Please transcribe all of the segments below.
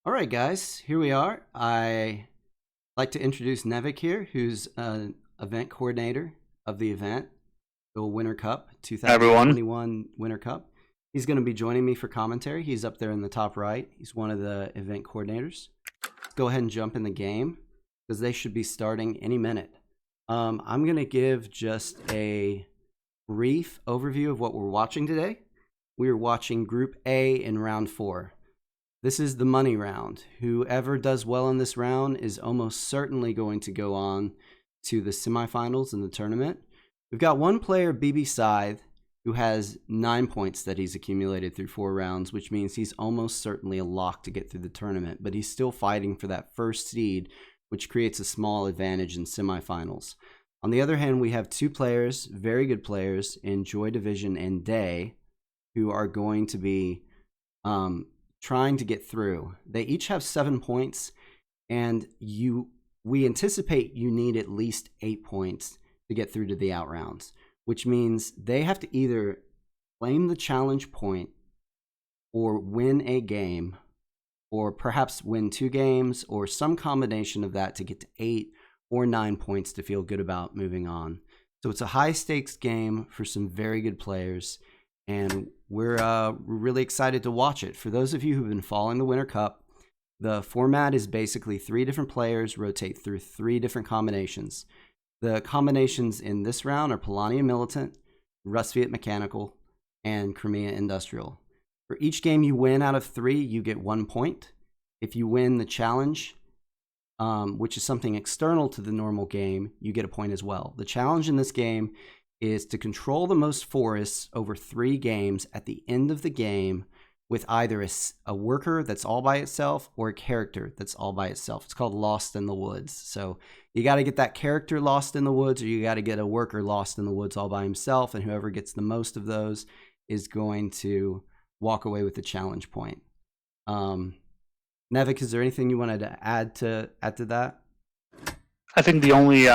All right, guys, here we are. I like to introduce Nevik here, who's an event coordinator of the event, the Winter Cup, Hi, everyone. 2021 Winter Cup. He's going to be joining me for commentary. He's up there in the top right. He's one of the event coordinators. Let's go ahead and jump in the game because they should be starting any minute. I'm going to give just a brief overview of what we're watching today. We are watching Group A in round 4. This is the money round. Whoever does well in this round is almost certainly going to go on to the semifinals in the tournament. We've got one player, BB Scythe, who has 9 points that he's accumulated through 4 rounds, which means he's almost certainly a lock to get through the tournament, but he's still fighting for that first seed, which creates a small advantage in semifinals. On the other hand, we have 2 players, very good players, in Joy Division and Day, who are going to be trying to get through. They each have 7 points, and we anticipate you need at least 8 points to get through to the out rounds, which means they have to either claim the challenge point or win a game, or perhaps win 2 games, or some combination of that to get to 8 or 9 points to feel good about moving on. So it's a high stakes game for some very good players, and we're really excited to watch it. For those of you who've been following the Winter Cup, the format is basically 3 different players rotate through 3 different combinations. The combinations in this round are Polania Militant, Rusviet Mechanical, and Crimea Industrial. For each game you win out of 3, you get 1 point. If you win the challenge, which is something external to the normal game, you get a point as well. The challenge in this game is to control the most forests over 3 games at the end of the game with either a worker that's all by itself or a character that's all by itself. It's called Lost in the Woods. So you got to get that character lost in the woods, or you got to get a worker lost in the woods all by himself, and whoever gets the most of those is going to walk away with the challenge point. Nevik, is there anything you wanted to add to that? I think the only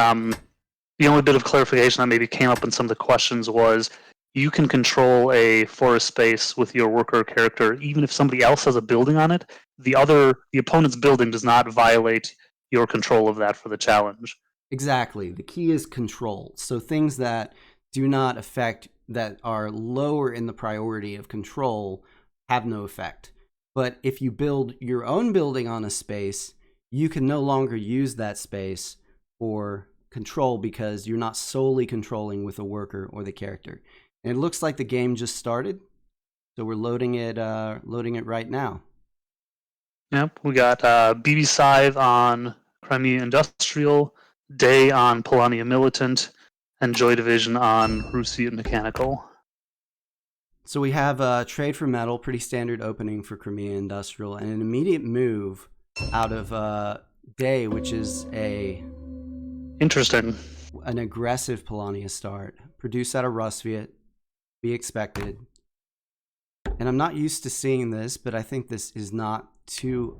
bit of clarification that maybe came up in some of the questions was you can control a forest space with your worker character even if somebody else has a building on it. The opponent's building does not violate your control of that for the challenge. Exactly. The key is control. So things that do not affect, that are lower in the priority of control, have no effect. But if you build your own building on a space, you can no longer use that space for control because you're not solely controlling with a worker or the character. And it looks like the game just started, so we're loading it right now. Yep, we got BB Scythe on Crimea Industrial, Day on Polania Militant, and Joy Division on Rusviet Mechanical. So we have Trade for Metal, pretty standard opening for Crimea Industrial, and an immediate move out of Day, which is Interesting. an aggressive Polania start. Produce out of Rusviet, be expected. And I'm not used to seeing this, but I think this is not too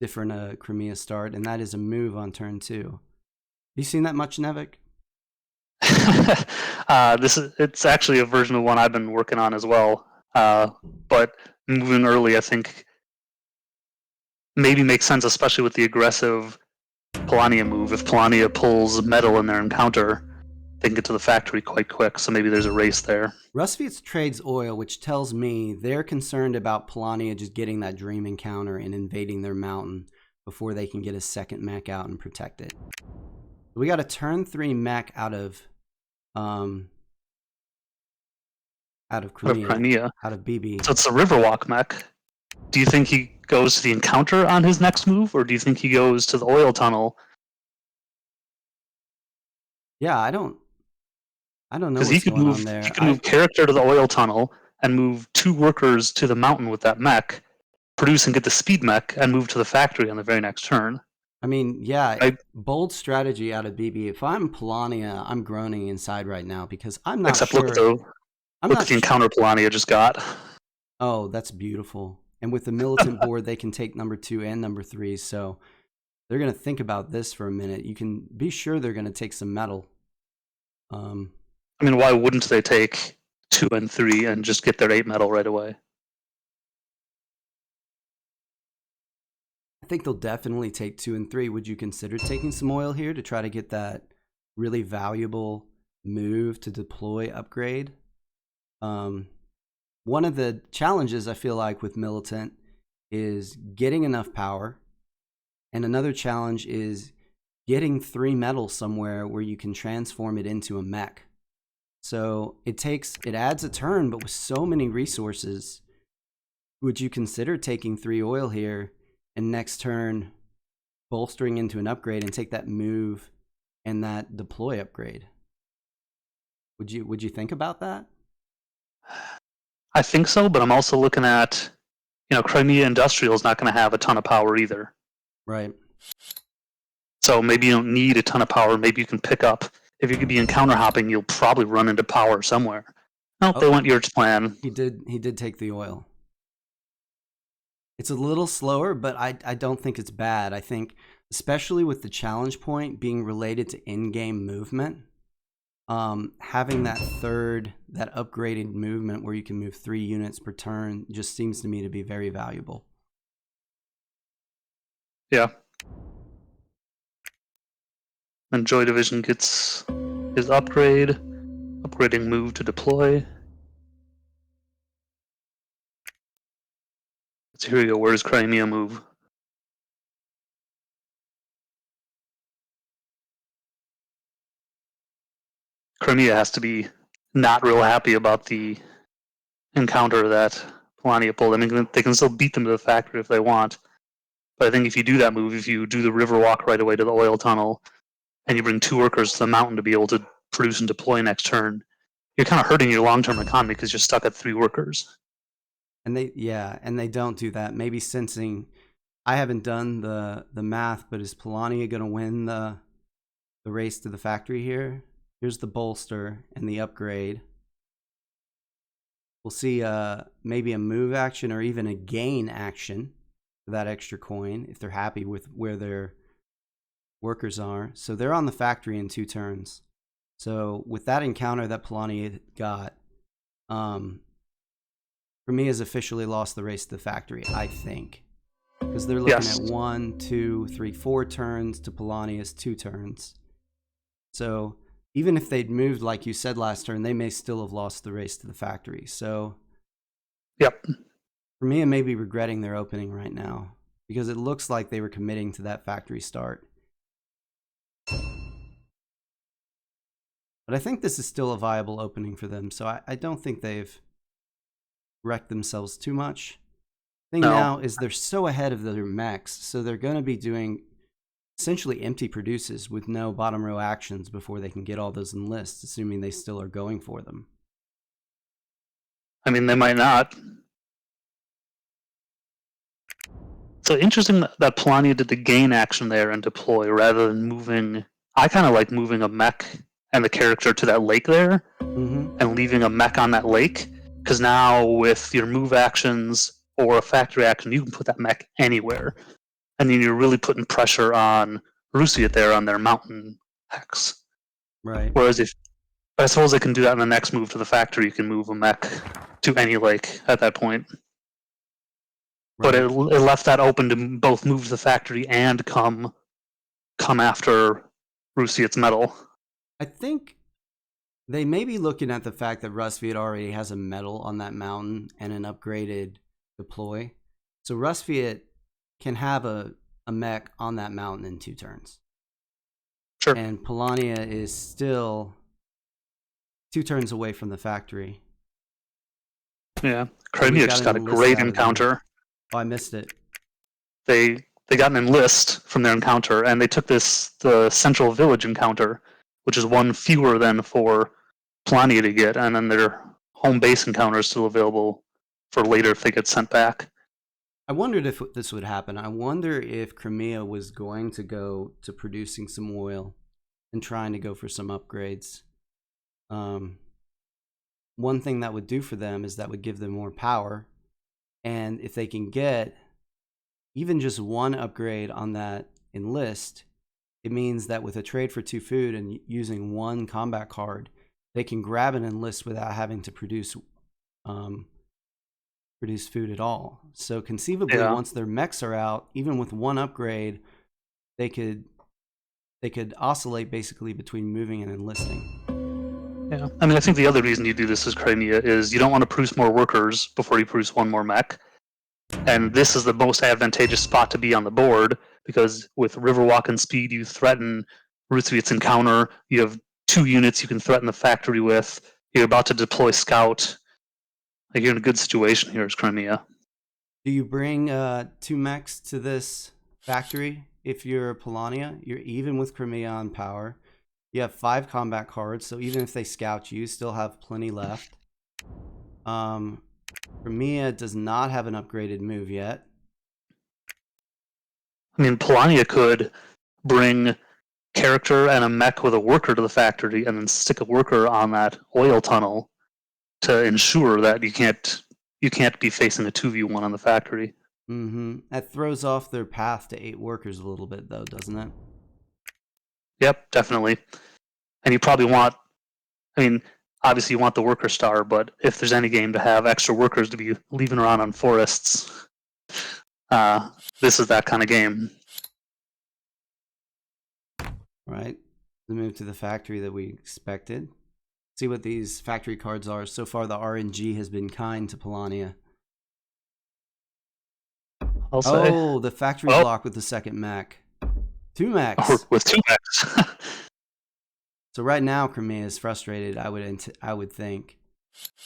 different a Crimea start, and that is a move on turn 2. Have you seen that much, Nevik? It's actually a version of one I've been working on as well. But moving early, I think, maybe makes sense, especially with the aggressive Polania move. If Polania pulls metal in their encounter, they can get to the factory quite quick, so maybe there's a race there. Rusviet trades oil, which tells me they're concerned about Polania just getting that dream encounter and invading their mountain before they can get a second mech out and protect it. We got a turn 3 mech out of Crimea, out of BB. So it's a Riverwalk mech. Do you think he goes to the encounter on his next move, or do you think he goes to the oil tunnel? Yeah, I don't know because he could move character to the oil tunnel and move 2 workers to the mountain with that mech, produce and get the speed mech, and move to the factory on the very next turn. I mean, yeah, bold strategy out of BB. If I'm Polania, I'm groaning inside right now because I'm not Except sure. Look at the encounter Polania just got. Oh, that's beautiful. And with the militant board, they can take number 2 and number 3, so they're going to think about this for a minute. You can be sure they're going to take some metal. I mean, why wouldn't they take 2 and 3 and just get their 8 metal right away? think they'll definitely take 2 and 3. Would you consider taking some oil here to try to get that really valuable move to deploy upgrade? One of the challenges I feel like with Militant is getting enough power, and another challenge is getting 3 metal somewhere where you can transform it into a mech. So it adds a turn, but with so many resources, would you consider taking 3 oil here and next turn bolstering into an upgrade and take that move and that deploy upgrade? Would you think about that? I think so, but I'm also looking at, Crimea Industrial is not going to have a ton of power either. Right. So maybe you don't need a ton of power. Maybe you can pick up. If you could be in counter hopping, you'll probably run into power somewhere. No, they went your plan. He did take the oil. It's a little slower, but I don't think it's bad. I think, especially with the challenge point being related to in-game movement, having that upgraded movement where you can move 3 units per turn just seems to me to be very valuable. Yeah. And Joy Division gets his upgrading move to deploy. So here we go. Where's Crimea move? Crimea has to be not real happy about the encounter that Polania pulled. I mean, they can still beat them to the factory if they want. But I think if you do that move, if you do the river walk right away to the oil tunnel, and you bring 2 workers to the mountain to be able to produce and deploy next turn, you're kind of hurting your long-term economy because you're stuck at 3 workers. And they don't do that. Maybe sensing, I haven't done the math, but is Polania going to win the race to the factory here? Here's the bolster and the upgrade. We'll see maybe a move action or even a gain action for that extra coin if they're happy with where their workers are. So they're on the factory in 2 turns. So with that encounter that Polania got, for me, has officially lost the race to the factory, I think. Because they're looking at 1, 2, 3, 4 turns to Polania's 2 turns. So even if they'd moved, like you said last turn, they may still have lost the race to the factory. So yep. For me, I may be regretting their opening right now because it looks like they were committing to that factory start. But I think this is still a viable opening for them, so I don't think they've wrecked themselves too much. The thing now is they're so ahead of their mechs, so they're going to be doing essentially empty produces with no bottom row actions before they can get all those enlists, assuming they still are going for them. I mean, they might not. So interesting that Polania did the gain action there and deploy rather than moving. I kind of like moving a mech and the character to that lake there and leaving a mech on that lake, because now with your move actions or a factory action, you can put that mech anywhere. And then you're really putting pressure on Rusiet there on their mountain hex. Right. Whereas I suppose they can do that in the next move to the factory. You can move a mech to any lake at that point. Right. But it left that open to both move to the factory and come after Rusiet's metal. I think they may be looking at the fact that Rusviet already has a metal on that mountain and an upgraded deploy. So Rusviet can have a mech on that mountain in 2 turns. Sure. And Polania is still 2 turns away from the factory. Yeah. Crimea just got a great encounter. Oh, I missed it. They got an enlist from their encounter, and they took the central village encounter, which is 1 fewer than for Polania to get, and then their home base encounter is still available for later if they get sent back. I wondered if this would happen. I wonder if Crimea was going to go to producing some oil and trying to go for some upgrades. One thing that would do for them is that would give them more power. And if they can get even just 1 upgrade on that enlist, it means that with a trade for 2 food and using 1 combat card, they can grab an enlist without having to produce produce food at all. So conceivably, once their mechs are out, even with one upgrade, they could oscillate basically between moving and enlisting. Yeah, I mean, I think the other reason you do this as Crimea is you don't want to produce more workers before you produce one more mech. And this is the most advantageous spot to be on the board, because with Riverwalk and Speed, you threaten Ruthviet's encounter. You have 2 units you can threaten the factory with. You're about to deploy Scout. Like, you're in a good situation here as Crimea. Do you bring 2 mechs to this factory if you're Polania? You're even with Crimea on power. You have 5 combat cards, so even if they scout you still have plenty left. Crimea does not have an upgraded move yet. I mean, Polania could bring character and a mech with a worker to the factory and then stick a worker on that oil tunnel to ensure that you can't be facing a 2v1 on the factory. That throws off their path to 8 workers a little bit, though, doesn't it? Yep, definitely. And you probably want, I mean, obviously you want the worker star, but if there's any game to have extra workers to be leaving around on forests, this is that kind of game. Right. The move to the factory that we expected. See what these factory cards are. So far, the RNG has been kind to Polania. I'll say. Oh, the factory block with the second mech. 2 mechs. With 2 mechs. So right now, Crimea is frustrated, I would think.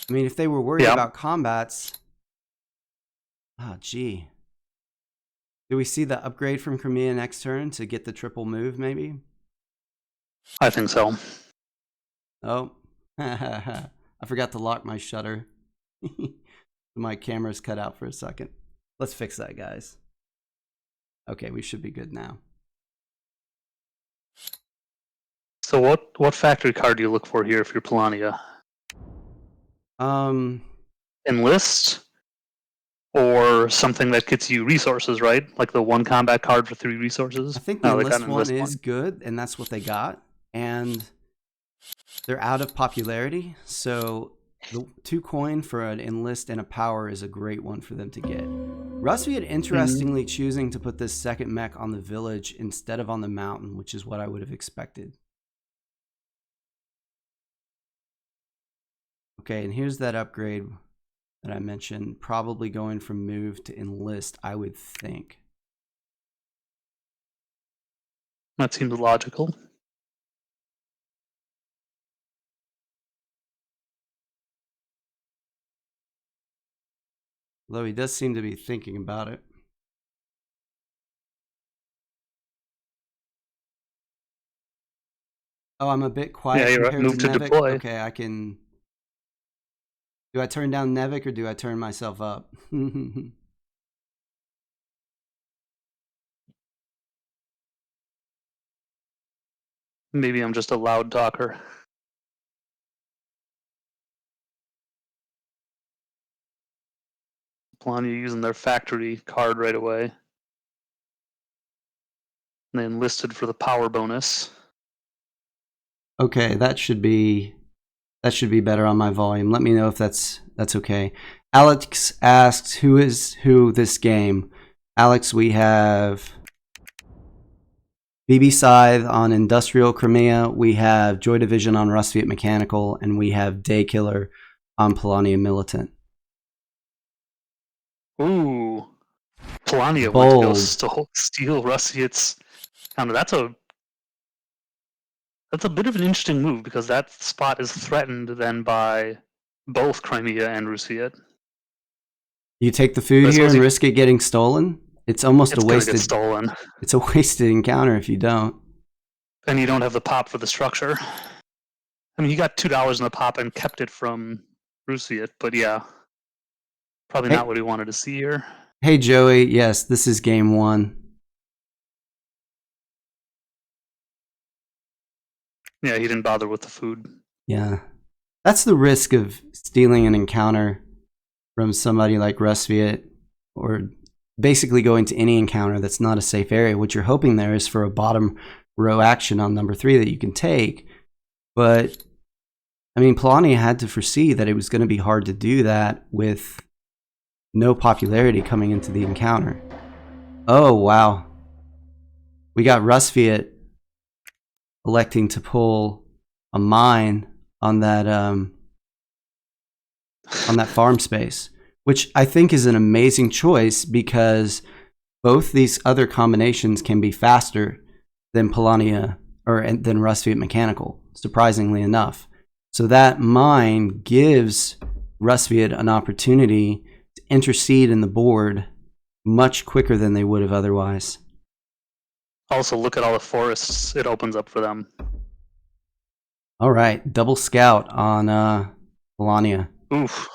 I mean, if they were worried about combats... Oh, gee. Do we see the upgrade from Crimea next turn to get the triple move, maybe? I think so. Oh. I forgot to lock my shutter. My camera's cut out for a second. Let's fix that, guys. Okay, we should be good now. So what factory card do you look for here if you're Polania? Enlist? Or something that gets you resources, right? Like the 1 combat card for 3 resources? I think the enlist one is good, and that's what they got. And they're out of popularity, so the 2 coin for an enlist and a power is a great one for them to get. Rusviet interestingly choosing to put this second mech on the village instead of on the mountain, which is what I would have expected. Okay, and here's that upgrade that I mentioned, probably going from move to enlist, I would think. That seems logical. Although he does seem to be thinking about it. Oh, I'm a bit quiet compared move to to Nevik. Deploy. Okay, I can... Do I turn down Nevik or do I turn myself up? Maybe I'm just a loud talker. Polania using their factory card right away. And they enlisted for the power bonus. Okay, that should be better on my volume. Let me know if that's okay. Alex asks, who is who this game? Alex, we have BB Scythe on Industrial Crimea, we have Joy Division on Rusviet Mechanical, and we have Daykiller on Polania Militant. Ooh. Polania went to go steal Rusviet's counter. That's a bit of an interesting move, because that spot is threatened then by both Crimea and Rusviet. You take the food here and risk it getting stolen? It's almost a wasted... It's stolen. It's a wasted encounter if you don't. And you don't have the pop for the structure. I mean, you got $2 in the pop and kept it from Rusviet, but yeah. Probably not what he wanted to see here. Hey, Joey. Yes, this is game 1. Yeah, he didn't bother with the food. Yeah. That's the risk of stealing an encounter from somebody like Rusviet, or basically going to any encounter that's not a safe area. What you're hoping there is for a bottom row action on number 3 that you can take. But, I mean, Polania had to foresee that it was going to be hard to do that with no popularity coming into the encounter. Oh, wow. We got Rusviet electing to pull a mine on that farm space, which I think is an amazing choice because both these other combinations can be faster than Polania or than Rusviet Mechanical, surprisingly enough. So that mine gives Rusviet an opportunity to intercede in the board much quicker than they would have otherwise. Also, look at all the forests it opens up for them. All right, double scout on Polania. Oof.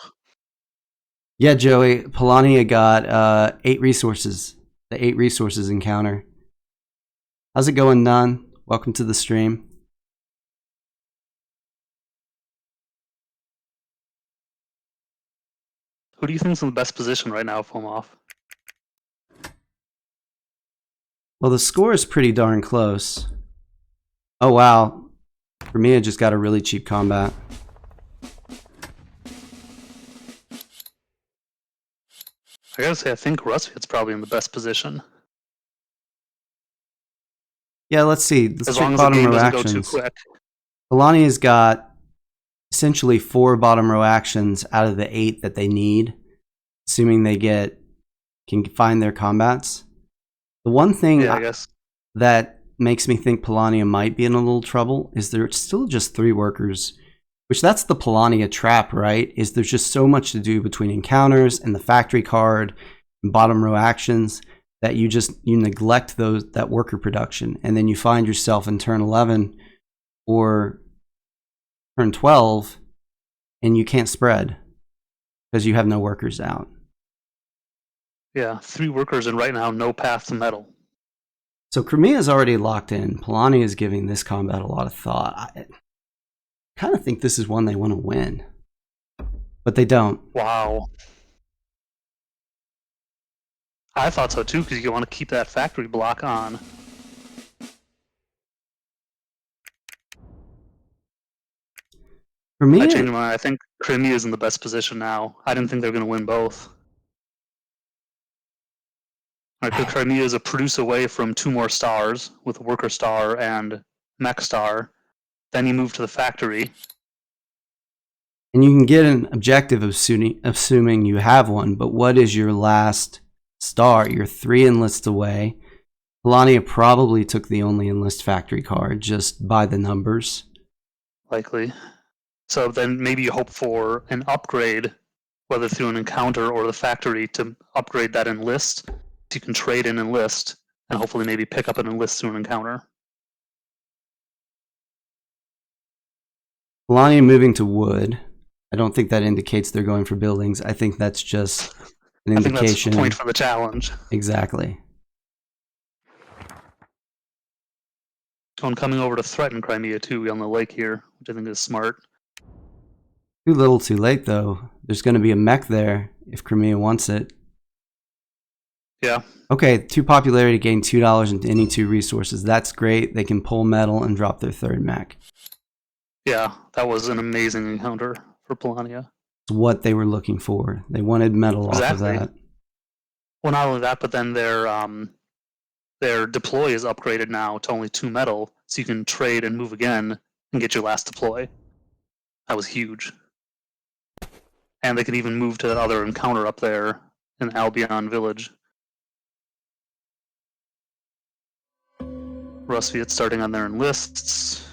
Yeah, Joey, Polania got 8 resources. The 8 resources encounter. How's it going, Nun? Welcome to the stream. Who do you think's in the best position right now, Fomov? Well, the score is pretty darn close. Oh, wow. For me, I just got a really cheap combat. I gotta say, I think Rusviet's probably in the best position. Yeah, let's see. Let's as check long as the bottom game row doesn't actions. go too quick. Polania's got essentially 4 bottom row actions out of the 8 that they need, assuming they can find their combats. The one thing Yeah, I guess. that makes me think Polania might be in a little trouble is there's still just 3 workers, which that's the Polania trap, right? Is there's just so much to do between encounters and the factory card and bottom row actions that you neglect that worker production, and then you find yourself in turn 11 or turn 12 and you can't spread because you have no workers out. Yeah, 3 workers and right now no path to metal. So Crimea is already locked in. Polania is giving this combat a lot of thought. I kind of think this is one they want to win, but they don't. Wow. I thought so too, because you want to keep that factory block on. Crimea, I changed my mind. I think Crimea is in the best position now. I didn't think they were going to win both. Crimea is a produce away from 2 more stars with Worker Star and Mech Star. Then you move to the factory. and you can get an objective assuming you have one, but what is your last star? You're 3 enlists away. Polania probably took the only enlist factory card just by the numbers. Likely. So then maybe you hope for an upgrade, whether through an encounter or the factory, to upgrade that enlist. So you can trade an enlist and hopefully maybe pick up an enlist through an encounter. Polania moving to wood. I don't think that indicates they're going for buildings. I think that's just an indication. I think that's the point for the challenge. Exactly. And coming over to threaten Crimea too on the lake here, which I think is smart. Too little too late though. There's going to be a mech there if Crimea wants it. Yeah. Okay, 2 popularity gain $2 into any 2 resources. That's great. They can pull metal and drop their 3rd mech. Yeah, that was an amazing encounter for Polania. It's what they were looking for. They wanted metal off of that. Well, not only that, but then their deploy is upgraded now to only 2 metal, so you can trade and move again and get your last deploy. That was huge. And they can even move to that other encounter up there in Albion Village. Rusviet starting on their enlists.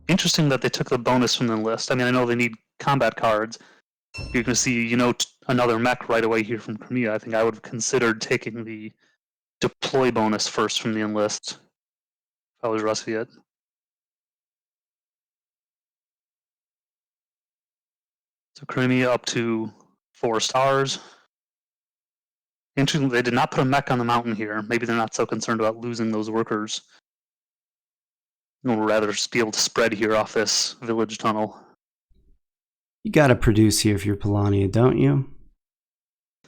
Interesting that they took the bonus from the enlist. I mean, I know they need combat cards. You're going to see, another mech right away here from Crimea. I think I would have considered taking the deploy bonus first from the enlist if I was Rusviet. So Crimea up to 4 stars. Interesting, they did not put a mech on the mountain here. Maybe they're not so concerned about losing those workers. They'll rather just be able to spread here off this village tunnel. You gotta produce here if you're Polania, don't you?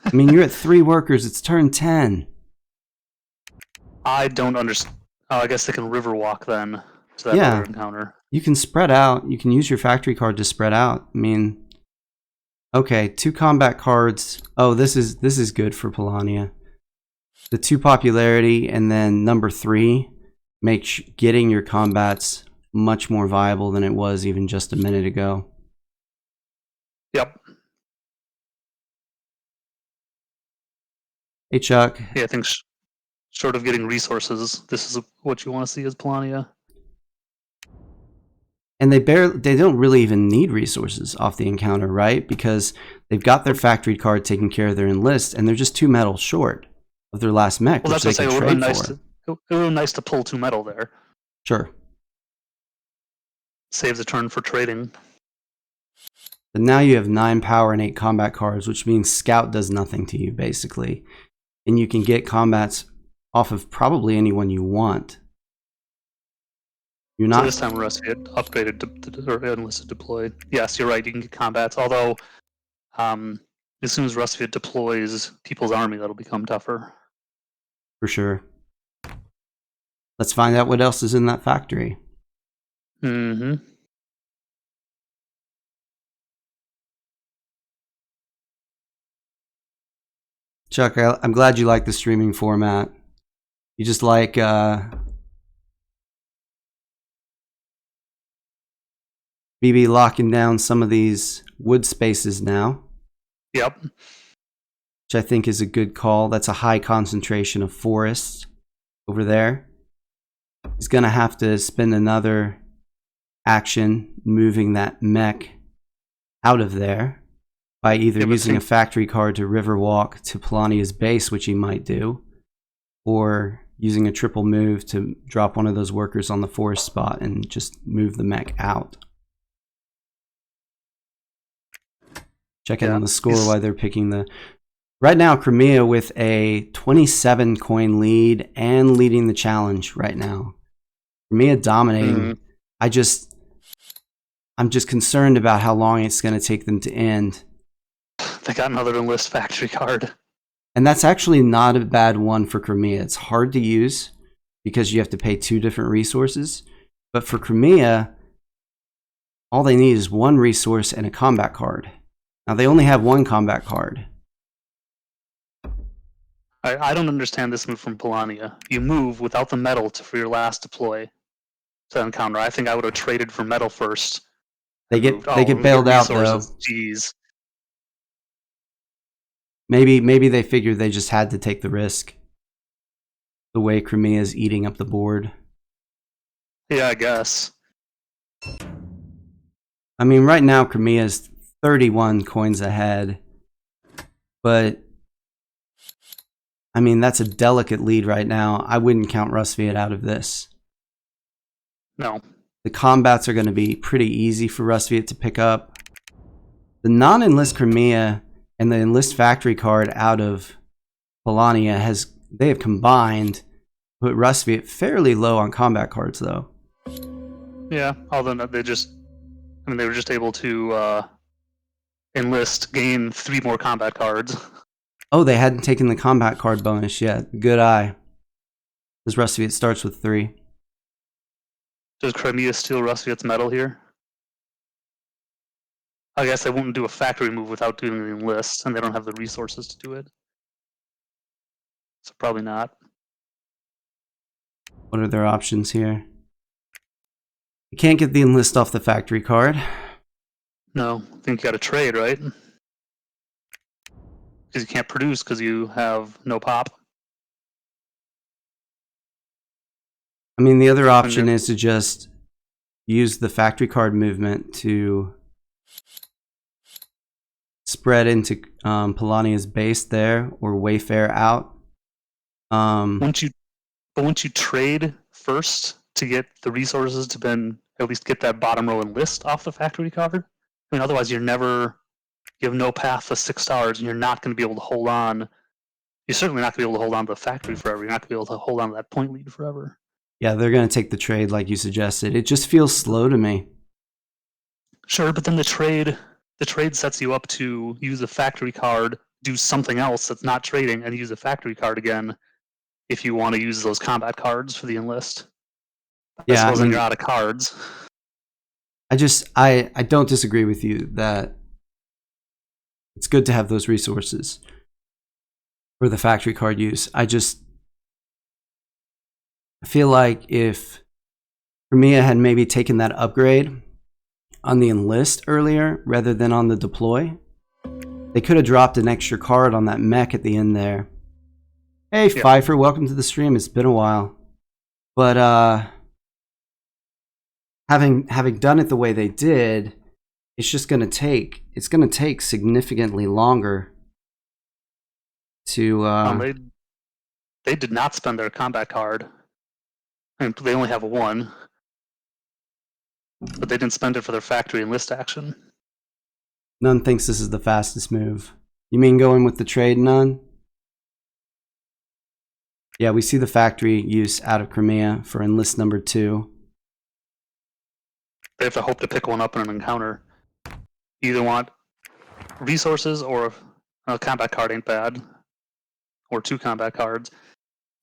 I mean, you're at 3 workers. It's turn 10. I don't understand. Oh, I guess they can river walk then to that other encounter. You can spread out. You can use your factory card to spread out. I mean, Okay, 2 combat cards. Oh, this is good for Polania. The 2 popularity and then number 3 makes getting your combats much more viable than it was even just a minute ago. Yep. Hey Chuck. Yeah, I think short of getting resources, this is what you want to see as Polania. And they don't really even need resources off the encounter, right? Because they've got their factory card taking care of their enlist, and they're just 2 metal short of their last mech, Well, which that's they what I can say. It would have been trade nice for. to. It would have been nice to pull 2 metal there. Sure. Saves a turn for trading. But now you have 9 power and 8 combat cards, which means Scout does nothing to you, basically. And you can get combats off of probably anyone you want. You're not. So this time Rusty had upgraded or enlisted deployed. Yes, you're right. You can get combats. Although, as soon as Rusty deploys People's Army, that'll become tougher. For sure. Let's find out what else is in that factory. Mm-hmm. Chuck, I'm glad you like the streaming format. You just like BB locking down some of these wood spaces now. Yep. Which I think is a good call. That's a high concentration of forests over there. He's going to have to spend another action moving that mech out of there by either using a factory card to Riverwalk to Polania's base, which he might do, or using a triple move to drop one of those workers on the forest spot and just move the mech out. Checking on the score while they're picking the... Right now, Crimea with a 27 coin lead and leading the challenge right now. Crimea dominating. I'm just concerned about how long it's going to take them to end. They got another enlist factory card. And that's actually not a bad one for Crimea. It's hard to use because you have to pay 2 different resources. But for Crimea, all they need is 1 resource and a combat card. Now, they only have 1 combat card. I don't understand this move from Polania. You move without the metal for your last deploy to encounter. I think I would have traded for metal first. They get bailed out though. Jeez. Maybe they figured they just had to take the risk. The way Crimea is eating up the board. Yeah, I guess. I mean, right now Crimea is 31 coins ahead, but I mean that's a delicate lead right now. I wouldn't count Rusviet out of this. No. The combats are going to be pretty easy for Rusviet to pick up. The non-enlist Crimea and the enlist factory card out of Polania they have combined to put Rusviet fairly low on combat cards though. Yeah, although they were just able to enlist, gain 3 more combat cards. Oh, they hadn't taken the combat card bonus yet. Good eye. This Rusviet starts with 3. Does Crimea steal Rusviet's metal here? I guess they won't do a factory move without doing the enlist, and they don't have the resources to do it. So probably not. What are their options here? You can't get the enlist off the factory card. No, I think you got to trade, right? Because you can't produce because you have no pop. I mean, the other option is to just use the factory card movement to spread into Polania's base there, or Wayfare out. Once you trade first to get the resources to then at least get that bottom row enlist off the factory card. I mean, otherwise you have no path to 6 stars, and you're not going to be able to hold on. You're certainly not going to be able to hold on to the factory forever. You're not going to be able to hold on to that point lead forever. Yeah, they're going to take the trade like you suggested. It just feels slow to me. Sure, but then the trade sets you up to use a factory card, do something else that's not trading, and use a factory card again if you want to use those combat cards for the enlist. Yeah, I mean, you're out of cards. I don't disagree with you that It's good to have those resources for the factory card use. I feel like if Crimea had maybe taken that upgrade on the enlist earlier rather than on the deploy, they could have dropped an extra card on that mech at the end there. Hey, Yeah. Pfeiffer, welcome to the stream. It's been a while. But having done it the way they did, it's just going to take significantly longer to They did not spend their combat card. And they only have one. But they didn't spend it for their factory enlist action. None thinks this is the fastest move. You mean going with the trade, None? Yeah, we see the factory use out of Crimea for enlist number 2. They have to hope to pick one up in an encounter. You either want resources or a combat card ain't bad. Or 2 combat cards.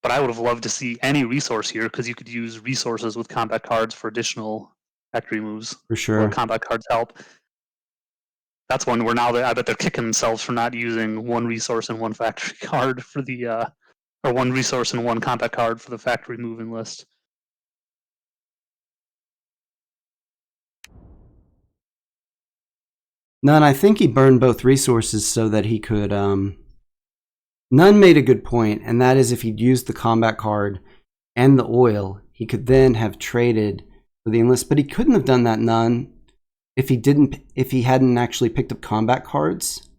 But I would have loved to see any resource here because you could use resources with combat cards for additional factory moves. For sure. Where combat cards help. That's one where now I bet they're kicking themselves for not using one resource and one factory card for the or one resource and one combat card for the factory moving list. None, I think he burned both resources so that he could None made a good point, and that is if he'd used the combat card and the oil, he could then have traded for the enlist. But he couldn't have done that, None, if he hadn't actually picked up combat cards,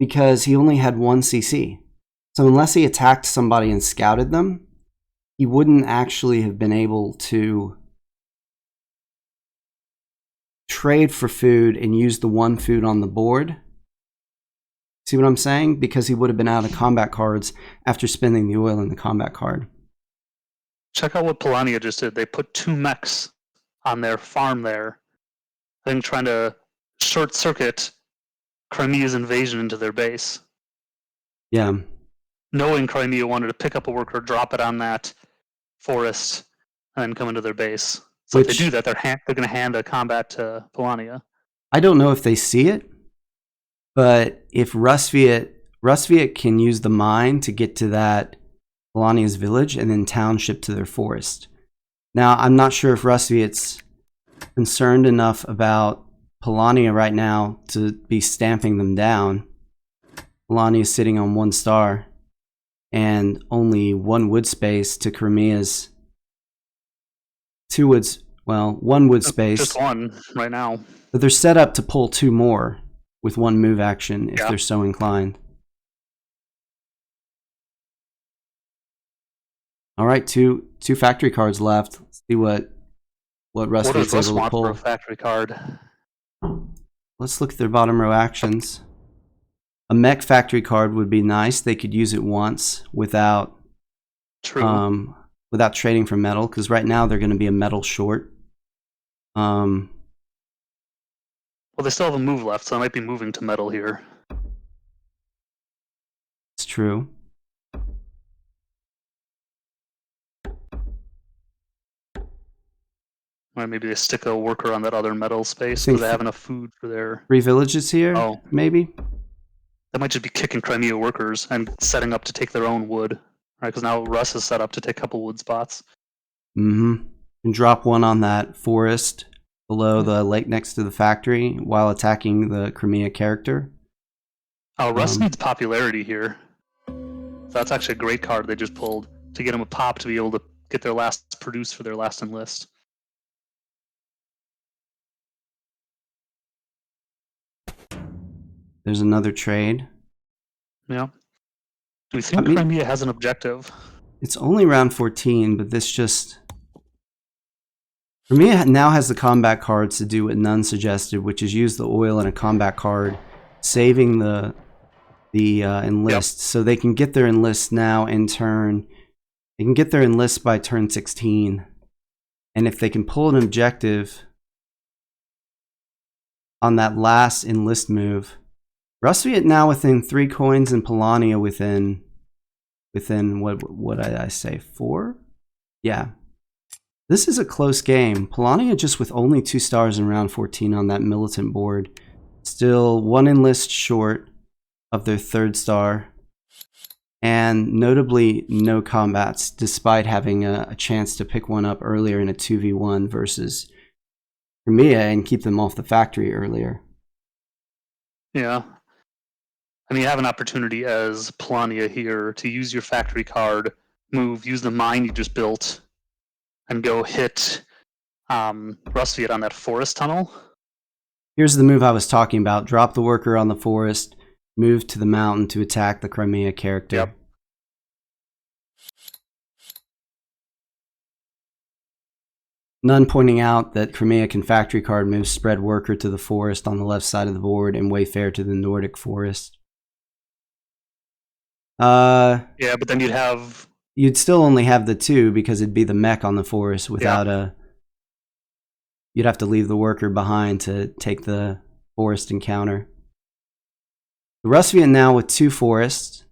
because he only had 1 CC. So unless he attacked somebody and scouted them, he wouldn't actually have been able to trade for food and use the 1 food on the board. See what I'm saying? Because he would have been out of combat cards after spending the oil in the combat card. Check out what Polania just did. They put 2 mechs on their farm there. I think trying to short circuit Crimea's invasion into their base. Yeah. Knowing Crimea wanted to pick up a worker, drop it on that forest, and then come into their base. So if they do that, they're going to hand a combat to Polania. I don't know if they see it, but if Rustviet can use the mine to get to that Polania's village and then township to their forest. Now, I'm not sure if Rustviet's concerned enough about Polania right now to be stamping them down. Polania is sitting on 1 star and only 1 wood space to Crimea's 2 woods. Well, 1 wood space. Just 1 right now. But they're set up to pull 2 more with 1 move action if they're so inclined. All right, two factory cards left. Let's see what Rustviet's able to pull. For a factory card? Let's look at their bottom row actions. A mech factory card would be nice. They could use it once without without trading for metal, because right now they're going to be a metal short. Well, they still have a move left, so I might be moving to metal here. It's true. Or maybe they stick a worker on that other metal space because they have enough food for their 3 villages here. Oh, maybe. They might just be kicking Crimea workers and setting up to take their own wood, right? Because now Russ is set up to take a couple wood spots. Mm-hmm. And drop 1 on that forest below the lake next to the factory while attacking the Crimea character. Oh, Russ needs popularity here. So that's actually a great card they just pulled to get him a pop to be able to get their last produce for their last enlist. There's another trade. Yeah. Do we think Crimea has an objective? It's only round 14, but this just... Crimea now has the combat cards to do what None suggested, which is use the oil in a combat card, saving the enlist. So they can get their enlist now in turn. They can get their enlist by turn 16. And if they can pull an objective on that last enlist move... Rustviet now within 3 coins and Polania within what did I say, 4? Yeah. This is a close game. Polania just with only 2 stars in round 14 on that militant board. Still 1 enlist short of their 3rd star. And notably no combats, despite having a chance to pick one up earlier in a 2v1 versus Crimea and keep them off the factory earlier. Yeah. I mean, you have an opportunity as Polania here to use your factory card, move, use the mine you just built, and go hit Rustviet on that forest tunnel. Here's the move I was talking about. Drop the worker on the forest, move to the mountain to attack the Crimea character. Yep. None pointing out that Crimea can factory card move spread worker to the forest on the left side of the board and wayfare to the Nordic forest. Yeah, but then you'd still only have the 2 because it'd be the mech on the forest without you'd have to leave the worker behind to take the forest encounter. The Rustviet now with 2 forests,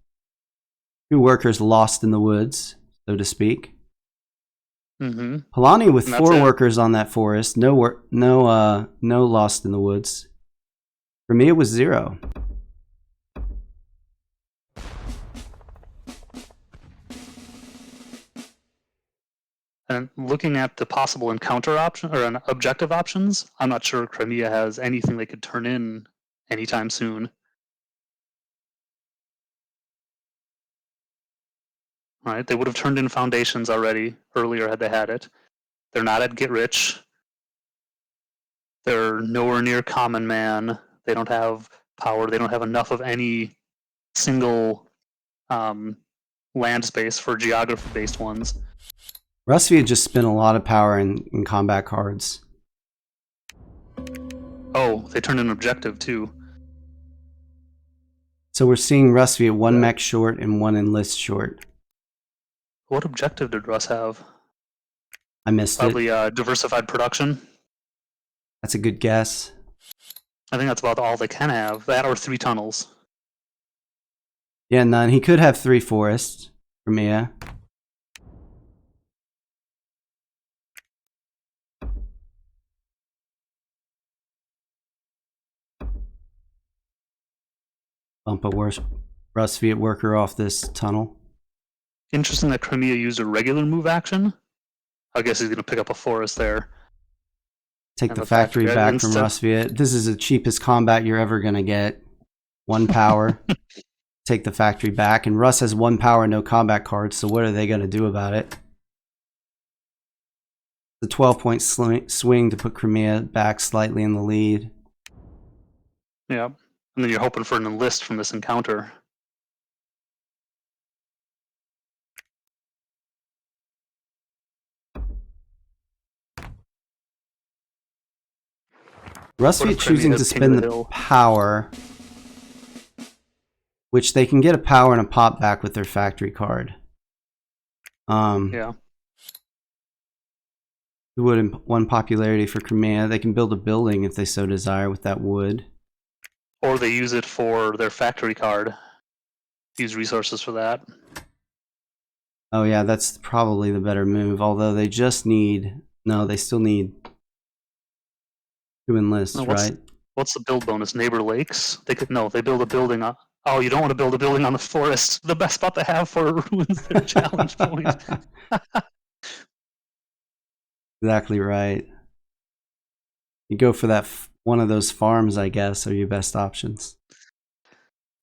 2 workers lost in the woods, so to speak. Polani with 4 workers on that forest, no lost in the woods. For me, it was 0. And looking at the possible encounter option or objective options, I'm not sure Crimea has anything they could turn in anytime soon. All right, they would have turned in foundations already earlier had they had it. They're not at Get Rich. They're nowhere near Common Man. They don't have power. They don't have enough of any single land space for geography-based ones. Rustviet just spent a lot of power in combat cards. Oh, they turned in objective too. So we're seeing Rustviet 1 mech short and 1 enlist short. What objective did Russ have? I missed Probably it. Diversified production. That's a good guess. I think that's about all they can have. That or 3 tunnels. Yeah, none. He could have 3 forests for Mia. Bump a Rustviet worker off this tunnel. Interesting that Crimea used a regular move action. I guess he's going to pick up a forest there. Take the factory back from Rustviet. This is the cheapest combat you're ever going to get. 1 power. Take the factory back. And Russ has 1 power, no combat cards, so what are they going to do about it? The 12-point swing to put Crimea back slightly in the lead. Yeah. And then you're hoping for an enlist from this encounter. Rustviet choosing to spend the power, which they can get a power and a pop back with their factory card. Yeah. Wood 1 popularity for Crimea. They can build a building if they so desire with that wood. Or they use it for their factory card. Use resources for that. Oh yeah, that's probably the better move. Although they just need... No, they still need 2 enlists, right? What's the build bonus? Neighbor Lakes? They build a building on... Oh, you don't want to build a building on the forest. The best spot to have for ruins their challenge point. Exactly right. You go for that one of those farms, I guess, are your best options.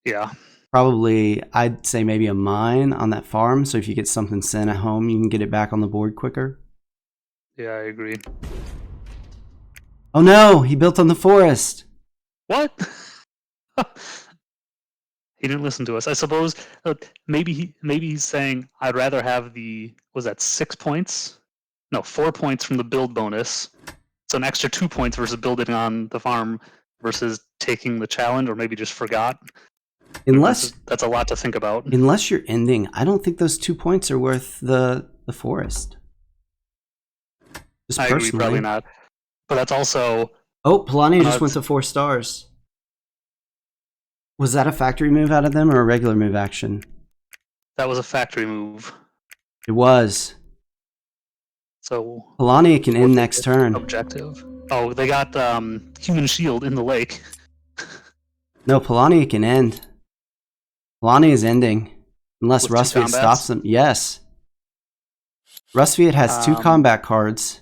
Yeah. Probably, I'd say maybe a mine on that farm, so if you get something sent at home, you can get it back on the board quicker. Yeah, I agree. Oh no, he built on the forest. What? He didn't listen to us. I suppose maybe he's saying I'd rather have was that 6 points? No, 4 points from the build bonus. So an extra 2 points versus building on the farm versus taking the challenge, or maybe just forgot. Unless that's a lot to think about. Unless you're ending, I don't think those 2 points are worth the forest. Just I agree, probably not. But that's also... Oh, Polania just went to 4 stars. Was that a factory move out of them or a regular move action? That was a factory move. It was. So Polania can end next turn. Objective. Oh, they got human shield in the lake. No, Polania can end. Polania is ending. Unless With 2 Rustviet combats? stops him. Yes. Rustviet has 2 combat cards.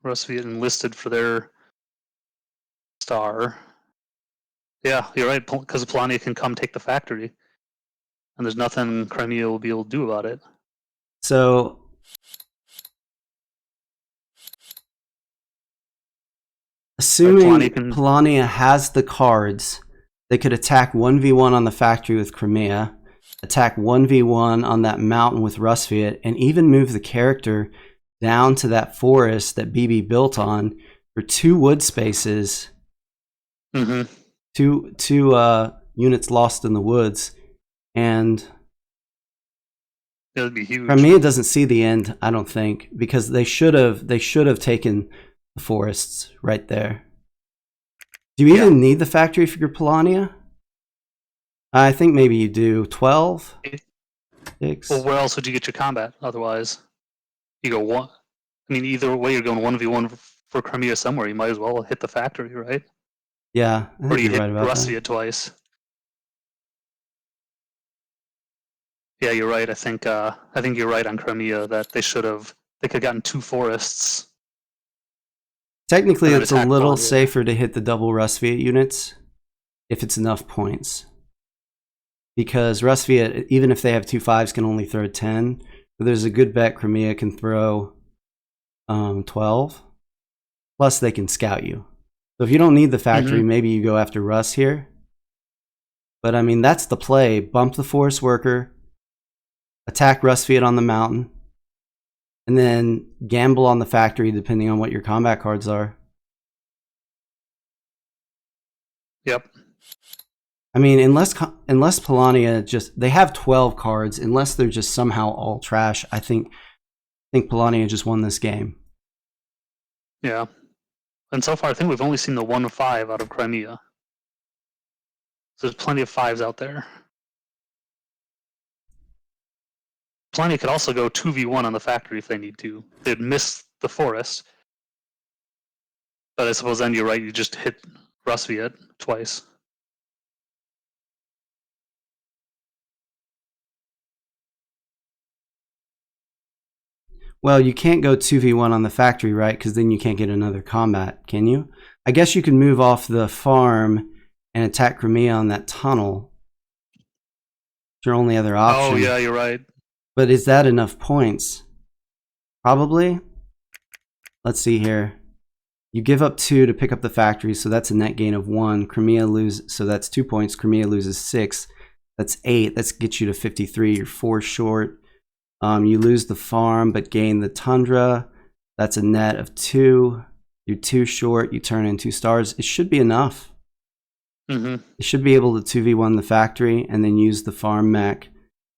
Rustviet enlisted for their star. Yeah, you're right, because Polania can come take the factory. And there's nothing Crimea will be able to do about it. So assuming Polania has the cards, they could attack 1v1 on the factory with Crimea, attack 1v1 on that mountain with Rustviet, and even move the character down to that forest that BB built on for 2 wood spaces. Mm-hmm. Two units lost in the woods, and it would be huge. Crimea doesn't see the end, I don't think, because they should have taken the forests right there. Do you even need the factory for your Polania? I think maybe you do. 12? 6? Well, where else would you get your combat otherwise? You go 1. I mean, either way, you're going 1v1 for Crimea somewhere. You might as well hit the factory, right? Yeah, I think or you you're hit right about Rustviet that. twice. Yeah, you're right. I think you're right on Crimea that they could have gotten 2 forests. Technically, it's a little safer to hit the double Rustviet units if it's enough points. Because Rustviet, even if they have 2 5s, can only throw 10. But there's a good bet Crimea can throw 12. Plus, they can scout you. So if you don't need the factory, maybe you go after Russ here. But I mean, that's the play. Bump the forest worker, attack Rustviet on the mountain, and then gamble on the factory depending on what your combat cards are. Yep. I mean, unless Polania just, they have 12 cards, unless they're just somehow all trash, I think Polania just won this game. Yeah. And so far, I think we've only seen the 1 5 out of Crimea. So there's plenty of 5s out there. Polania could also go 2v1 on the factory if they need to. They'd miss the forest. But I suppose then you're right, you just hit Rustviet twice. Well, you can't go 2v1 on the factory, right? Because then you can't get another combat, can you? I guess you can move off the farm and attack Crimea on that tunnel. It's your only other option. Oh, yeah, you're right. But is that enough points? Probably. Let's see here. You give up 2 to pick up the factory, so that's a net gain of 1. Crimea loses, so that's 2 points. Crimea loses 6. That's 8. That gets you to 53. You're 4 short. You lose the farm, but gain the tundra. That's a net of 2. You're 2 short. You turn in 2 stars. It should be enough. You should be able to 2v1 the factory and then use the farm mech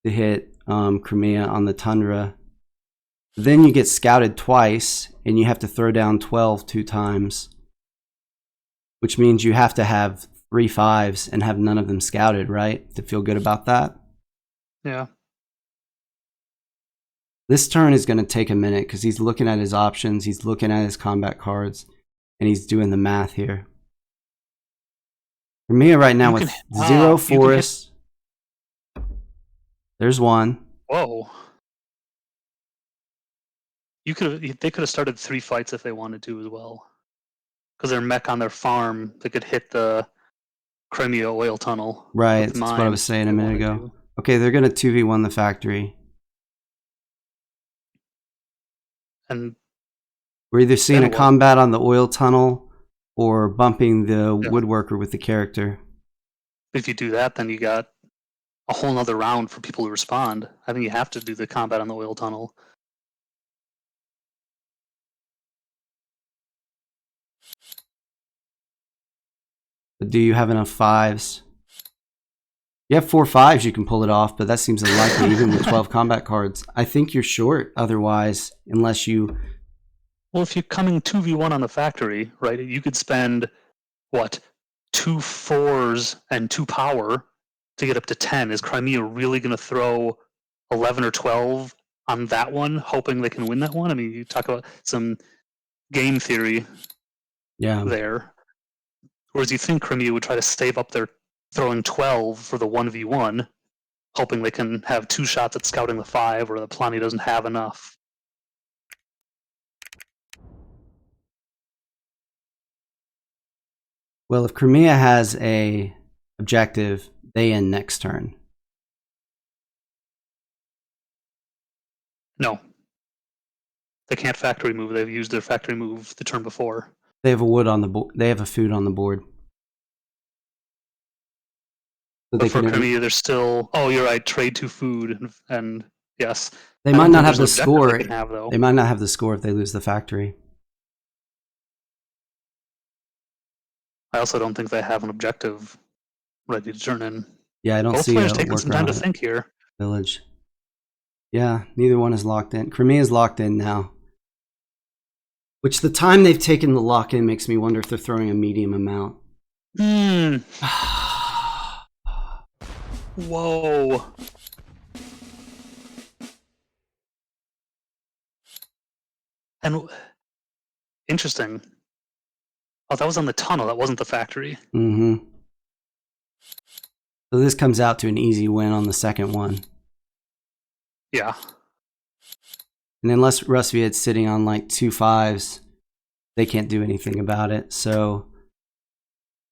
to hit Crimea on the tundra. Then you get scouted twice, and you have to throw down 12 2 times. Which means you have to have 3 5s and have none of them scouted, right? To feel good about that? Yeah. This turn is going to take a minute because he's looking at his options, he's looking at his combat cards, and he's doing the math here. Crimea right now with 0 forests. There's 1. Whoa. They could have started 3 fights if they wanted to as well. Because their mech on their farm, they could hit the Crimea oil tunnel. Right, that's what I was saying a minute ago. Okay, they're going to 2v1 the factory. And we're either seeing a combat on the oil tunnel or bumping the woodworker with the character. If you do that, then you got a whole nother round for people to respond. I think you have to do the combat on the oil tunnel. But do you have enough 5s? You have 4 5s, you can pull it off, but that seems unlikely even with 12 combat cards. I think you're short otherwise, unless you... Well, if you're coming 2v1 on the factory, right, you could spend, what, 2 4s and 2 power to get up to 10. Is Crimea really going to throw 11 or 12 on that one, hoping they can win that one. I mean, you talk about some game theory there. Whereas you think Crimea would try to save up their throwing 12 for the 1v1, hoping they can have 2 shots at scouting the 5, or the Polani doesn't have enough. Well, if Crimea has a objective, they end next turn. No. They can't factory move. They've used their factory move the turn before. They have a wood on the board. They have a food on the board. So but for Crimea, they're still. Oh, you're right. Trade to food, and yes, they might not have the score. They might not have the score if they lose the factory. I also don't think they have an objective ready to turn in. Yeah, I don't see. Both players taking some time to think here. Village. Yeah, neither one is locked in. Crimea is locked in now. Which the time they've taken to lock in makes me wonder if they're throwing a medium amount. Whoa. And interesting. Oh, that was on the tunnel. That wasn't the factory. Mm-hmm. So this comes out to an easy win on the second one. Yeah. And unless Rusviet's sitting on like 2 5s, they can't do anything about it. So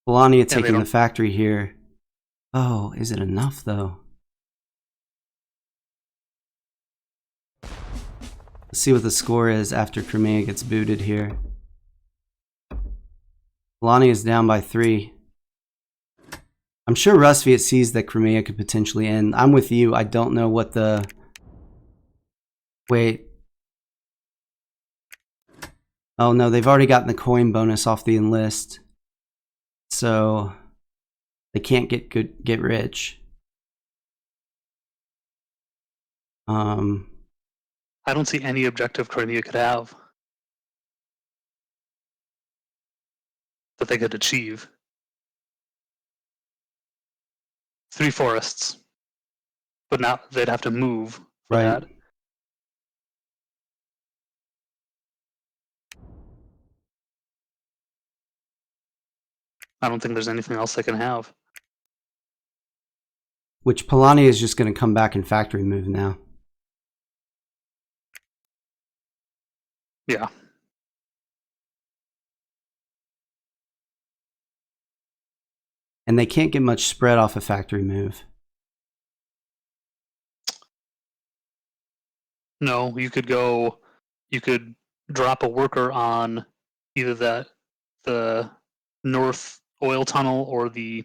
Polania taking the factory here. Oh, is it enough though? Let's see what the score is after Crimea gets booted here. Polania is down by 3. I'm sure Rusviet sees that Crimea could potentially end. I'm with you. I don't know what the... Wait. Oh no, they've already gotten the coin bonus off the enlist. So they can't get rich. I don't see any objective Crimea could have that they could achieve. 3 forests. But now they'd have to move for that. I don't think there's anything else they can have. Which Polania is just going to come back and factory move now. Yeah. And they can't get much spread off a factory move. No, you could drop a worker on either the north oil tunnel or the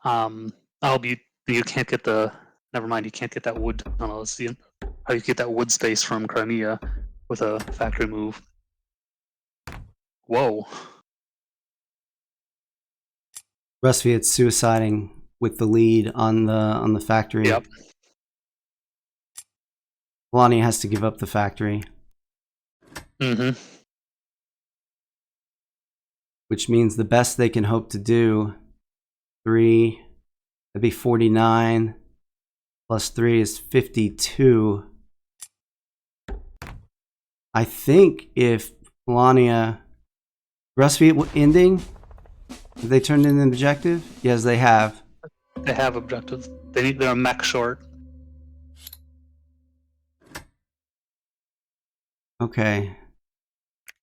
you can't get the never mind, you can't get that wood tunnel. Let's see how you get that wood space from Crimea with a factory move. Whoa. Rusviet's suiciding with the lead on the factory. Yep. Polania has to give up the factory. Mm-hmm. Which means the best they can hope to do, 3, that'd be 49, plus 3 is 52. I think if Polania... Rusviet ending? Have they turned in an objective? Yes, they have. They have objectives. They're a mech short. Okay.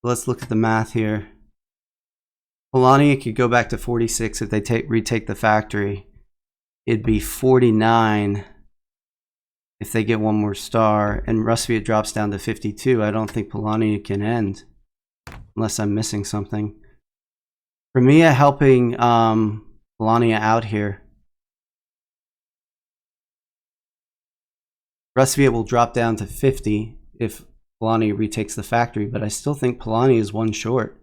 Let's look at the math here. Polania could go back to 46 if they retake the factory. It'd be 49 if they get one more star. And Rusviet drops down to 52. I don't think Polania can end. Unless I'm missing something. Crimea helping Polania out here. Rusviet will drop down to 50 if Polania retakes the factory, but I still think Polania is 1 short.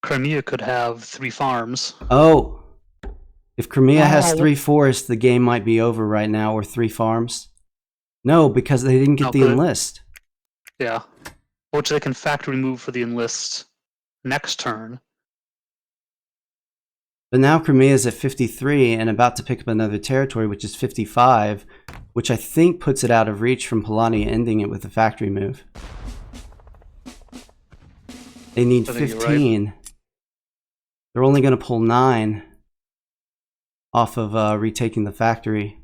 Crimea could have 3 farms. Oh! If Crimea has 3 forests, the game might be over right now, or 3 farms. No, because they didn't get the enlist. Yeah. Which they can factory move for the enlist next turn. But now Crimea is at 53 and about to pick up another territory, which is 55, which I think puts it out of reach from Polania ending it with a factory move. They need 15. Right. They're only going to pull 9 off of retaking the factory.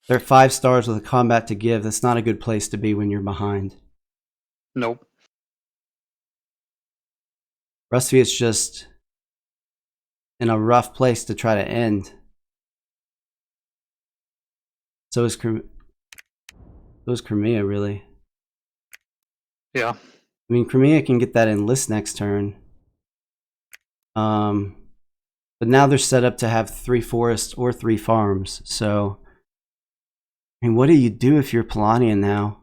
They're at 5 stars with a combat to give. That's not a good place to be when you're behind. Nope. Rustviet's just in a rough place to try to end. So is Crimea, really. Yeah. I mean, Crimea can get that enlist next turn. But now they're set up to have 3 forests or 3 farms. So, I mean, what do you do if you're Polania now?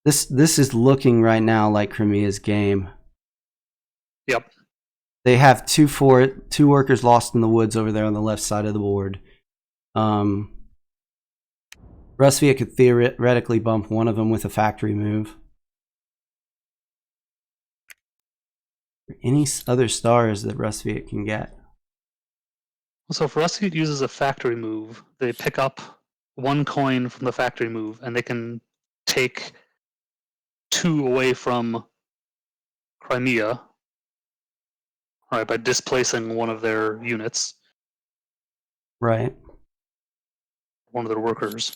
This is looking right now like Crimea's game. Yep. They have 2 workers lost in the woods over there on the left side of the board. Rustviet could theoretically bump one of them with a factory move. Any other stars that Rustviet can get? So if Rustviet uses a factory move, they pick up 1 coin from the factory move, and they can take 2 away from Crimea, right, by displacing one of their units. Right. One of their workers.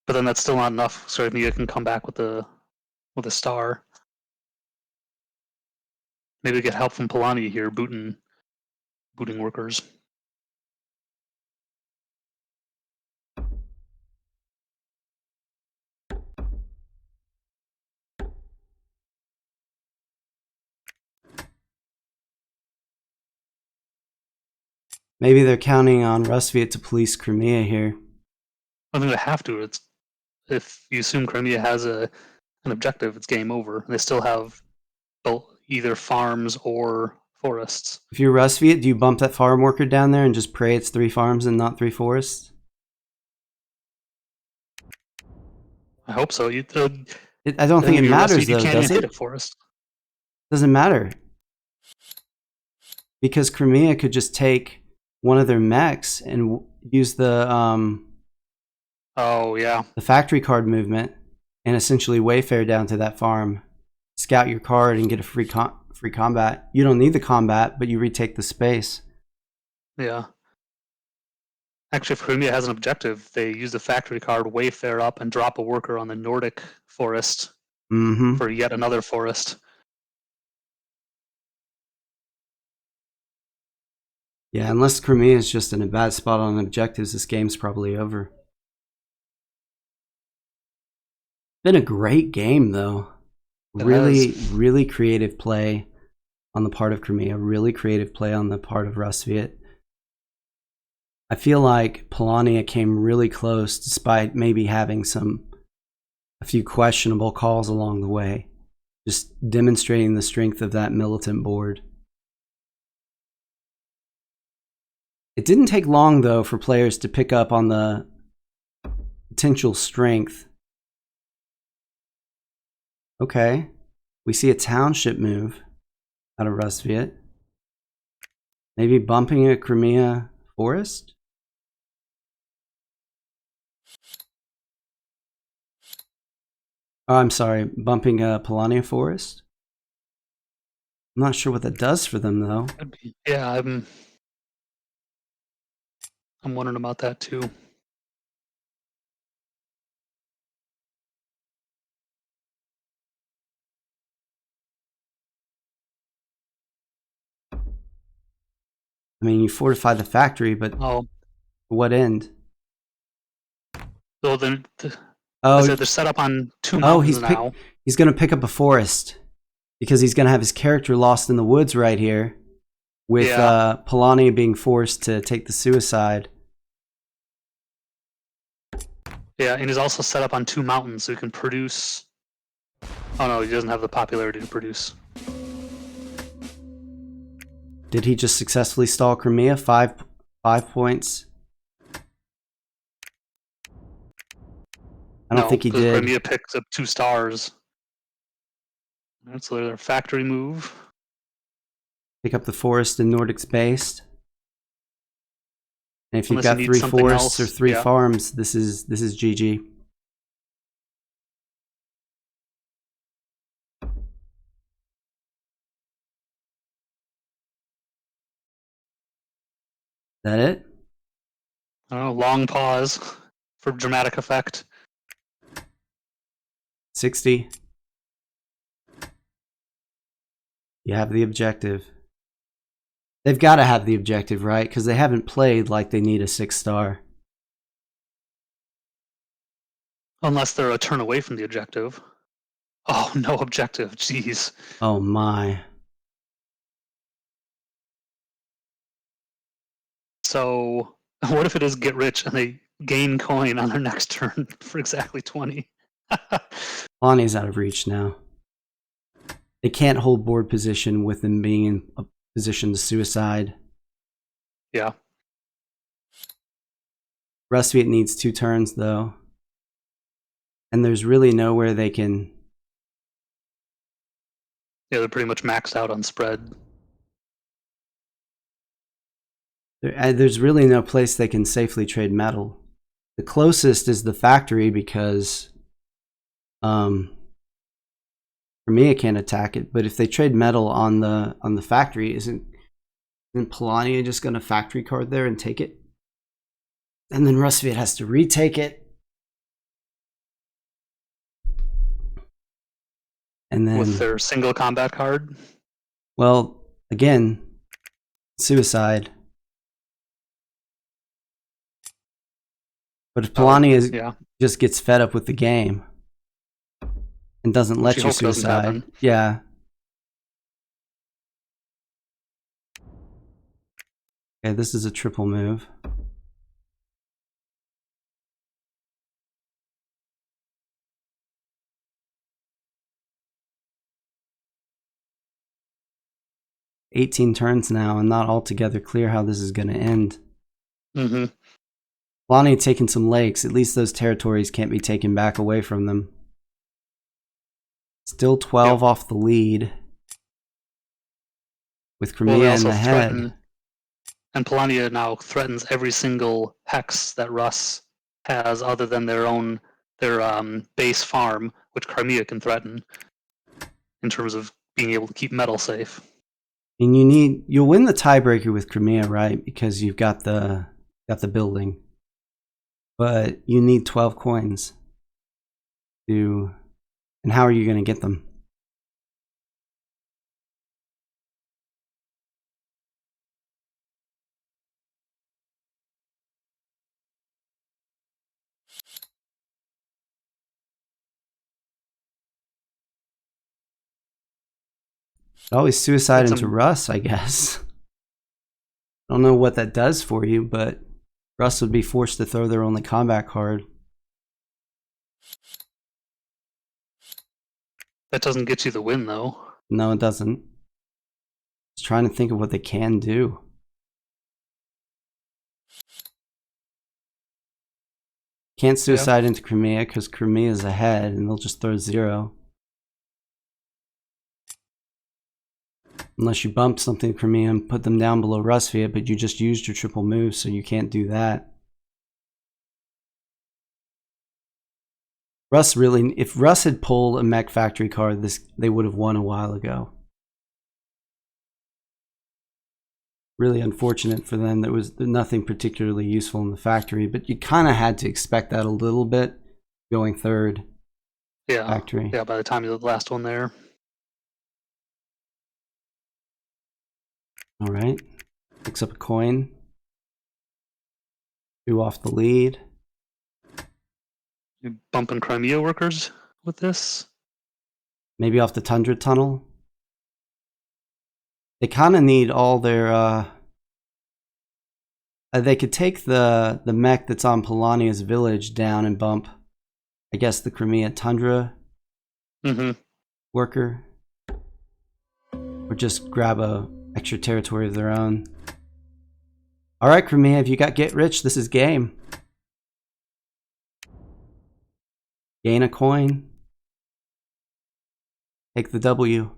But then that's still not enough, so Crimea can come back with a star. Maybe get help from Polania here, booting workers. Maybe they're counting on Rustviet to police Crimea here. I think they have to. It's if you assume Crimea has an objective, it's game over. They still have either farms or forests. If you're Rustviet, do you bump that farm worker down there and just pray it's 3 farms and not 3 forests? I hope so. I don't think it matters, though, does it? Hit a forest. Doesn't matter. Because Crimea could just take one of their mechs and use the the factory card movement and essentially wayfare down to that farm, scout your card, and get a free combat. You don't need the combat, but you retake the space. Yeah. Actually, if Crimea has an objective, they use the factory card, wayfare up, and drop a worker on the Nordic forest for yet another forest. Yeah, unless Crimea is just in a bad spot on objectives, this game's probably over. Been a great game, though. Really creative play on the part of Crimea. Really creative play on the part of Rustviet. I feel like Polania came really close, despite maybe having a few questionable calls along the way. Just demonstrating the strength of that militant board. It didn't take long, though, for players to pick up on the potential strength. Okay, we see a township move out of Rustviet. Maybe bumping a Crimea forest? Oh, I'm sorry, bumping a Polania forest? I'm not sure what that does for them, though. Yeah, I'm wondering about that too. I mean, you fortify the factory, but what end? So then, they're set up on 2 mountains now. He's going to pick up a forest because he's going to have his character lost in the woods right here, with Polania being forced to take the suicide. Yeah, and he's also set up on 2 mountains, so he can produce. Oh no, he doesn't have the popularity to produce. Did he just successfully stall Crimea? 5 points? I don't think he did. Crimea picks up 2 stars. That's their factory move. Pick up the forest in Nordic's based. And if you've Unless you got need 3 something forests or else, 3 yeah. farms, this is GG. That it? Oh, long pause for dramatic effect. 60. You have the objective. They've got to have the objective, right? Because they haven't played like they need a 6-star. Unless they're a turn away from the objective. Oh, no objective. Jeez. Oh my. So, what if it is get rich and they gain coin on their next turn for exactly 20? Lonnie's out of reach now. They can't hold board position with them being in a position to suicide. Yeah. Rusviet needs 2 turns though. And there's really nowhere they can... Yeah, they're pretty much maxed out on spread. There's really no place they can safely trade metal. The closest is the factory because for me I can't attack it, but if they trade metal on the factory, isn't Polania just gonna factory card there and take it? And then Rusviet has to retake it. And then With their single combat card. well, again, suicide. But if Polania just gets fed up with the game and doesn't let you suicide, yeah. Okay, this is a triple move. $18 turns now, and not altogether clear how this is going to end. Mm-hmm. Lonnie taking some lakes. At least those territories can't be taken back away from them. Still 12 off the lead. With Crimea in the head. And Polania now threatens every single hex that Russ has other than their base farm, which Crimea can threaten in terms of being able to keep metal safe. And you'll win the tiebreaker with Crimea, right? Because you've got the building. But you need 12 coins to, and how are you going to get them? Always suicide into Russ, I guess. I don't know what that does for you, but Russ would be forced to throw their only combat card. That doesn't get you the win, though. No, it doesn't. Just trying to think of what they can do. Can't suicide into Crimea because Crimea is ahead and they'll just throw 0. Unless you bump something to Crimea and put them down below Rusviet, but you just used your triple move, so you can't do that. Russ really, if Russ had pulled a mech factory card, they would have won a while ago. Really unfortunate for them. There was nothing particularly useful in the factory, but you kind of had to expect that a little bit going third. Yeah. Factory. Yeah, by the time you're the last one there. All right. Picks up a coin. 2 off the lead. You bumping Crimea workers with this? Maybe off the Tundra Tunnel. They kind of need all their... they could take the mech that's on Polania's village down and bump, I guess, the Crimea Tundra worker. Or just grab a extra territory of their own. Alright, Crimea, if you got get rich, this is game. Gain a coin. Take the W.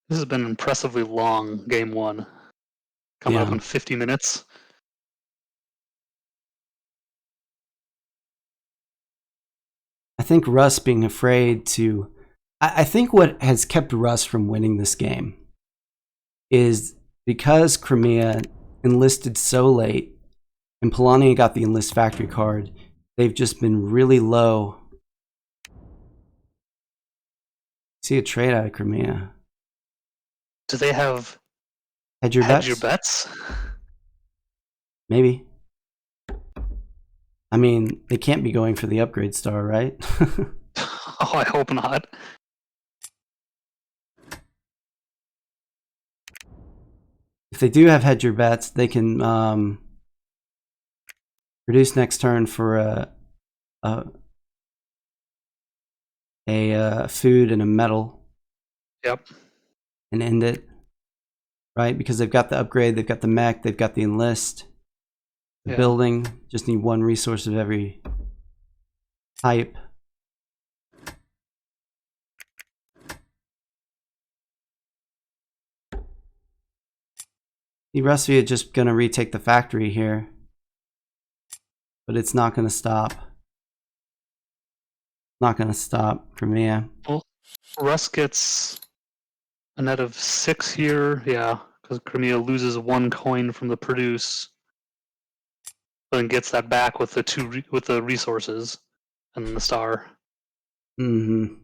This has been an impressively long game one. Coming up Yeah. in 50 minutes. I think Russ being afraid to... I think what has kept Russ from winning this game is because Crimea enlisted so late and Polania got the enlist factory card, they've just been really low. See a trade out of Crimea. Do they have Hedge your hedge your bets? bets? Maybe. I mean, they can't be going for the upgrade star, right? Oh, I hope not. If they do have hedge your bets, they can produce next turn for a food and a metal. Yep. And end it, right? Because they've got the upgrade, they've got the mech, they've got the enlist, the building. Just need one resource of every type. The Russia just gonna retake the factory here, but it's not gonna stop. Not gonna stop Crimea. Well, Russ gets a net of 6 here, yeah, because Crimea loses 1 coin from the produce, but then gets that back with the resources and the star. Mm-hmm.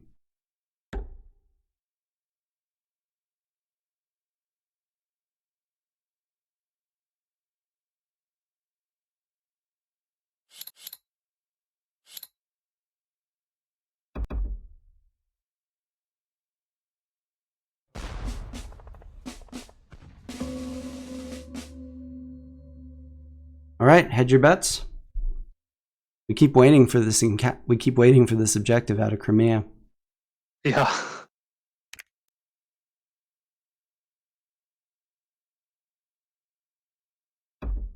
All right, hedge your bets. We keep waiting for this. We keep waiting for this objective out of Crimea. Yeah.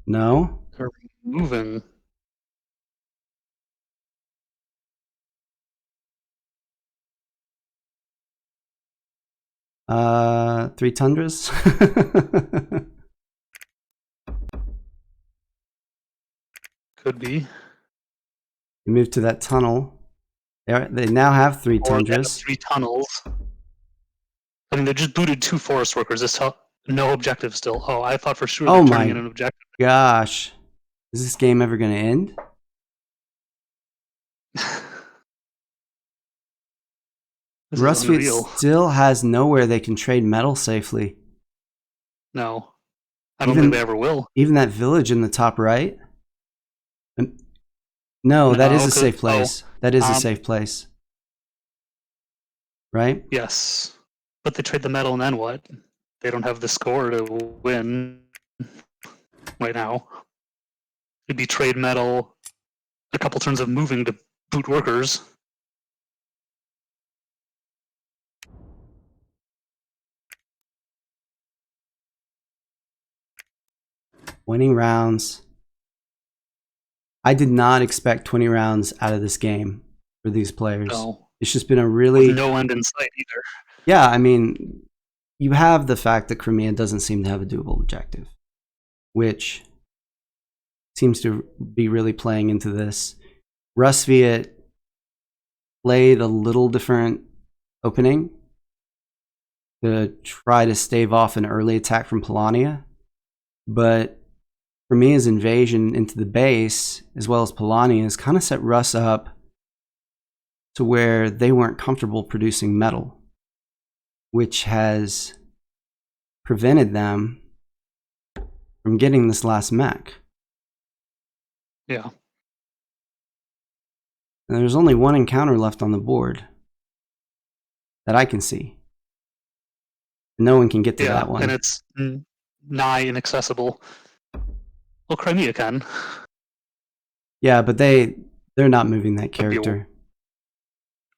No. They're moving. Three tundras. Could be. You move to that tunnel. They now have 3 Or they have tundras. 3 tunnels. I mean, they just booted 2 forest workers. No objective still. Oh, I thought for sure they're turning in an objective. Gosh. Is this game ever going to end? Rusviet still has nowhere they can trade metal safely. No. I don't think they ever will. Even that village in the top right? No, that is a safe place. That is a safe place. Right? Yes. But they trade the metal and then what? They don't have the score to win right now. It'd be trade metal, a couple turns of moving to boot workers. Winning rounds. I did not expect 20 rounds out of this game for these players. No. It's just been a really... With no end in sight either. Yeah, I mean, you have the fact that Crimea doesn't seem to have a doable objective, which seems to be really playing into this. Rusviet played a little different opening to try to stave off an early attack from Polania, but Crimea's invasion into the base, as well as Polania's, kind of set Russ up to where they weren't comfortable producing metal, which has prevented them from getting this last mech. Yeah. And there's only one encounter left on the board that I can see. No one can get to that one. And it's nigh inaccessible. Well, Crimea can. Yeah, but they're not moving that character.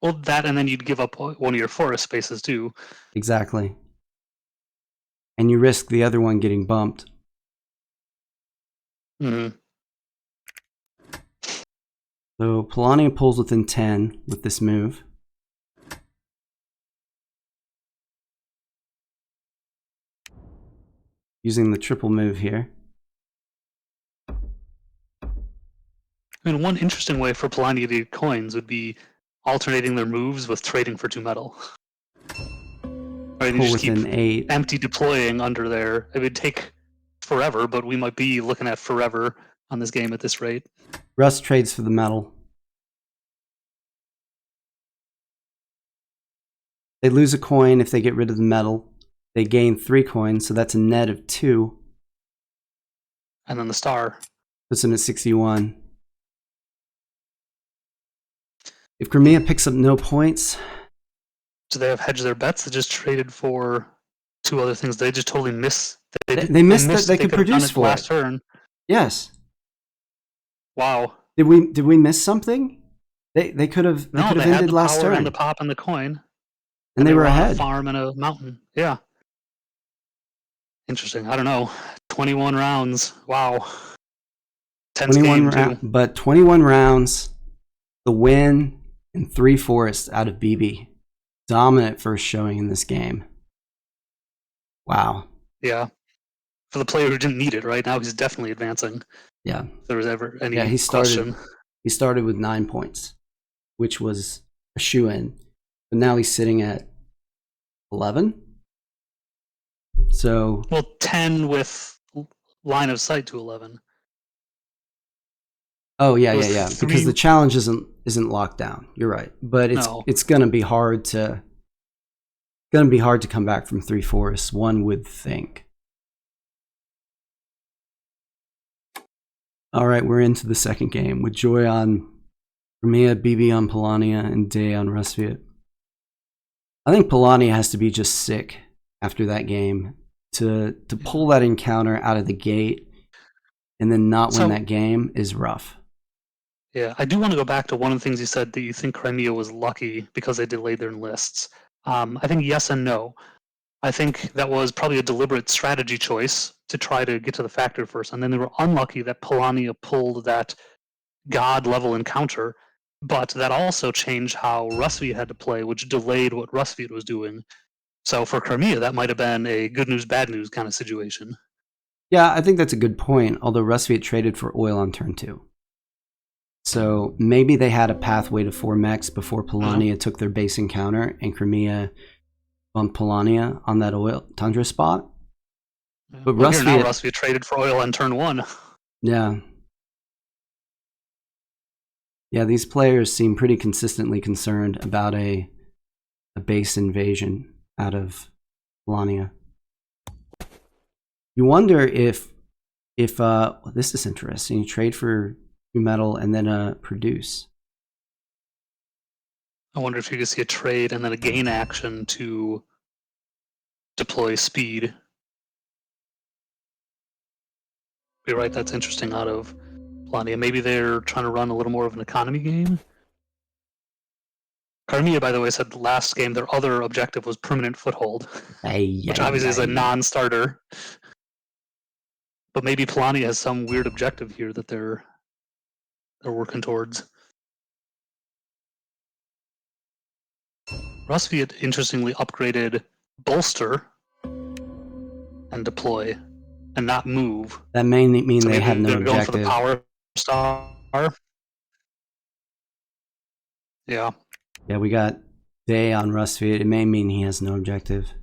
Well, that, and then you'd give up one of your forest spaces too. Exactly. And you risk the other one getting bumped. Mm-hmm. So Polania pulls within 10 with this move. Using the triple move here. I mean, one interesting way for Polania to get coins would be alternating their moves with trading for 2 metal. Right, you Pull just keep within 8. empty deploying under there. It would take forever, but we might be looking at forever on this game at this rate. Russ trades for the metal. They lose a coin if they get rid of the metal. They gain 3 coins, so that's a net of 2. And then the star. Puts them at 61. If Crimea picks up no points... Do they have hedged their bets? They just traded for 2 other things. They just totally miss. They missed that they could produce for last turn. Yes. Wow. Did we miss something? They could have ended last turn. And the pop and the coin. And they were on ahead. A farm and a mountain. Yeah. Interesting. I don't know. 21 rounds. Wow. 21 rounds. But 21 rounds, the win, and 3 forests out of BB. Dominant first showing in this game. Wow. Yeah. For the player who didn't need it, right? Now he's definitely advancing. Yeah. If there was ever any question. He started with 9 points, which was a shoo-in. But now he's sitting at 11. So... Well, 10 with line of sight to 11. Oh, yeah. Because the challenge isn't locked down. You're right. But it's going to be hard to... come back from 3 forests, one would think. All right, we're into the second game with Joy on Crimea, BB on Polania, and Day on Rusviet. I think Polania has to be just sick after that game to pull that encounter out of the gate and then not win that game is rough. Yeah, I do want to go back to one of the things you said, that you think Crimea was lucky because they delayed their enlists. I think yes and no. I think that was probably a deliberate strategy choice to try to get to the factor first, and then they were unlucky that Polania pulled that god-level encounter, but that also changed how Rusviet had to play, which delayed what Rusviet was doing. So for Crimea, that might have been a good news, bad news kind of situation. Yeah, I think that's a good point, although Rusviet traded for oil on turn 2. So maybe they had a pathway to 4 mechs before Polania took their base encounter, and Crimea bumped Polania on that oil tundra spot. But Rusviet traded for oil on turn 1. Yeah. Yeah, these players seem pretty consistently concerned about a base invasion out of Polania. You wonder if this is interesting. You trade for metal and then produce. I wonder if you could see a trade and then a gain action to deploy speed. You're right, that's interesting out of Polania. Maybe they're trying to run a little more of an economy game. Crimea, by the way, said the last game their other objective was permanent foothold, which obviously is a non-starter. But maybe Polania has some weird objective here that they're working towards. Rusviet interestingly upgraded bolster and deploy and not move. That may mean they have no objective. Going for the power star. Yeah. Yeah, we got Day on Rusviet. It may mean he has no objective.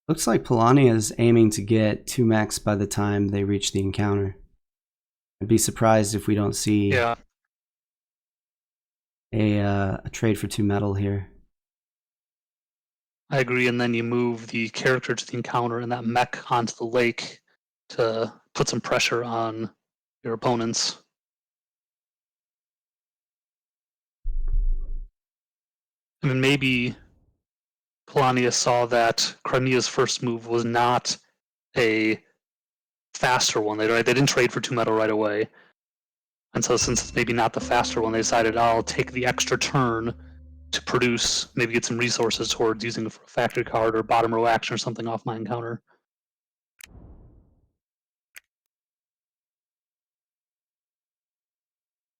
Looks like Polania is aiming to get 2 mechs by the time they reach the encounter. I'd be surprised if we don't see a trade for 2 metal here. I agree, and then you move the character to the encounter and that mech onto the lake to put some pressure on your opponents. I mean, maybe Polania saw that Crimea's first move was not a faster one. They didn't trade for 2 metal right away. And so since it's maybe not the faster one, they decided, I'll take the extra turn to produce, maybe get some resources towards using it for a factory card or bottom row action or something off my encounter.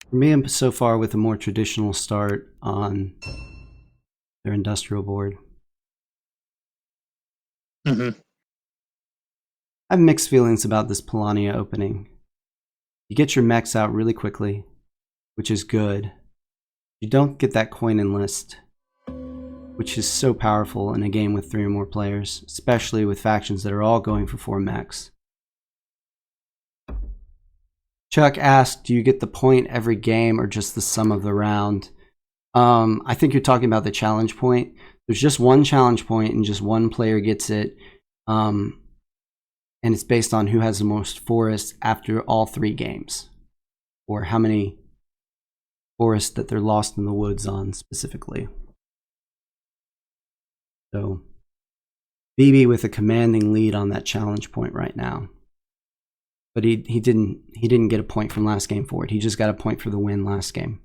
For me, I'm so far with a more traditional start on their industrial board. Mm-hmm. I have mixed feelings about this Polania opening. You get your mechs out really quickly, which is good. You don't get that coin enlist, which is so powerful in a game with 3 or more players, especially with factions that are all going for 4 mechs. Chuck asked, do you get the point every game or just the sum of the round? I think you're talking about the challenge point. There's just one challenge point and just one player gets it. And it's based on who has the most forests after all 3 games, or how many forests that they're lost in the woods on specifically. So BB with a commanding lead on that challenge point right now, but he didn't get a point from last game for it. He just got a point for the win last game.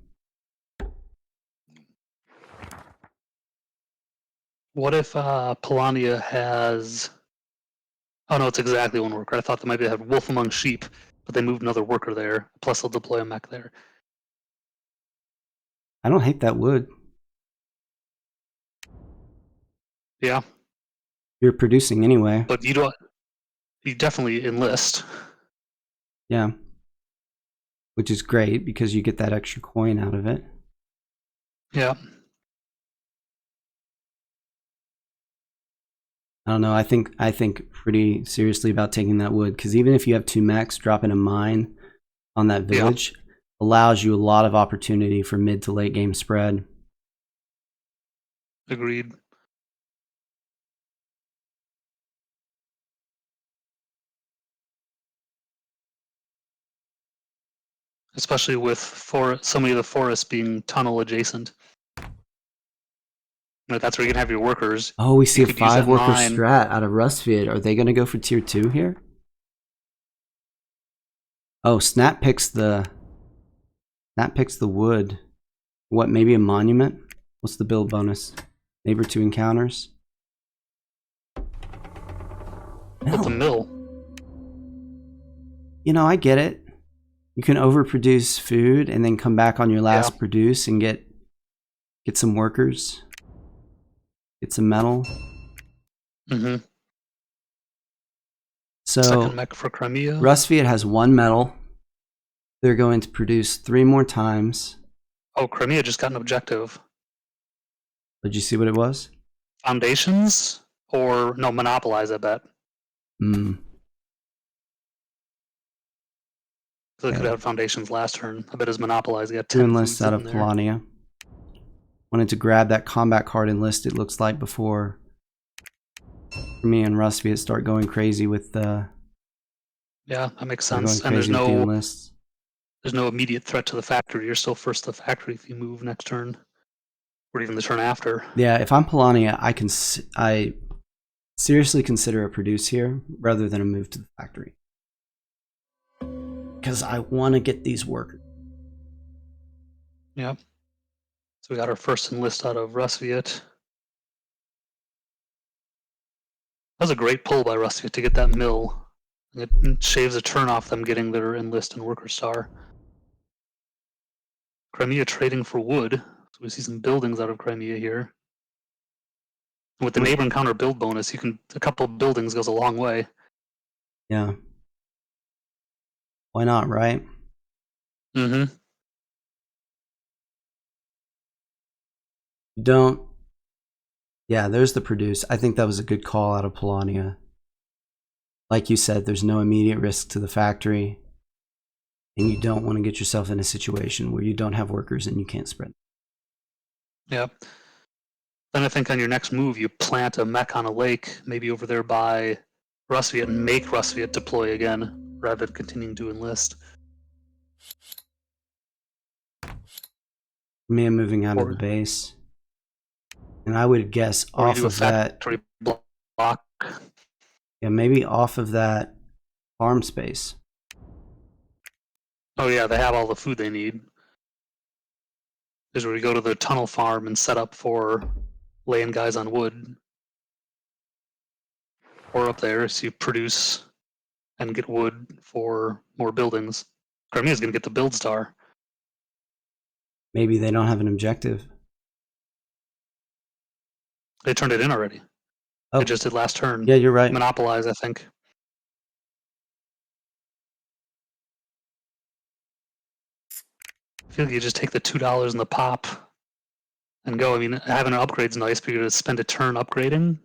What if Polania has... Oh no, it's exactly 1 worker. I thought they might have Wolf Among Sheep, but they moved another worker there. Plus they'll deploy a mech there. I don't hate that wood. Yeah. You're producing anyway. But you don't... You definitely enlist. Yeah. Which is great because you get that extra coin out of it. Yeah. I don't know. I think pretty seriously about taking that wood, because even if you have 2 mechs, dropping a mine on that village allows you a lot of opportunity for mid to late game spread. Agreed. Especially with so many of the forests being tunnel adjacent. That's where you can have your workers. Oh, we see a 5 worker strat out of Rustviet. Are they going to go for tier 2 here? Oh, Snap picks the wood. What, maybe a monument? What's the build bonus? Neighbor 2 encounters. What's a mill? You know, I get it. You can overproduce food and then come back on your last produce and get some workers. Get some metal. Mm-hmm. So second mech for Crimea. Rustviet has 1 metal. They're going to produce 3 more times. Oh, Crimea just got an objective. Did you see what it was? Foundations? Or no, monopolize, I bet. So they could have foundations last turn. I bet his monopolize got 10 enlists out of Polania. Wanted to grab that combat card enlist, it looks like, before me and Rustviet start going crazy with the... Yeah, that makes sense. And there's no immediate threat to the factory. You're still first to the factory if you move next turn. Or even the turn after. Yeah, if I'm Polania, I seriously consider a produce here rather than a move to the factory. Because I want to get these workers. Yeah. So we got our first enlist out of Rustviet. That was a great pull by Rustviet to get that mill. It shaves a turn off them getting their enlist and worker star. Crimea trading for wood. So we see some buildings out of Crimea here. With the neighbor encounter build bonus, a couple of buildings goes a long way. Yeah. Why not, right? Mm-hmm. Yeah, there's the produce. I think that was a good call out of Polania. Like you said, there's no immediate risk to the factory. And you don't want to get yourself in a situation where you don't have workers and you can't spread. Yeah. Then I think on your next move, you plant a mech on a lake, maybe over there by Rustviet, and make Rustviet deploy again, rather than continuing to enlist. Me, I'm moving out of the base. And I would guess off of that... block. Yeah, maybe off of that farm space. Oh yeah, they have all the food they need. is where you go to the tunnel farm and set up for laying guys on wood. Or up there, so you produce and get wood for more buildings. Crimea's going to get the build star. Maybe they don't have an objective. They turned it in already. Oh, They just did last turn. yeah, you're right. Monopolize, I think. I feel like you just take the $2 in the pop and go. I mean, having an upgrade's nice, but you're going to spend a turn upgrading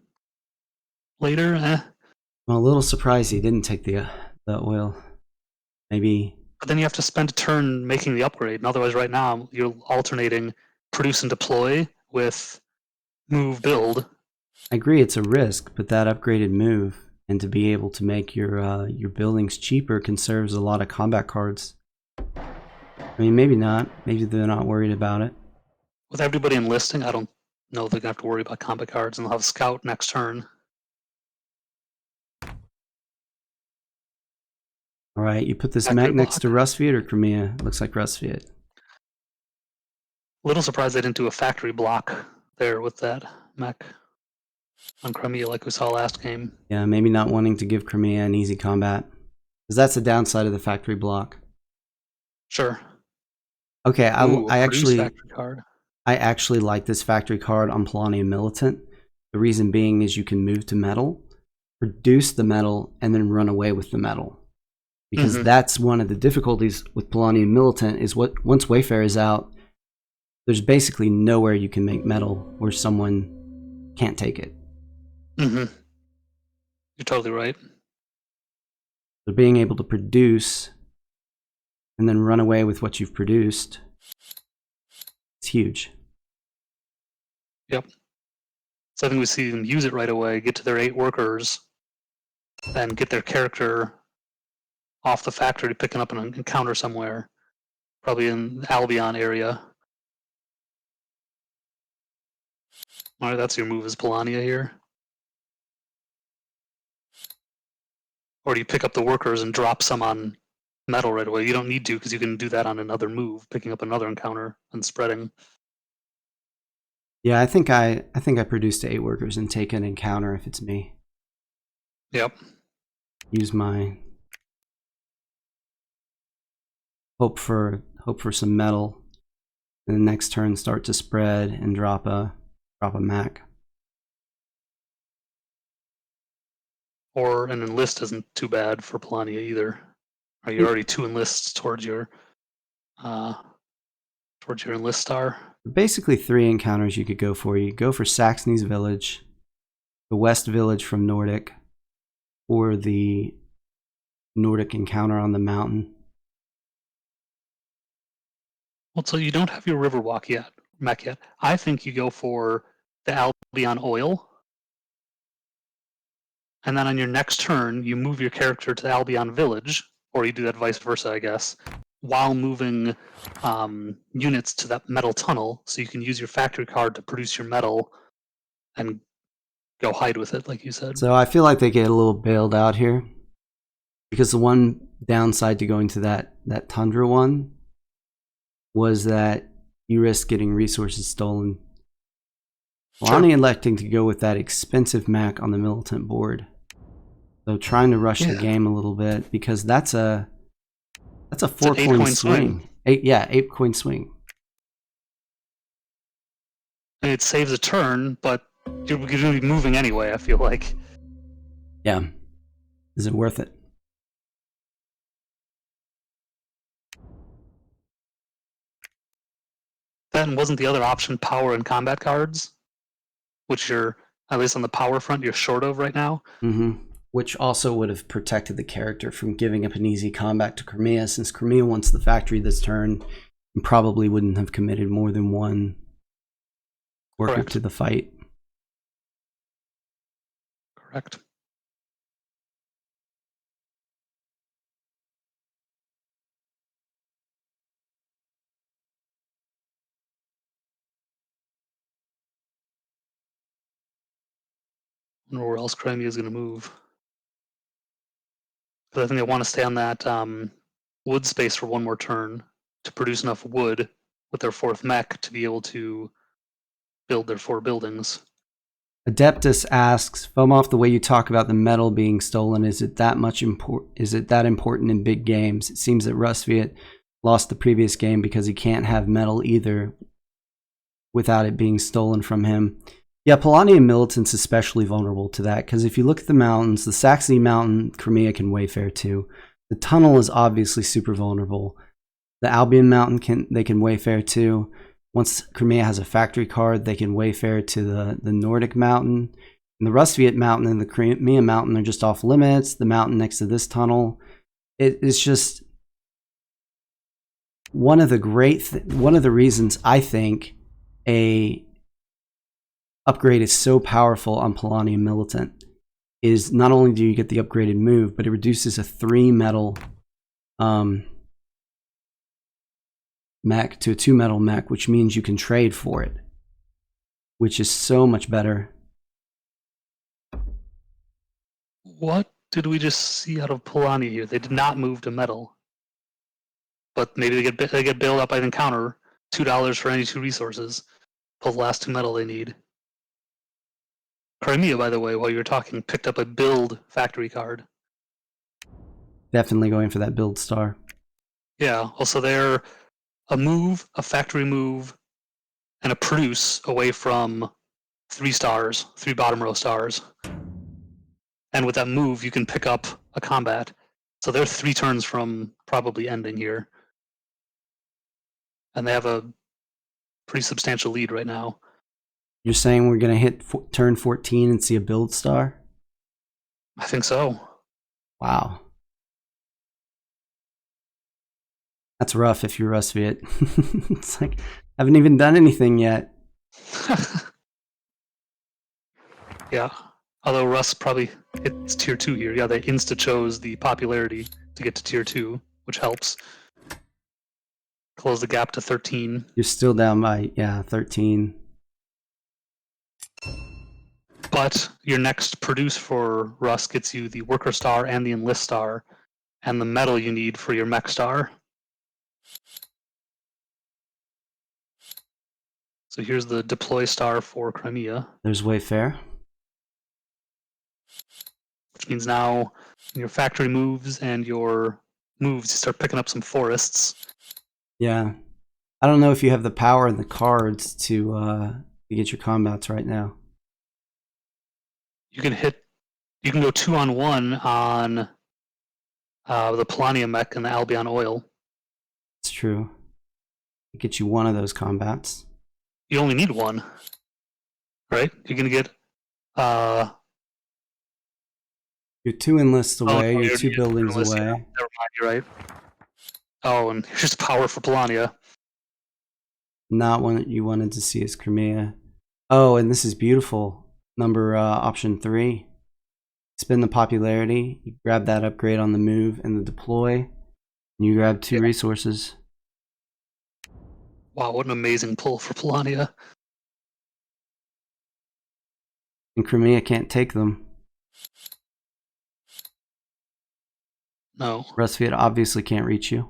later. I'm a little surprised he didn't take the oil. Maybe. But then you have to spend a turn making the upgrade. And otherwise, right now, you're alternating produce and deploy with move build. I agree it's a risk, but that upgraded move and to be able to make your buildings cheaper conserves a lot of combat cards. I mean, maybe not. Maybe they're not worried about it. With everybody enlisting, I don't know they're going to have to worry about combat cards, and they'll have scout next turn. All right, you put this Factory mech next block. to Rustfiat or Crimea? Looks like Rustfiat. A little surprised they didn't do a factory block there with that mech on Crimea like we saw last game. Yeah, maybe not wanting to give Crimea an easy combat. Because that's the downside of the factory block. Sure. Okay, Ooh, I actually factory card. I actually like this factory card on Polonium Militant. The reason being is you can move to metal, produce the metal, and then run away with the metal. Because that's one of the difficulties with Polonium Militant is once Wayfarer is out, there's basically nowhere you can make metal where someone can't take it. You're totally right. So being able to produce and then run away with what you've produced, it's huge. Yep. So I think we see them use it right away, get to their 8 workers, then get their character off the factory, picking up an encounter somewhere, probably in the Albion area. All right, that's your move as Polania here. Or do you pick up the workers and drop some on metal right away? You don't need to, because you can do that on another move, picking up another encounter and spreading. Yeah, I think I produced 8 workers and take an encounter if it's me. Yep. Use my hope for some metal, and the next turn start to spread and drop a Mac. Or an enlist isn't too bad for Polania either. Are you already 2 enlists towards your enlist star? Basically 3 encounters you could go for. You could go for Saxony's village, the West village from Nordic, or the Nordic encounter on the mountain. Well, so you don't have your Riverwalk mech yet. I think you go for the Albion oil, and then on your next turn, you move your character to the Albion village, or you do that vice versa, I guess, while moving units to that metal tunnel, so you can use your factory card to produce your metal and go hide with it, like you said. So I feel like they get a little bailed out here, because the one downside to going to that Tundra one was that you risk getting resources stolen. Well, I'm electing to go with that expensive Mac on the militant board. So trying to rush the game a little bit, because that's a 4-coin swing. 8-coin swing. And it saves a turn, but you're going to be moving anyway, I feel like. Yeah. Is it worth it? Then wasn't the other option power and combat cards, which you're, at least on the power front, you're short of right now? Which also would have protected the character from giving up an easy combat to Crimea, since Crimea wants the factory this turn and probably wouldn't have committed more than 1 worker to the fight. Correct. I wonder where else Crimea is going to move. But I think they want to stay on that wood space for 1 more turn to produce enough wood with their 4th mech to be able to build their 4 buildings. Adeptus asks, Fomov, the way you talk about the metal being stolen, is it that important in big games? It seems that Rustviet lost the previous game because he can't have metal either without it being stolen from him. Yeah, Polani and Militant's especially vulnerable to that, because if you look at the mountains, the Saxony Mountain, Crimea can wayfare to. The tunnel is obviously super vulnerable. The Albion Mountain they can wayfare to. Once Crimea has a factory card, they can wayfare to the Nordic Mountain. And the Rustviet Mountain and the Crimea Mountain are just off limits. The mountain next to this tunnel, it's just one of the reasons I think a upgrade is so powerful on Polani and Militant is not only do you get the upgraded move, but it reduces a 3 metal mech to a 2 metal mech, which means you can trade for it, which is so much better. What did we just see out of Polani here? They did not move to metal, but maybe they get bailed out by an encounter. $2 for any 2 resources. Pull the last 2 metal they need. Crimea, by the way, while you were talking, picked up a build factory card. Definitely going for that build star. Yeah, also they're a move, a factory move, and a produce away from 3 stars, 3 bottom row stars. And with that move, you can pick up a combat. So they're 3 turns from probably ending here. And they have a pretty substantial lead right now. You're saying we're going to hit turn 14 and see a build star? I think so. Wow. That's rough if you're Rustviet. It's like, I haven't even done anything yet. Yeah. Although Russ probably hits tier 2 here. Yeah, they insta-chose the popularity to get to tier 2, which helps. Close the gap to 13. You're still down by, 13. But your next produce for Russ gets you the Worker Star and the Enlist Star, and the metal you need for your Mech Star. So here's the Deploy Star for Crimea. There's Wayfair. Which means now your factory moves and your moves, you start picking up some forests. Yeah. I don't know if you have the power and the cards to get your combats right now. You can go 2-on-1 on the Polania mech and the Albion oil. It's true. It gets you one of those combats. You only need 1, right? You're gonna get you're 2 enlists away. no, you're 2 buildings away. Yeah. Never mind, you're right. Oh, and here's power for Polania. Not one that you wanted to see is Crimea. Oh, and this is beautiful. Number option 3. Spin the popularity. You grab that upgrade on the move and the deploy. And you grab 2 resources. Wow, what an amazing pull for Polania. And Crimea can't take them. No. Rustviet obviously can't reach you.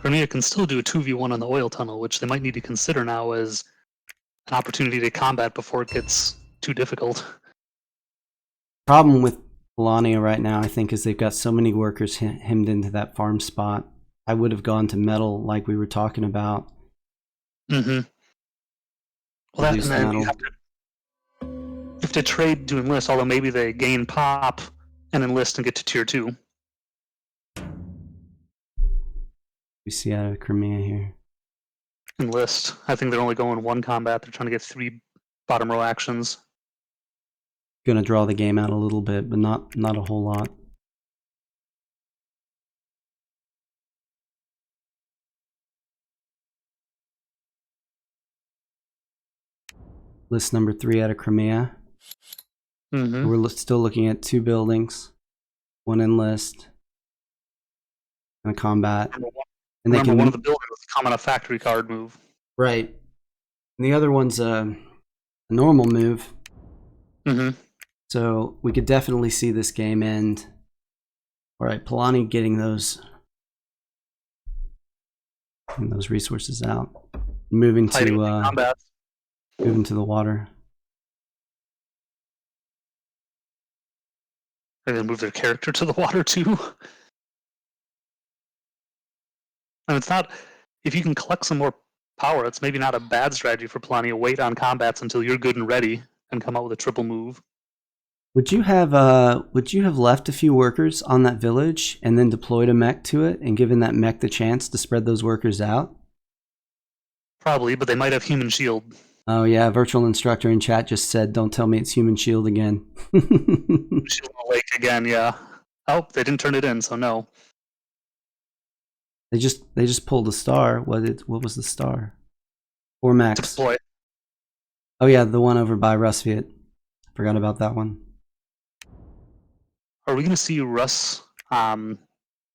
Crimea can still do a 2v1 on the oil tunnel, which they might need to consider now as an opportunity to combat before it gets too difficult. Problem with Polania right now, I think, is they've got so many workers hemmed into that farm spot. I would have gone to metal like we were talking about. Mm-hmm. Well, that, and then you have to trade to enlist, although maybe they gain pop and enlist and get to tier 2. We see out of Crimea here. Enlist. I think they're only going 1 combat. They're trying to get 3 bottom row actions. Gonna draw the game out a little bit, but not a whole lot. List number 3 out of Crimea. Mm-hmm. We're still looking at 2 buildings, 1 enlist, and a combat. Remember, one of the buildings is a common a factory card move. Right. And the other one's a normal move. Mm-hmm. So we could definitely see this game end. All right, Polani getting those Getting those resources out. Moving Hiding to in combat. moving to the water. They're gonna move their character to the water too. And it's not, if you can collect some more power, it's maybe not a bad strategy for Polania. Wait on combats until you're good and ready and come out with a triple move. Would you have left a few workers on that village and then deployed a mech to it and given that mech the chance to spread those workers out? Probably, but they might have human shield. Oh yeah, virtual instructor in chat just said, "Don't tell me it's human shield again." Shield in the lake again, yeah. Oh, they didn't turn it in, so no. They just pulled a star. What was the star? Or max. Deploy. Oh yeah, the one over by Rusviet. Forgot about that one. Are we gonna see Russ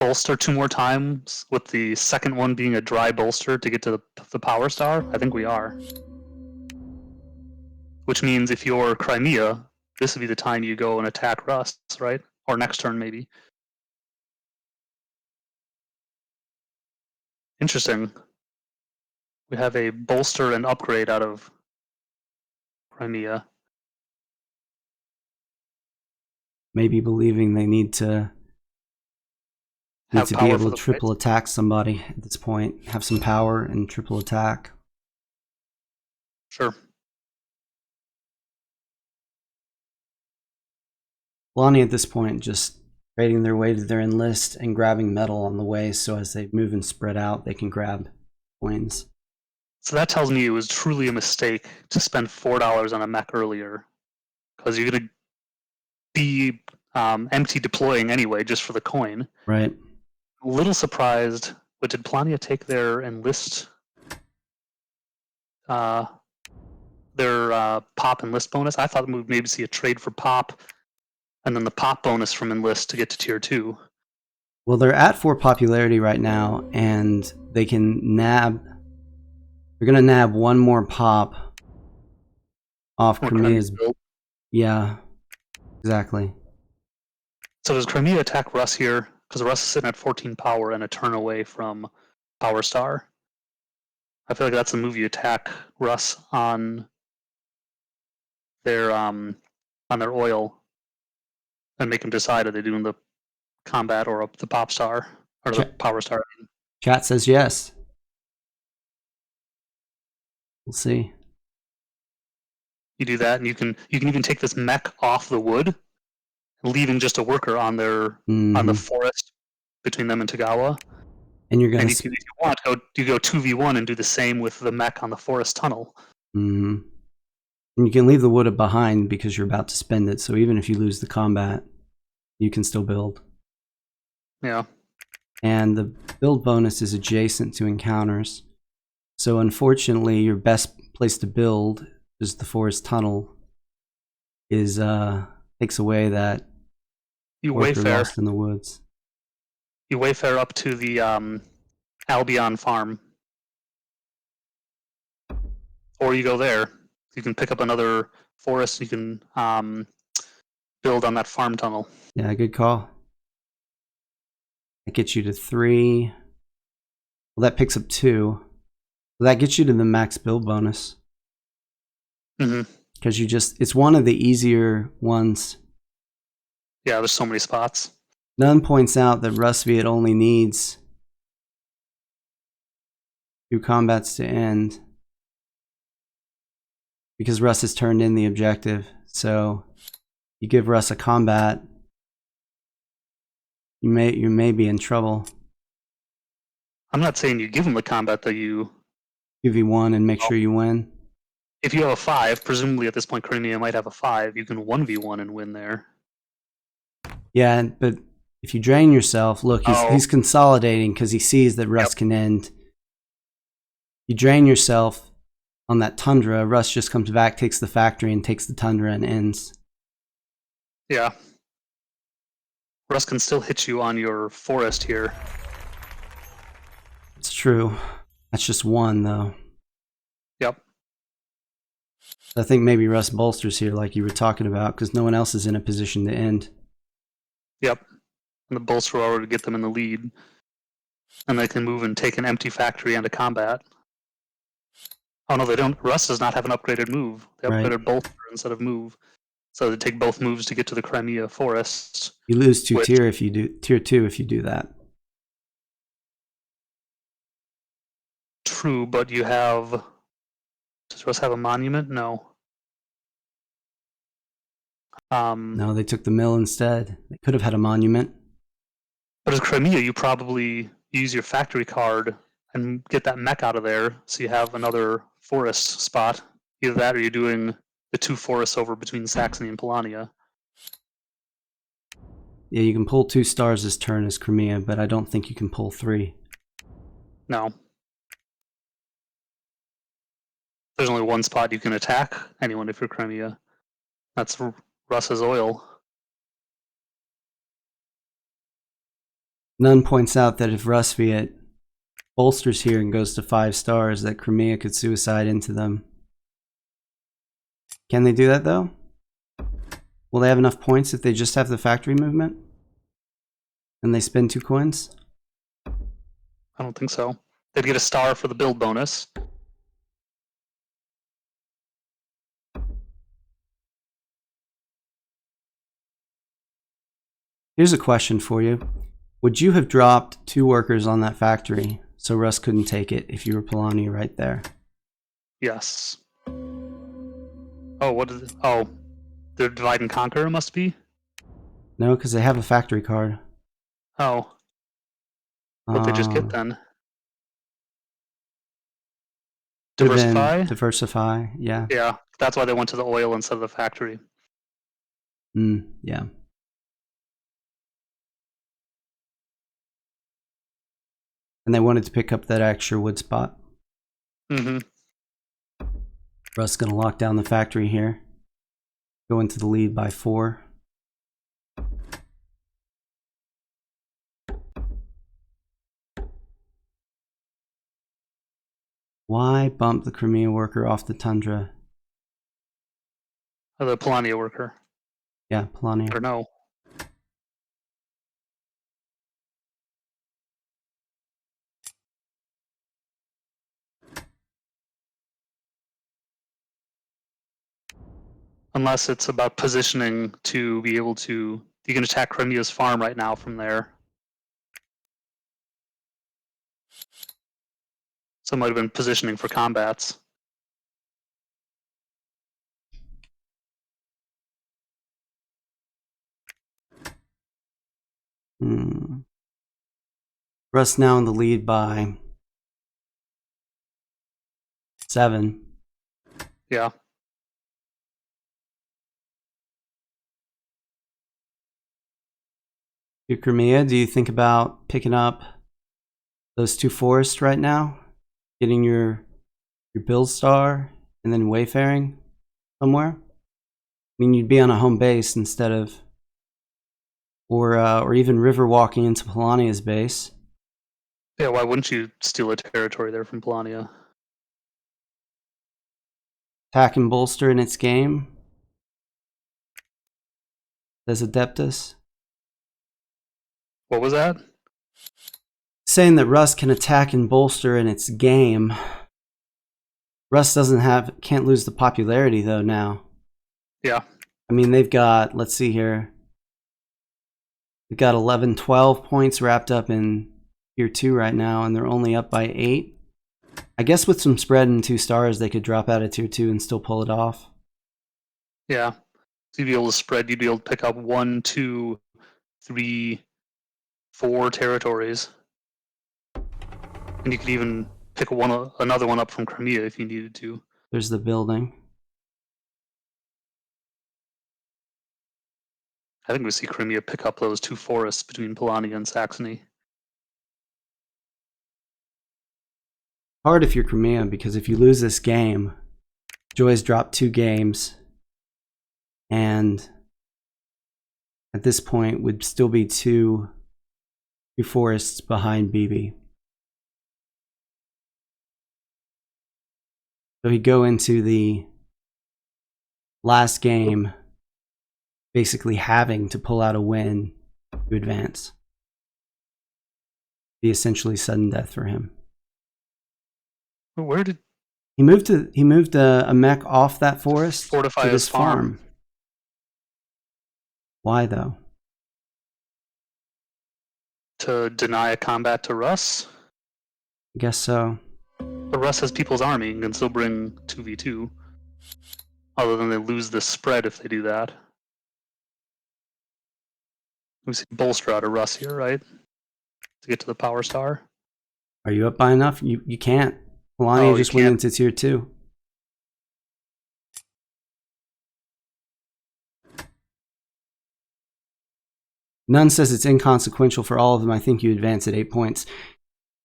bolster 2 more times, with the second one being a dry bolster to get to the power star? I think we are. Which means if you're Crimea, this would be the time you go and attack Russ, right? Or next turn, maybe. Interesting. We have a bolster and upgrade out of Crimea. Maybe believing they need to be able to triple attack somebody at this point. Have some power and triple attack. Sure. Lonnie at this point just trading their way to their enlist and grabbing metal on the way, so as they move and spread out, they can grab coins. So that tells me it was truly a mistake to spend $4 on a mech earlier, because you're gonna be empty deploying anyway, just for the coin. Right. A little surprised, but did Plania take their enlist, their pop enlist bonus? I thought we'd maybe see a trade for pop, and then the pop bonus from enlist to get to tier 2. Well, they're at 4 popularity right now, and they can nab. They're gonna nab 1 more pop off Crimea's build. Yeah, exactly. So does Crimea attack Russ here? Because Russ is sitting at 14 power and a turn away from Power Star. I feel like that's the move you attack Russ on their oil and make him decide are they doing the combat or the pop star or the power star. Chat says yes. We'll see. You do that, and you can even take this mech off the wood, leaving just a worker on their on the forest between them and Tagawa. And you're gonna, and if you want, you go 2v1 and do the same with the mech on the forest tunnel. And you can leave the wood behind because you're about to spend it. So even if you lose the combat, you can still build. Yeah. And the build bonus is adjacent to encounters. So unfortunately, your best place to build is the forest tunnel. Is takes away that you wayfare lost in the woods. You wayfare up to the Albion farm, or you go there. You can pick up another forest. You can build on that farm tunnel. Yeah, good call. That gets you to 3. Well, that picks up 2. Well, that gets you to the max build bonus. Because it's one of the easier ones. Yeah, there's so many spots. Nunn points out that Rusviet only needs 2 combats to end, because Russ has turned in the objective. So you give Russ a combat, you may be in trouble. I'm not saying you give him the combat that you 2v1 and make sure you win. If you have a 5, presumably at this point Crimea might have a 5, you can 1v1 and win there. Yeah, but if you drain yourself, look, he's consolidating because he sees that Russ can end. You drain yourself on that tundra, Russ just comes back, takes the factory, and takes the tundra and ends. Yeah. Russ can still hit you on your forest here. It's true. That's just 1, though. Yep. I think maybe Russ bolsters here like you were talking about, because no one else is in a position to end. Yep. And the bolster already get them in the lead. And they can move and take an empty factory into combat. Oh no, they don't. Rus does not have an upgraded move. They Right. upgraded bolster instead of move. So they take both moves to get to the Crimea forests. You lose Which- tier if you do tier 2 if you do that. True, but you have. Does Rus have a monument? No. No, they took the mill instead. They could have had a monument. But as Crimea, you probably use your factory card and get that mech out of there, so you have another forest spot. Either that, or you're doing the 2 forests over between Saxony and Polania. Yeah, you can pull 2 stars this turn as Crimea, but I don't think you can pull 3. No. There's only one spot you can attack anyone if you're Crimea. That's Russ's oil. Nunn points out that if Rusviet bolsters here and goes to 5 stars, that Crimea could suicide into them. Can they do that though? Will they have enough points if they just have the factory movement? And they spend 2 coins? I don't think so. They'd get a star for the build bonus. Here's a question for you. Would you have dropped 2 workers on that factory so Russ couldn't take it if you were Polani right there? Yes. Oh, what is it? Oh, the divide and conquer must be? No, because they have a factory card. Oh. What they just get then? Diversify? Diversify, yeah. Yeah, that's why they went to the oil instead of the factory. Yeah. And they wanted to pick up that extra wood spot. Mm-hmm. Russ gonna lock down the factory here. Go into the lead by 4. Why bump the Crimea worker off the tundra? Oh, the Polania worker. Yeah, Polania. Or no. Unless it's about positioning to be able to... You can attack Crimea's farm right now from there. So it might have been positioning for combats. Russ now in the lead by 7. Yeah. Your Crimea, do you think about picking up those 2 forests right now? Getting your build star and then wayfaring somewhere? I mean, you'd be on a home base instead of... Or even river walking into Polania's base. Yeah, why wouldn't you steal a territory there from Polania? Attack and bolster in its game. Says Adeptus. What was that? Saying that Russ can attack and bolster in its game. Russ can't lose the popularity though now. Yeah. I mean, they've got, let's see here. They've got 11, 12 points wrapped up in tier 2 right now, and they're only up by 8. I guess with some spread and 2 stars, they could drop out of tier 2 and still pull it off. Yeah. So you'd be able to spread, you'd be able to pick up 1, 2, 3, 4 territories. And you could even pick another one up from Crimea if you needed to. There's the building. I think we see Crimea pick up those 2 forests between Polania and Saxony. Hard if you're Crimea, because if you lose this game, Joy's dropped 2 games, and at this point would still be two forests behind BB. So he'd go into the last game basically having to pull out a win to advance. be essentially sudden death for him. Where did he moved a mech off that forest fortify to his this farm? Why though? To deny a combat to Russ? I guess so. But Russ has People's Army and can still bring 2v2. Other than they lose the spread if they do that. We see bolster out of Russ here, right? To get to the power star. Are you up by enough? You can't. Melania just went into tier 2. None says it's inconsequential for all of them. I think you advance at 8 points.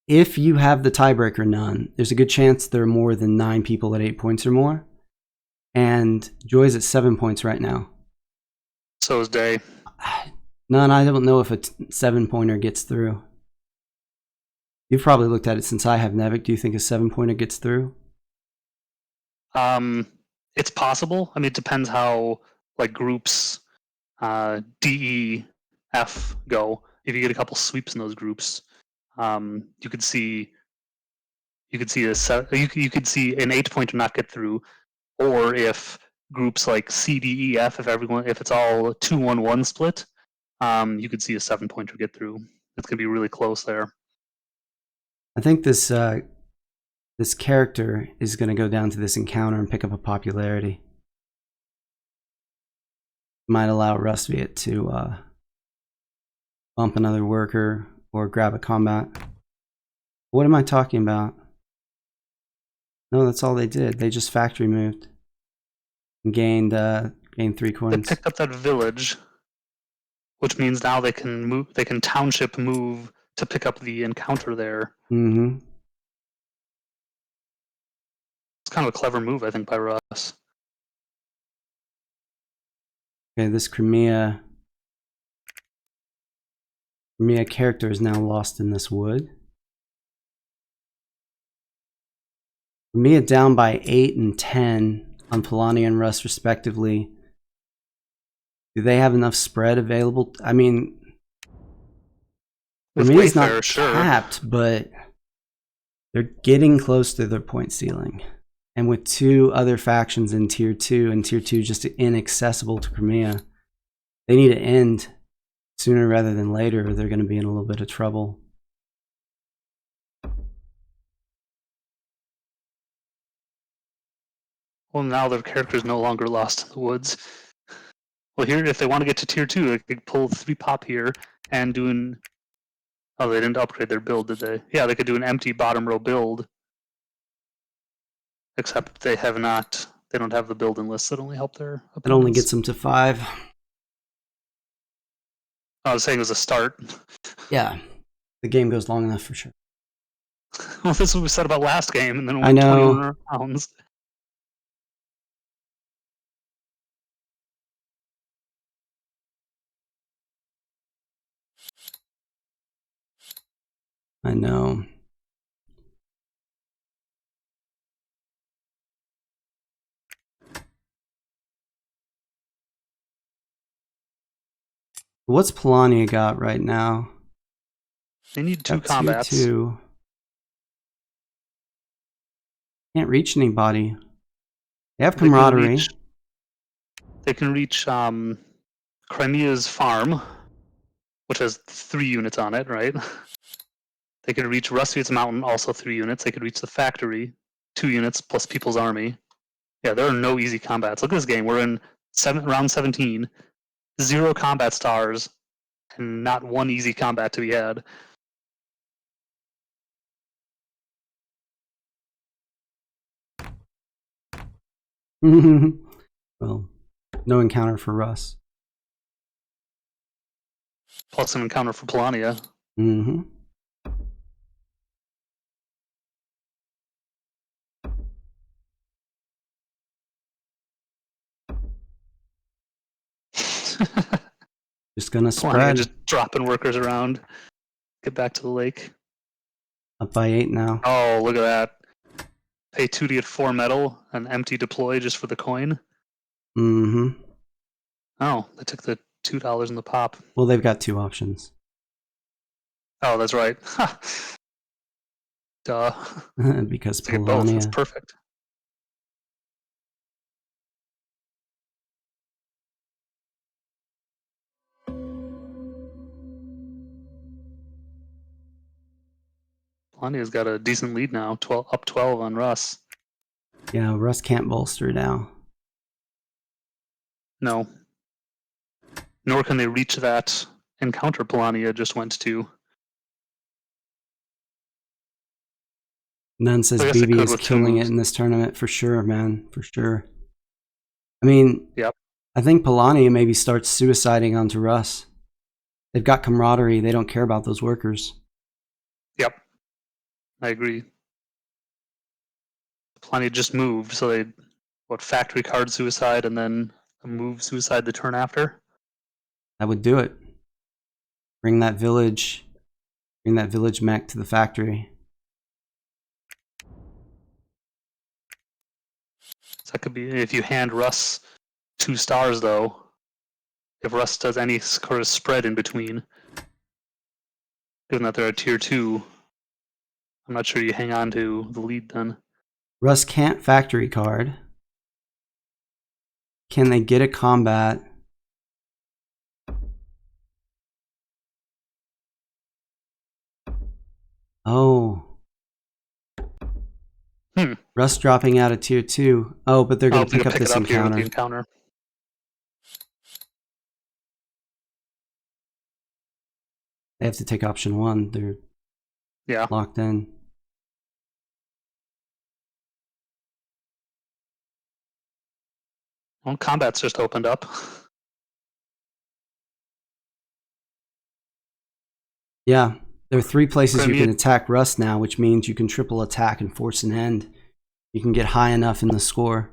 If you have the tiebreaker None, there's a good chance there are more than 9 people at 8 points or more. And Joy's at 7 points right now. So is Day. None, I don't know if a 7-pointer gets through. You've probably looked at it since I have, Nevik. Do you think a 7-pointer gets through? It's possible. I mean, it depends how like groups D, E, F go. If you get a couple sweeps in those groups, you could see an 8-pointer not get through, or if groups like C, D, E, F, if it's all 2-1-1 split, you could see a 7-pointer get through. It's gonna be really close there. I think this character is going to go down to this encounter and pick up a popularity. Might allow Rustviet to bump another worker or grab a combat. What am I talking about? No, that's all they did. They just factory moved and gained 3 coins. They picked up that village, which means now they can move. They can township move to pick up the encounter there. Mm-hmm. It's kind of a clever move, I think, by Russ. Okay, this Crimea character is now lost in this wood. Crimea down by 8 and 10 on Polania and Russ respectively. Do they have enough spread available? I mean, Crimea's not capped, but they're getting close to their point ceiling. And with 2 other factions in tier 2 and tier 2 just inaccessible to Crimea, they need to end sooner rather than later, or they're going to be in a little bit of trouble. Well, now their character's no longer lost in the woods. Well, here, if they want to get to tier 2, they could pull 3 pop here and do an... Oh, they didn't upgrade their build, did they? Yeah, they could do an empty bottom row build. Except they have not... They don't have the build enlists that only help their opponents. It only gets them to 5. I was saying as a start. Yeah, the game goes long enough for sure. Well, this is what we said about last game, and then I know. 21 rounds. I know. What's Polania got right now? They need 2 combats. Can't reach anybody. They have camaraderie. They can reach Crimea's farm, which has 3 units on it, right? They could reach Rustviet's mountain, also 3 units. They could reach the factory, 2 units plus People's Army. Yeah, there are no easy combats. Look at this game. We're in round 17. 0 combat stars, and not 1 easy combat to be had. Well, no encounter for Russ. Plus an encounter for Polania. Mm-hmm. Just gonna spread. Just dropping workers around. Get back to the lake. Up by 8 now. Oh, look at that. Pay 2 to get 4 metal and empty deploy just for the coin. Mm-hmm. Oh, they took the $2 in the pop. Well, they've got 2 options. Oh, that's right. Duh. Because Let's get both. That's Polania. perfect. Polania's got a decent lead now, up 12 on Russ. Yeah, Russ can't bolster now. No. Nor can they reach that encounter Polania just went to. None says I guess it BB could is with two killing it moves. in this tournament for sure, man. For sure. I mean, Yep. I think Polania maybe starts suiciding onto Russ. They've got camaraderie. They don't care about those workers. Yep. I agree. Polania just moved, so they factory card suicide and then a move suicide the turn after. That would do it. Bring that village mech to the factory. So that could be if you hand Russ 2 stars though. If Russ does any sort of spread in between, given that they're a tier 2, I'm not sure you hang on to the lead then. Russ can't factory card. Can they get a combat? Oh. Russ dropping out of tier 2. Oh, but they're going to pick up this encounter. Here with the encounter. They have to take option 1. They're locked in. Well, combat's just opened up. Yeah, there are 3 places you can attack Russ now, which means you can triple attack and force an end. You can get high enough in the score.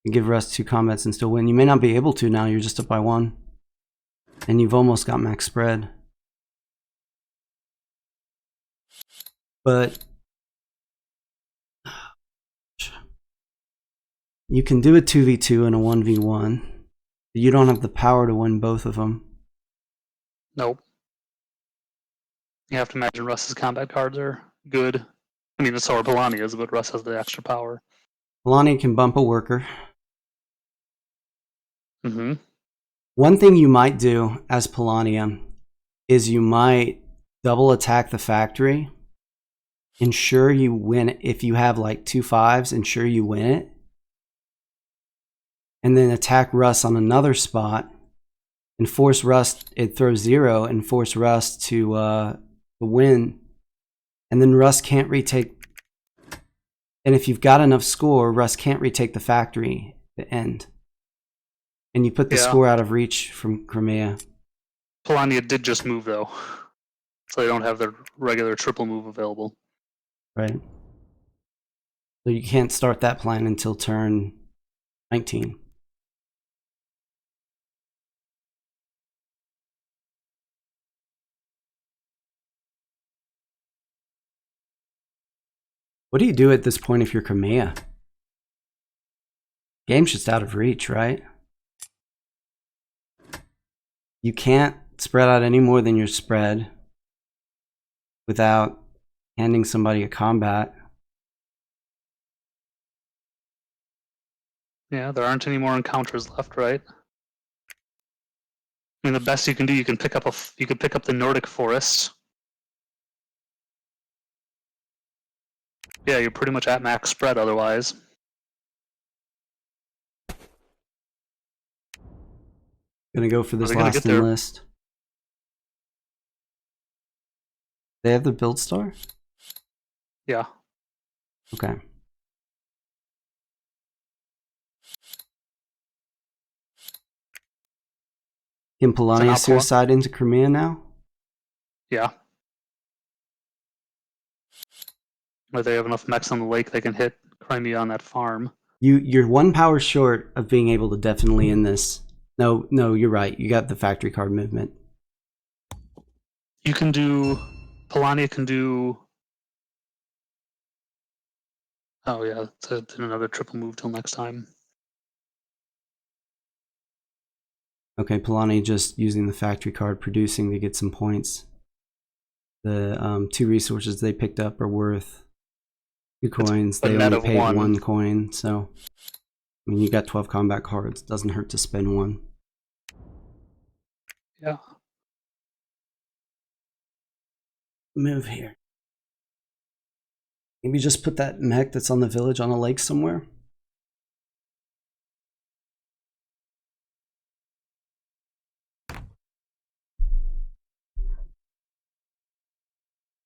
You give Russ 2 combats and still win. You may not be able to now, you're just up by 1. And you've almost got max spread. But you can do a 2v2 and a 1v1. You don't have the power to win both of them. Nope. You have to imagine Russ's combat cards are good. I mean, so are Polania's, but Russ has the extra power. Polania can bump a worker. Mm-hmm. One thing you might do as Polania is you might double attack the factory. Ensure you win it. If you have like 2 5s, ensure you win it. And then attack Russ on another spot and force Russ, it throws 0 and force Russ to win. And then Russ can't retake. And if you've got enough score, Russ can't retake the factory at the end. And you put the score out of reach from Crimea. Polania did just move though, so they don't have their regular triple move available. Right. So you can't start that plan until turn 19. What do you do at this point if you're Crimea? Game's just out of reach, right? You can't spread out any more than your spread without handing somebody a combat. Yeah, there aren't any more encounters left, right? I mean, the best you can do, you can pick up the Nordic Forest. Yeah, you're pretty much at max spread otherwise. Gonna go for this last enlist. They have the build star? Yeah. Okay. Can Polania suicide into Crimea now? Yeah. Or they have enough mechs on the lake they can hit Crimea on that farm. You're 1 power short of being able to definitely end this. No, you're right. You got the factory card movement. You can do... Polania can do... Oh yeah, it's another triple move till next time. Okay, Polania just using the factory card, producing to get some points. the 2 resources they picked up are worth 2 coins. They net only of paid 1. 1 coin, so I mean, you got 12 combat cards. Doesn't hurt to spend 1. Yeah. Move here. Maybe just put that mech that's on the village on a lake somewhere.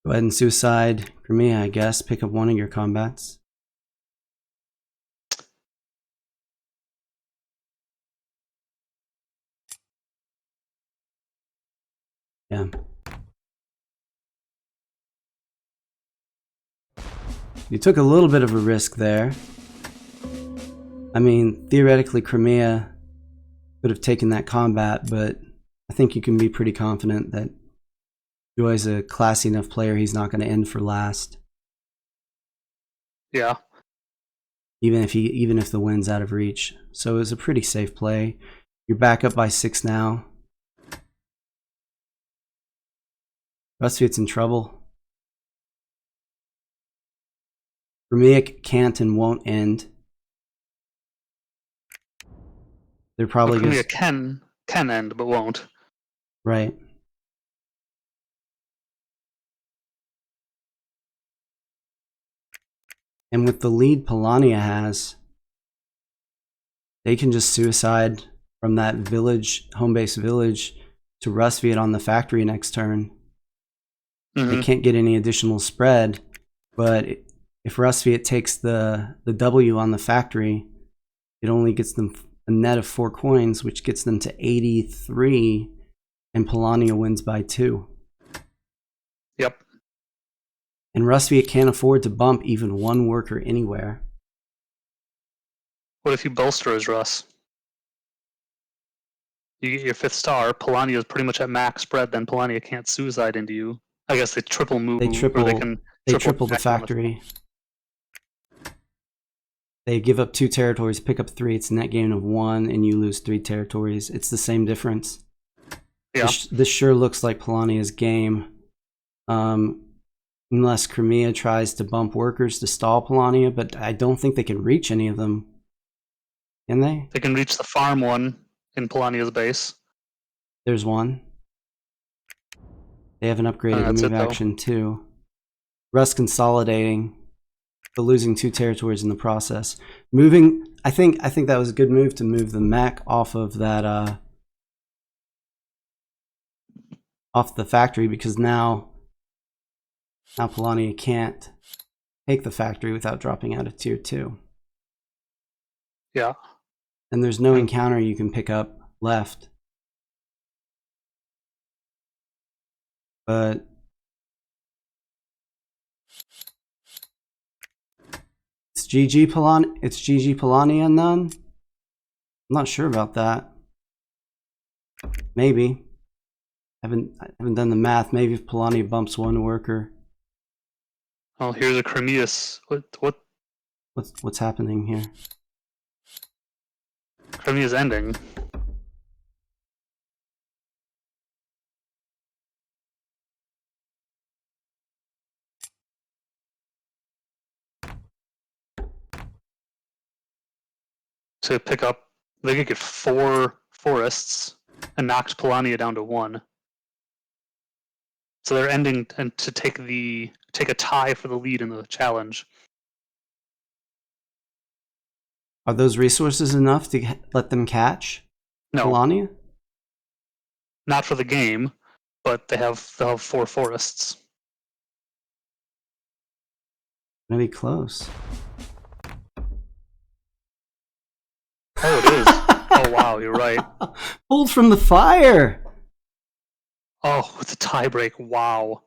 Go ahead and suicide Crimea, I guess. Pick up 1 of your combats. Yeah. You took a little bit of a risk there. I mean, theoretically, Crimea could have taken that combat, but I think you can be pretty confident that Joy's a classy enough player. He's not going to end for last. Yeah. Even if the win's out of reach. So it was a pretty safe play. You're back up by 6 now. Rustfeet's in trouble. Crimea can't and won't end. They're probably going to can end, but won't. Right. And with the lead Polania has, they can just suicide from that village, home base village, to Rustfeet on the factory next turn. They can't get any additional spread, but if Rustfeet takes the W on the factory, it only gets them a net of 4 coins, which gets them to 83, and Polania wins by 2. Yep. And Rustfeet can't afford to bump even 1 worker anywhere. What if you bolster as Russ? You get your 5th star, Polania is pretty much at max spread, then Polania can't suicide into you. I guess they triple move, They triple the factory. They give up 2 territories, pick up 3. It's a net gain of 1, and you lose 3 territories. It's the same difference. Yeah. This sure looks like Polania's game. Unless Crimea tries to bump workers to stall Polania, but I don't think they can reach any of them. Can they? They can reach the farm one in Polania's base. There's 1. They have an upgraded move action too. Russ consolidating, but losing 2 territories in the process. Moving, I think that was a good move to move the mech off of that off the factory, because now Polania can't take the factory without dropping out of tier 2. Yeah. And there's no encounter you can pick up left. But it's GG Polania none? I'm not sure about that. Maybe. I haven't done the math. Maybe if Polania bumps 1 worker. Oh, here's a Crimea's. What's happening here? Crimea's ending. To pick up, they could get 4 forests and knocked Polania down to 1. So they're ending and to take a tie for the lead in the challenge. Are those resources enough to let them catch Polania? Not for the game, but they'll have 4 forests. Gonna be close. Oh, it is. Oh, wow, you're right. Pulled from the fire. Oh, it's a tiebreak. Wow.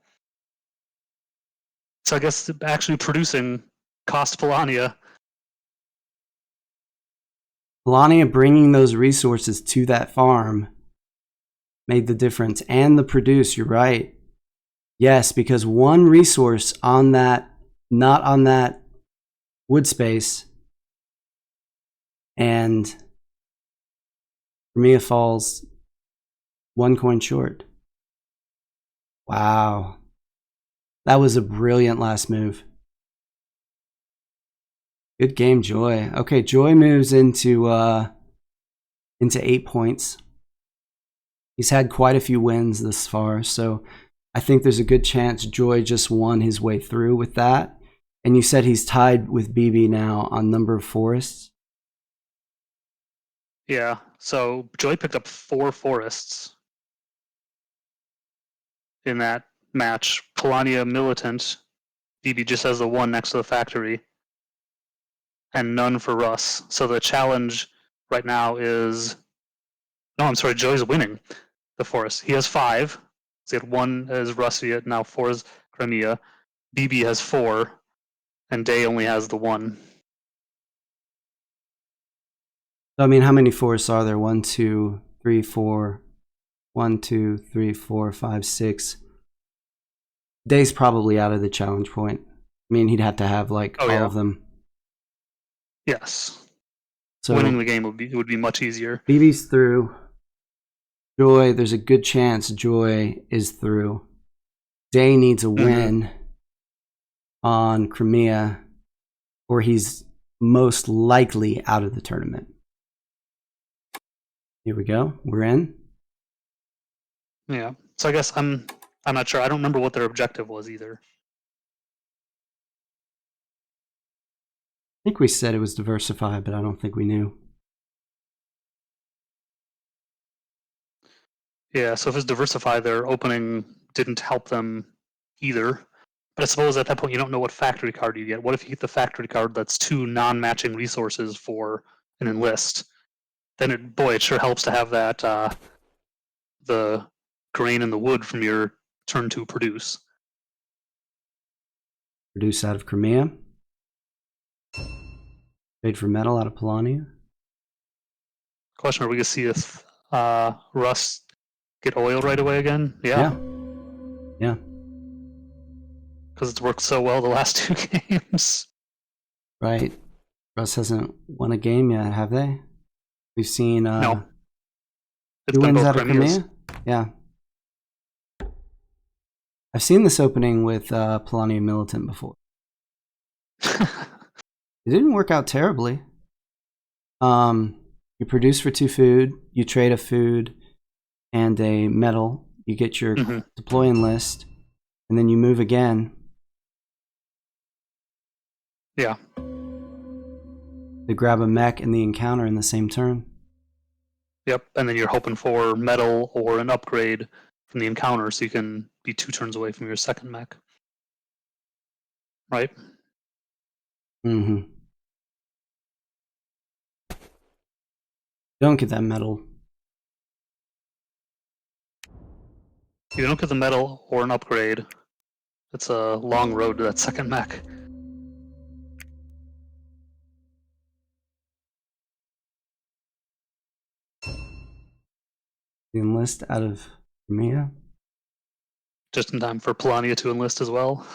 So I guess actually producing cost Polania. Polania bringing those resources to that farm made the difference. And the produce, you're right. Yes, because 1 resource on that, not on that wood space, and Crimea falls 1 coin short. Wow. That was a brilliant last move. Good game, Joy. Okay, Joy moves into 8 points. He's had quite a few wins this far, so I think there's a good chance Joy just won his way through with that. And you said he's tied with BB now on number of forests. Yeah, so Joy picked up 4 forests in that match. Polania Militant, BB just has the 1 next to the factory, and none for Russ. So the challenge right now is... No, I'm sorry, Joy's winning the forest. He has 5. So he had 1 as Russia, now 4 is Crimea. BB has 4, and Day only has the 1. So, I mean, how many forests are there? 1, 2, 3, 4. 1, 2, 3, 4, 5, 6. Day's probably out of the challenge point. I mean, he'd have to have like all of them. Yes. So winning the game would be much easier. BB's through. Joy, there's a good chance Joy is through. Day needs a win on Crimea, or he's most likely out of the tournament. Here we go. We're in. Yeah. So I guess I'm not sure. I don't remember what their objective was either. I think we said it was diversify, but I don't think we knew. Yeah, so if it's diversify, their opening didn't help them either. But I suppose at that point you don't know what factory card you get. What if you get the factory card that's 2 non-matching resources for an enlist? Then it sure helps to have that the grain and the wood from your turn 2 produce. Produce out of Crimea. Trade for metal out of Polania. Question: are we gonna see if Russ get oil right away again? Yeah. Because it's worked so well the last 2 games. Right. Russ hasn't won a game yet, have they? We've seen no. Who wins out of Crimea? Yeah. I've seen this opening with Polania Militant before. It didn't work out terribly. You produce for 2 food, you trade a food and a metal, you get your deploy enlist, and then you move again. Yeah. To grab a mech and the encounter in the same turn. Yep, and then you're hoping for metal or an upgrade from the encounter so you can be 2 turns away from your second mech. Right? Don't get that metal. If you don't get the metal or an upgrade, it's a long road to that second mech. The enlist out of Crimea. Just in time for Polania to enlist as well.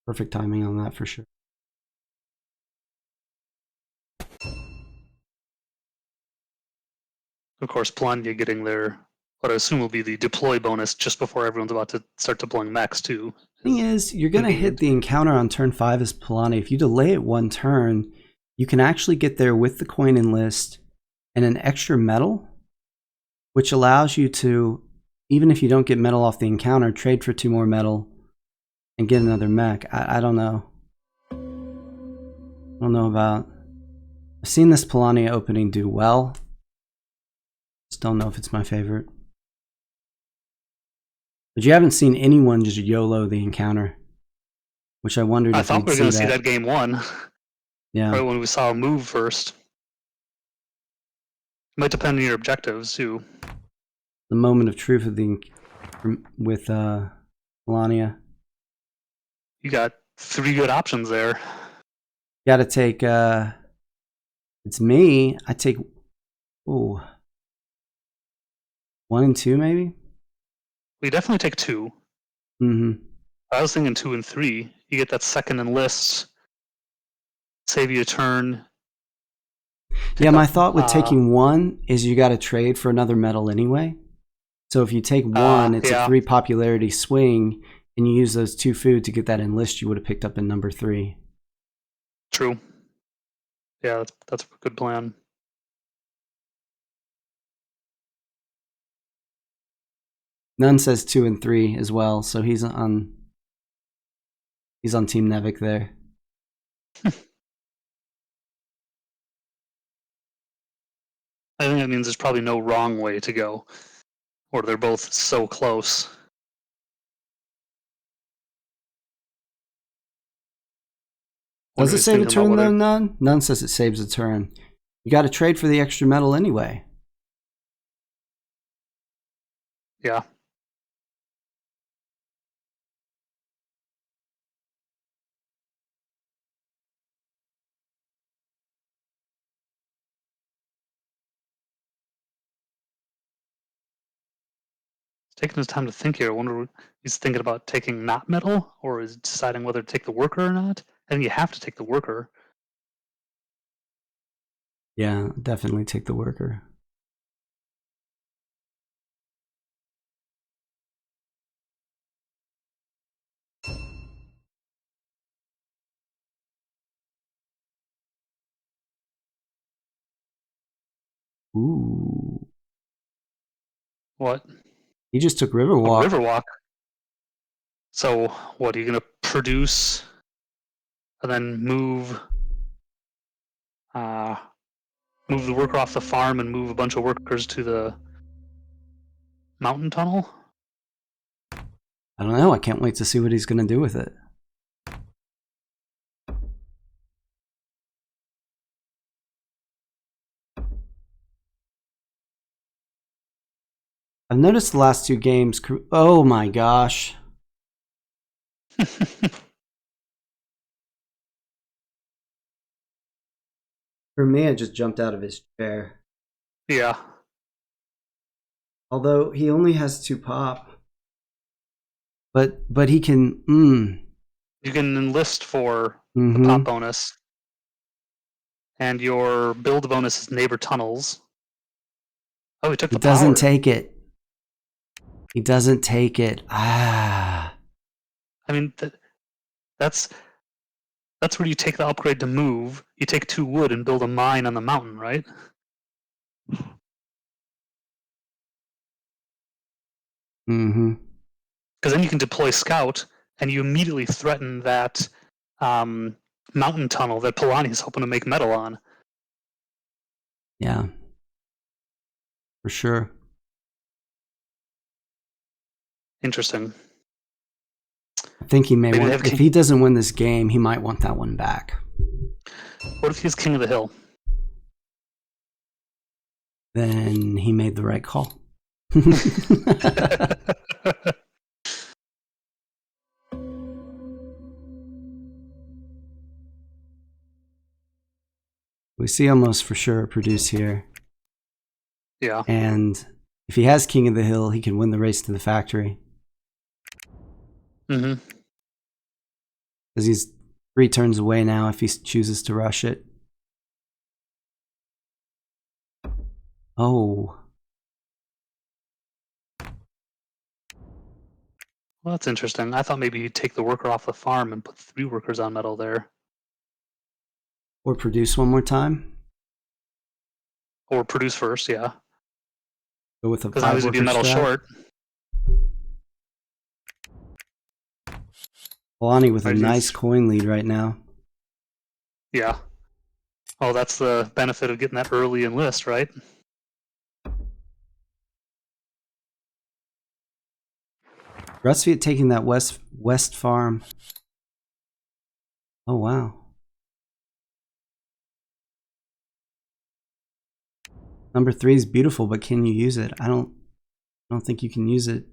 Perfect timing on that for sure. Of course, Polania getting their, what I assume will be the deploy bonus just before everyone's about to start deploying mechs too. Thing is, you're going to hit the encounter on turn 5 as Polania. If you delay it 1 turn, you can actually get there with the coin enlist and an extra metal, which allows you to, even if you don't get metal off the encounter, trade for 2 more metal and get another mech. I don't know. I don't know about... I've seen this Polania opening do well. Just don't know if it's my favorite. But you haven't seen anyone just YOLO the encounter, which I wondered if I thought we were going to see that game 1. Yeah. Right when we saw a move first. It might depend on your objectives too. The moment of truth of with Polania. You got 3 good options there. Got to take. It's me. I take. 1 and 2 maybe. We definitely take 2. I was thinking 2 and 3. You get that second enlist. Save you a turn. Yeah, my thought with taking 1 is you got to trade for another metal anyway. So if you take one, it's yeah. a 3 popularity swing, and you use those 2 food to get that enlist you would have picked up in number 3. True. Yeah, that's a good plan. None says 2 and 3 as well, so he's on Team Nevik there. I think that means there's probably no wrong way to go, or they're both so close. Does it save a turn though, None? None says it saves a turn. You got to trade for the extra metal anyway. Yeah. Taking his time to think here. I wonder if he's thinking about taking not metal, or is deciding whether to take the worker or not. I think you have to take the worker. Yeah, definitely take the worker. Ooh. What? He just took Riverwalk. Oh, Riverwalk. So what, are you going to produce and then move the worker off the farm and move a bunch of workers to the mountain tunnel? I don't know. I can't wait to see what he's going to do with it. I've noticed the last 2 games. Oh my gosh. For me, I just jumped out of his chair. Yeah. Although he only has 2 pop. But he can. You can enlist for the pop bonus. And your build bonus is neighbor tunnels. Oh, he took the power. He doesn't take it. He doesn't take it. Ah. I mean, that's where you take the upgrade to move. You take 2 wood and build a mine on the mountain, right? Mm-hmm. Because then you can deploy scout, and you immediately threaten that mountain tunnel that Polani is hoping to make metal on. Yeah. For sure. Interesting. I think he may want, if he doesn't win this game, he might want that one back. What if he's king of the hill? Then he made the right call. We see almost for sure produce here. Yeah. And if he has King of the Hill, he can win the race to the factory. Mm-hmm. Because he's 3 turns away now if he chooses to rush it. Oh. Well, that's interesting. I thought maybe you'd take the worker off the farm and put 3 workers on metal there. Or produce one more time. Or produce first, yeah. Go with a 5 worker be metal strat. short. Polani with a nice coin lead right now. Yeah. Oh, that's the benefit of getting that early enlist, right? Rusviet taking that west farm. Oh wow. Number 3 is beautiful, but can you use it? I don't think you can use it.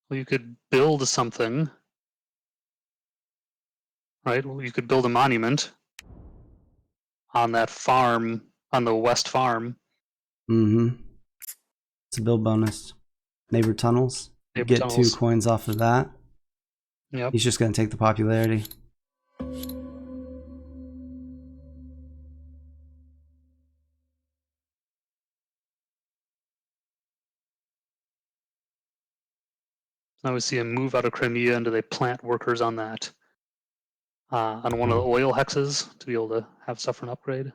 Well, you could build something, right? Well, you could build a monument on that farm, on the west farm. Mm-hmm. It's a build bonus. Neighbor tunnels. You get 2 coins off of that. Yep. He's just going to take the popularity. Now we see him move out of Crimea, and do they plant workers on that? On one of the oil hexes to be able to have stuff for an upgrade.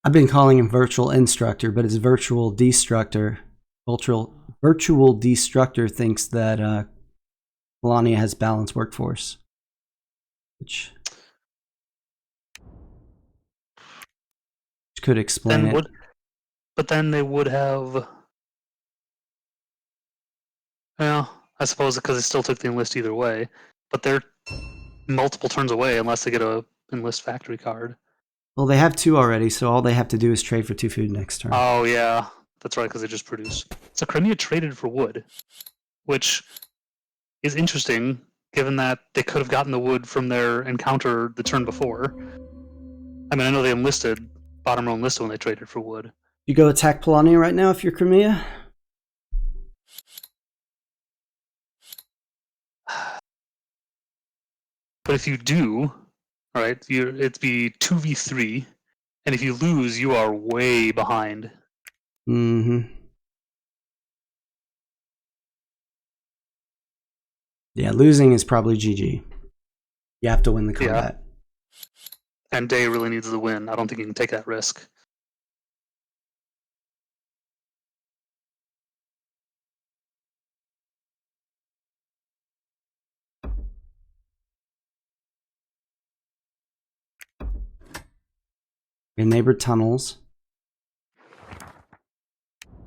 I've been calling him Virtual Instructor, but it's Virtual Destructor. Virtual Destructor thinks that Melania has balanced workforce, which could explain it. But then they would have. Well, I suppose because they still took the enlist either way, but they're multiple turns away unless they get a enlist factory card. Well, they have 2 already, so all they have to do is trade for 2 food next turn. Oh yeah, that's right, because they just produced. So Crimea traded for wood, which is interesting given that they could have gotten the wood from their encounter the turn before. I mean, I know they enlisted, bottom row enlisted when they traded for wood. You go attack Polania right now if you're Crimea? But if you do, right, it'd be 2v3, and if you lose, you are way behind. Mm-hmm. Yeah, losing is probably GG. You have to win the combat. Yeah. And Day really needs the win. I don't think you can take that risk. Your neighbor tunnels.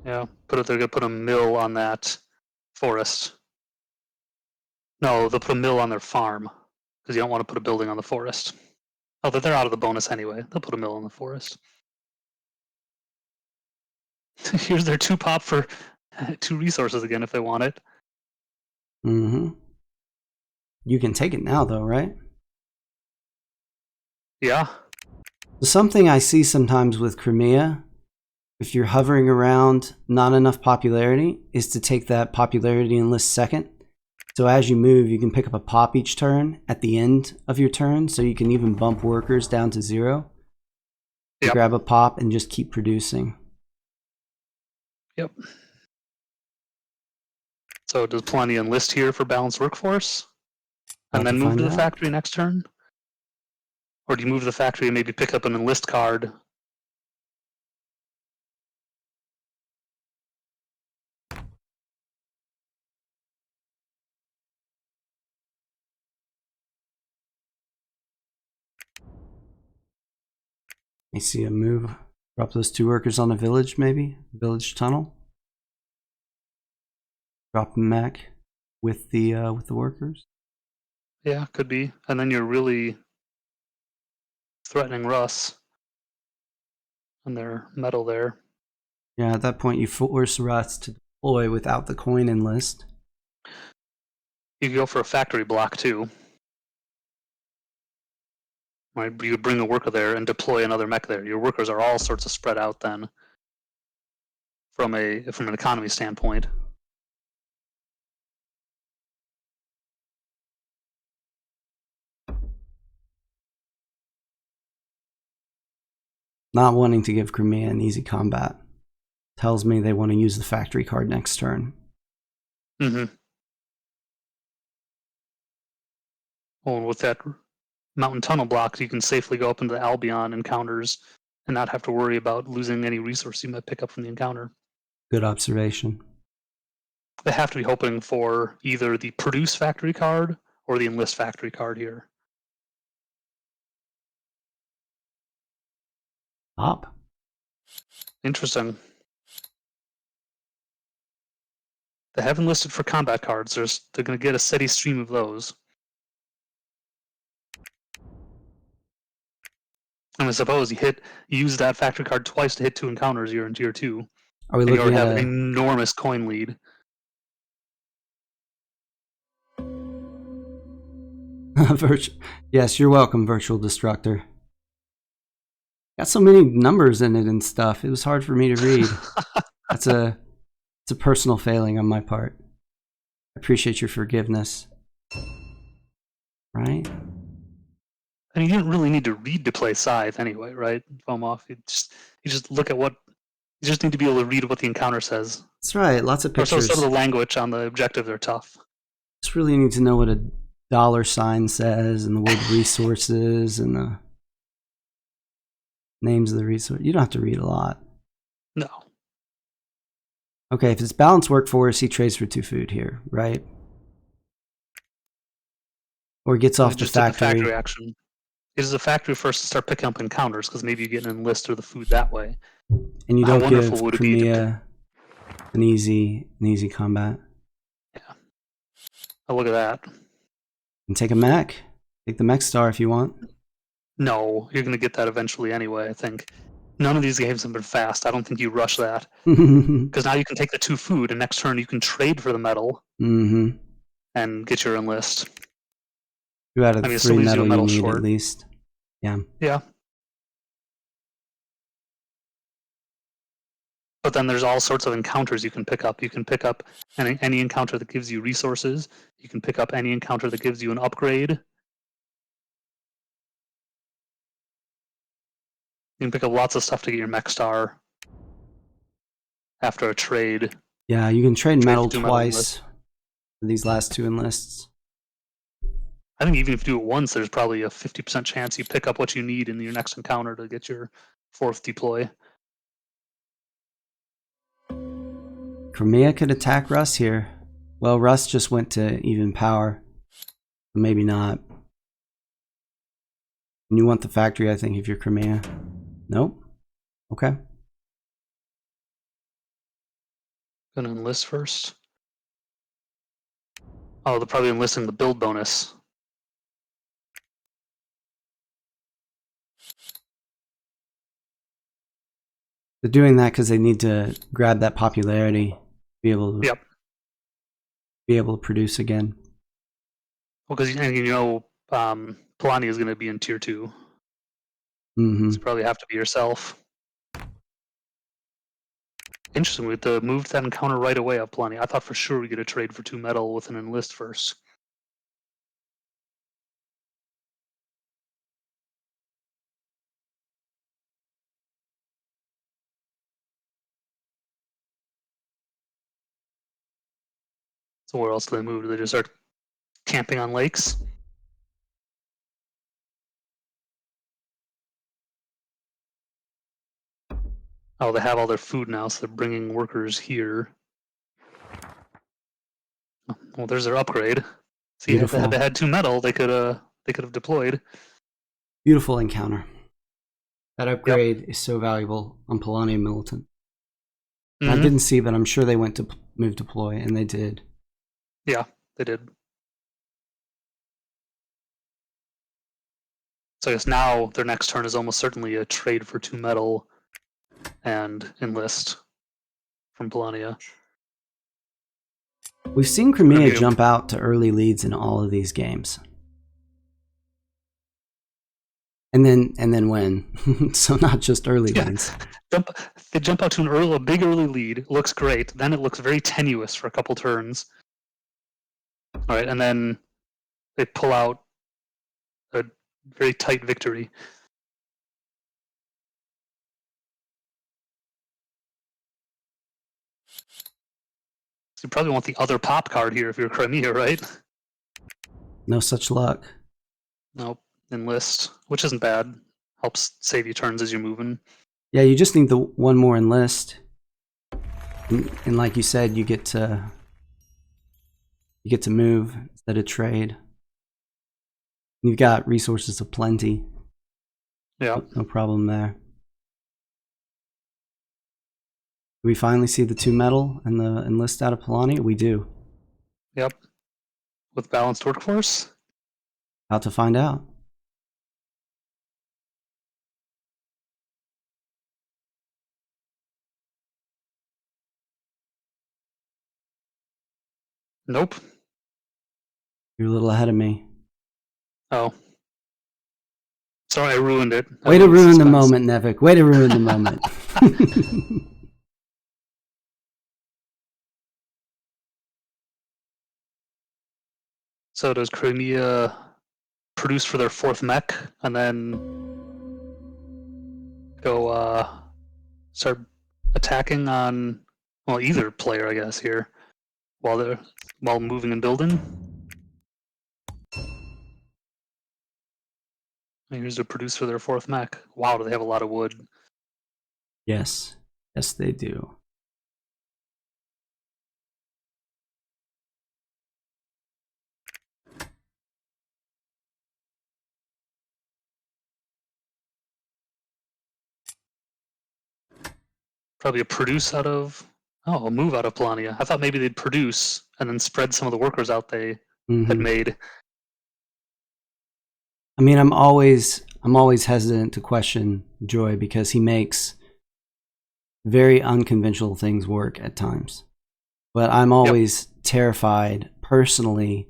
Yeah, they're gonna put a mill on that forest. No, they'll put a mill on their farm because you don't want to put a building on the forest. Although they're out of the bonus anyway, they'll put a mill on the forest. Here's their 2 pop for 2 resources again if they want it. Mm-hmm. You can take it now though, right? Yeah. Something I see sometimes with Crimea, if you're hovering around not enough popularity, is to take that popularity enlist second. So as you move, you can pick up a pop each turn at the end of your turn, so you can even bump workers down to 0. Yep. Grab a pop and just keep producing. Yep. So does Polania enlist here for balanced workforce? And then move to the factory next turn? Or do you move to the factory and maybe pick up an enlist card? I see a move. Drop those 2 workers on a village, maybe? Village tunnel. Drop a mech with the workers. Yeah, could be. And then you're really threatening Russ and their metal there. Yeah, at that point you force Russ to deploy without the coin enlist. You could go for a factory block too. Right, you would bring a worker there and deploy another mech there. Your workers are all sorts of spread out then, from an economy standpoint. Not wanting to give Crimea an easy combat tells me they want to use the factory card next turn. Mm-hmm. Well, and with that mountain tunnel block, you can safely go up into the Albion encounters and not have to worry about losing any resource you might pick up from the encounter. Good observation. They have to be hoping for either the produce factory card or the enlist factory card here. Up. Interesting. They have enlisted for combat cards. They're going to get a steady stream of those. And I suppose you use that factory card twice to hit 2 encounters. You're in tier 2. Are we and you looking already at have an enormous coin lead. Yes, you're welcome, Virtual Destructor. Got so many numbers in it and stuff. It was hard for me to read. It's a personal failing on my part. I appreciate your forgiveness. Right? And you didn't really need to read to play Scythe anyway, right? Fomov, you just look at what you just need to be able to read what the encounter says. That's right. Lots of pictures. Or some of the language on the objective, they're tough. Just really need to know what a $sign says and the word resources and the names of the resource. You don't have to read a lot. No. Okay, if it's balanced workforce, he trades for 2 food here, right? Or gets off the factory. The factory action. It is a factory first to start picking up encounters because maybe you get an enlist or the food that way. And you don't give Crimea an easy combat. Yeah. Oh, look at that. And take a mech. Take the mech star if you want. No, you're going to get that eventually anyway, I think. None of these games have been fast. I don't think you rush that. Because now you can take the 2 food, and next turn you can trade for the metal and get your enlist. 2 out of the 3 metal you need short. At least. Yeah. Yeah. But then there's all sorts of encounters you can pick up. You can pick up any encounter that gives you resources. You can pick up any encounter that gives you an upgrade. You can pick up lots of stuff to get your mech star after a trade. Yeah, you can trade metal twice for these last 2 enlists. I think even if you do it once, there's probably a 50% chance you pick up what you need in your next encounter to get your 4th deploy. Crimea could attack Russ here. Well, Russ just went to even power. Maybe not. And you want the factory, I think, if you're Crimea. Nope. Okay. Gonna enlist first. Oh, they're probably enlisting the build bonus. They're doing that because they need to grab that popularity, be able to be able to produce again. Well, because Polania is going to be in tier 2. So you probably have to be yourself. Interesting, we moved that encounter right away of Polania. I thought for sure we get a trade for 2 metal with an enlist first. So where else do they move? Do they just start camping on lakes? Oh, they have all their food now, so they're bringing workers here. Well, there's their upgrade. See, if they had 2 metal, they could have deployed. Beautiful encounter. That upgrade is so valuable on Polania Militant. I didn't see, but I'm sure they went to move deploy, and they did. Yeah, they did. So I guess now their next turn is almost certainly a trade for 2 metal and enlist from Polania. We've seen Crimea jump out to early leads in all of these games. And then win. So not just early leads. They jump out to a big early lead. It looks great. Then it looks very tenuous for a couple turns. All right, and then they pull out a very tight victory. So you probably want the other pop card here if you're Crimea, right? No such luck. Nope. Enlist, which isn't bad. Helps save you turns as you're moving. Yeah, you just need the 1 more enlist. And like you said, you get to move instead of trade. You've got resources aplenty. Yeah. No problem there. Do we finally see the 2 metal and the enlist out of Polania? We do. Yep. With balanced workforce? About to find out. Nope. You're a little ahead of me. Oh. Sorry, I ruined it. Way to ruin the moment, Nevik. Way to ruin the moment. So does Crimea produce for their 4th mech and then go start attacking on either player, I guess, here while moving and building? Here's to produce for their 4th mech. Wow, do they have a lot of wood? Yes. Yes, they do. Probably a produce out of... Oh, a move out of Polania. I thought maybe they'd produce and then spread some of the workers out they had made. I mean, I'm always hesitant to question Joy because he makes very unconventional things work at times. But I'm always terrified personally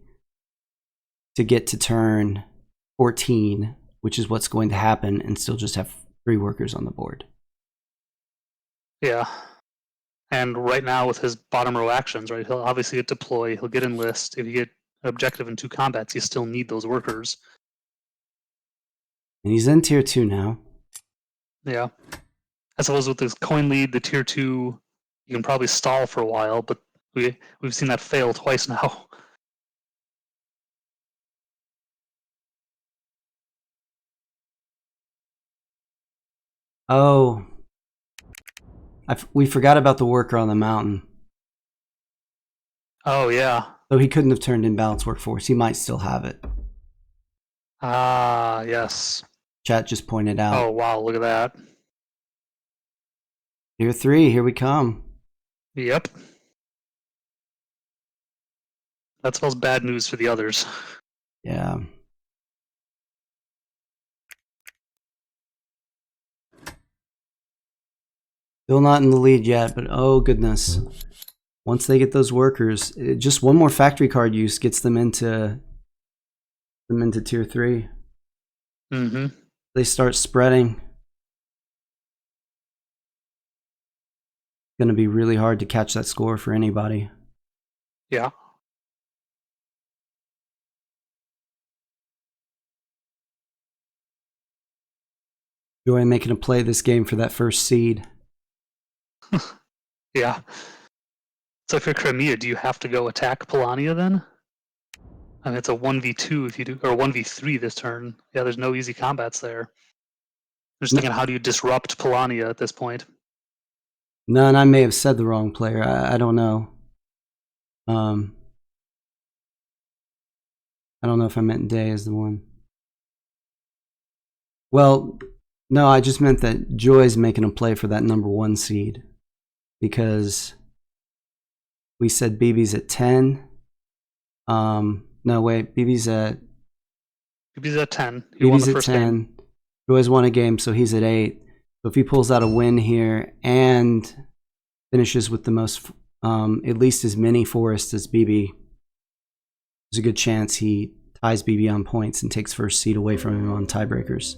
to get to turn 14, which is what's going to happen, and still just have 3 workers on the board. Yeah. And right now with his bottom row actions, right, he'll obviously get deploy, he'll get enlist. If you get an objective in 2 combats, you still need those workers. And he's in tier 2 now. Yeah. I suppose with this coin lead, the tier 2, you can probably stall for a while, but we've seen that fail twice now. Oh. We forgot about the worker on the mountain. Oh, yeah. So he couldn't have turned in balanced workforce. He might still have it. Ah, yes. Chat just pointed out. Oh, wow, look at that. Tier 3, here we come. Yep. That spells bad news for the others. Yeah. Still not in the lead yet, but oh goodness. Once they get those workers, just one more factory card use gets them into tier 3. They start spreading. It's going to be really hard to catch that score for anybody. Yeah. Joy making a play this game for that first seed. Yeah. So if you're Crimea, do you have to go attack Polania then? I mean, it's a 1v2 if you do, or 1v3 this turn. Yeah, there's no easy combats there. I'm just thinking, how do you disrupt Polania at this point? None. I may have said the wrong player. I don't know. I don't know if I meant Day as the one. Well, no, I just meant that Joy's making a play for that number 1 seed. Because we said BB's at 10. No, wait. BB's at 10. He won the first game. Joy's won a game, so he's at 8. So if he pulls out a win here and finishes with the most, at least as many forests as BB, there's a good chance he ties BB on points and takes first seed away from him on tiebreakers.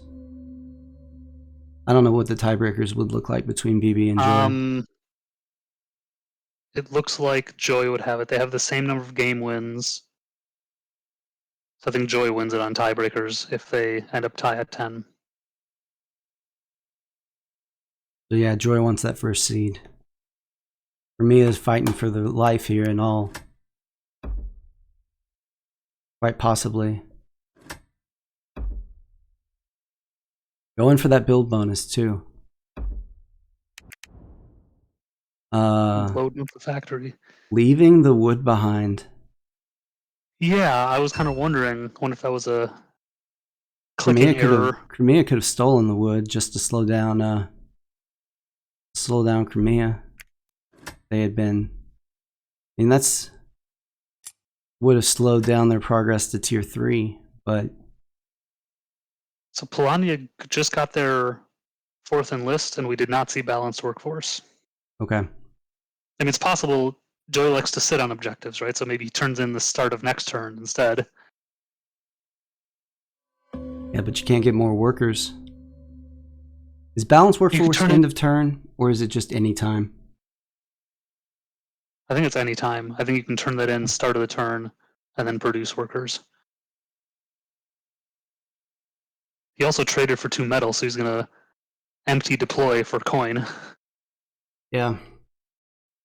I don't know what the tiebreakers would look like between BB and Joy. It looks like Joy would have it. They have the same number of game wins. So I think Joy wins it on tiebreakers if they end up tie at 10. So yeah, Joy wants that first seed. Ramia's fighting for the life here and all. Quite possibly. Going for that build bonus too. Loading up the factory. Leaving the wood behind. Yeah, I was kind of wondering. I wonder if that was a clicking error. Crimea could have stolen the wood just to slow down Crimea. They had been. I mean, that's would have slowed down their progress to tier 3, but. So Polania just got their 4th enlist, and we did not see balanced workforce. Okay. I mean, it's possible Joy likes to sit on objectives, right? So maybe he turns in the start of next turn instead. Yeah, but you can't get more workers. Is balanced workforce end of turn, or is it just any time? I think it's any time. I think you can turn that in start of the turn and then produce workers. He also traded for 2 metal, so he's going to empty deploy for coin. Yeah.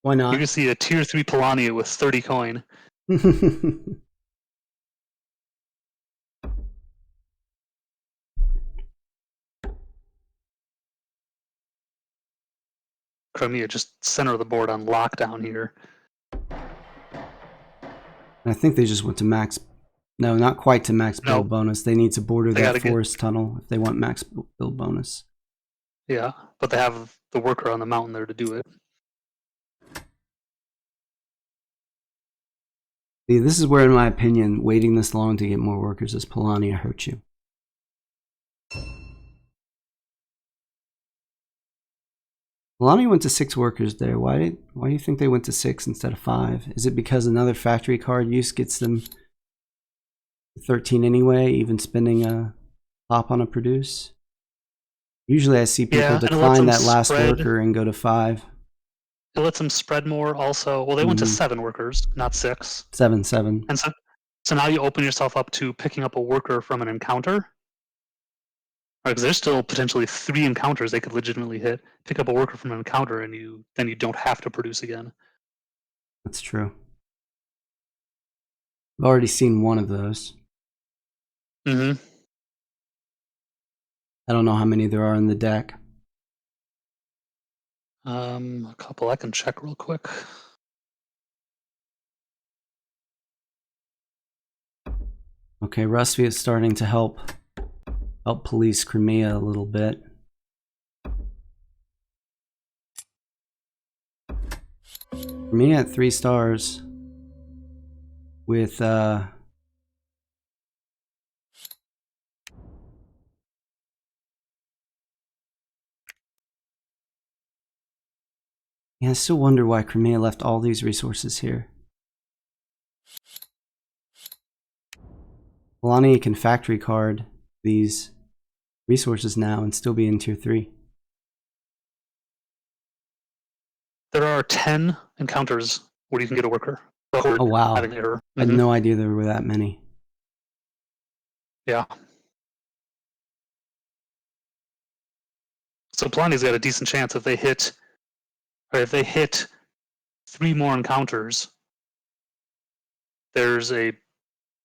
Why not? You can see a tier 3 Polania with 30 coin. Crimea just center of the board on lockdown here. I think they just went to max. No, not quite to max build bonus. They need to border that forest tunnel if they want max build bonus. Yeah, but they have the worker on the mountain there to do it. See, this is where, in my opinion, waiting this long to get more workers as Polania hurt you. Polania went to 6 workers there. Why do you think they went to 6 instead of 5? Is it because another factory card use gets them 13 anyway, even spending a pop on a produce? Usually I see people decline that last worker and go to 5. It lets them spread more also. Well, they went to 7 workers, not 6. 7. And so now you open yourself up to picking up a worker from an encounter. Because there's still potentially 3 encounters they could legitimately hit. Pick up a worker from an encounter, and then you don't have to produce again. That's true. I've already seen one of those. Mm-hmm. I don't know how many there are in the deck. A couple. I can check real quick. Okay, Rusty is starting to help police Crimea a little bit. Crimea at 3 stars with yeah, I still wonder why Crimea left all these resources here. Polania can factory card these resources now and still be in tier 3. There are 10 encounters where you can get a worker. Oh wow. Having error. I had no idea there were that many. Yeah. So Polania's got a decent chance if they hit 3 more encounters. There's a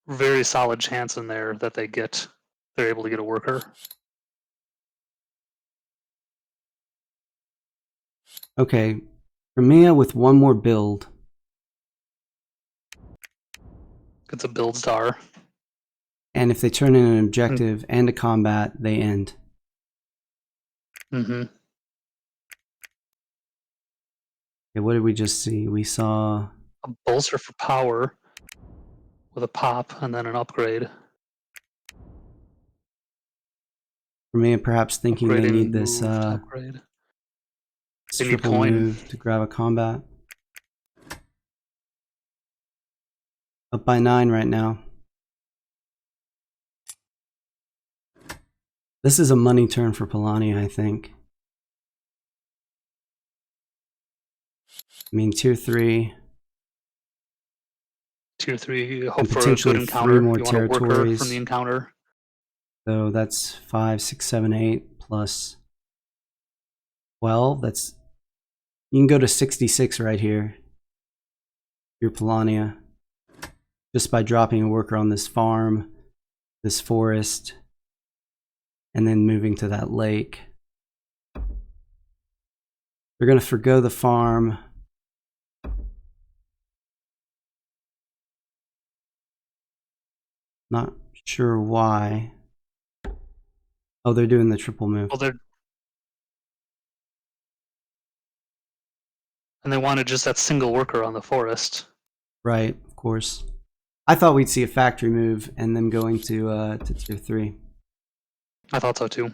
very solid chance in there that they're able to get a worker. Okay, Crimea with 1 more build. It's a build star. And if they turn in an objective and a combat, they end. Mm-hmm. Okay, what did we just see? We saw a bolster for power with a pop and then an upgrade. Crimea perhaps thinking they need this upgrade. They need triple coin. move to grab a combat. Up by 9 right now. This is a money turn for Polania, I think. I mean, tier 3. Tier 3, hope for a potentially good encounter. 3 more you want a worker territories from the encounter. So that's 5, 6, 7, 8 plus 12. That's, you can go to 66 right here. Your Polania, just by dropping a worker on this farm, this forest, and then moving to that lake. They're going to forgo the farm. Not sure why. Oh, they're doing the triple move. Well, and they wanted just that single worker on the forest. Right, of course. I thought we'd see a factory move and them going to tier 3. I thought so too.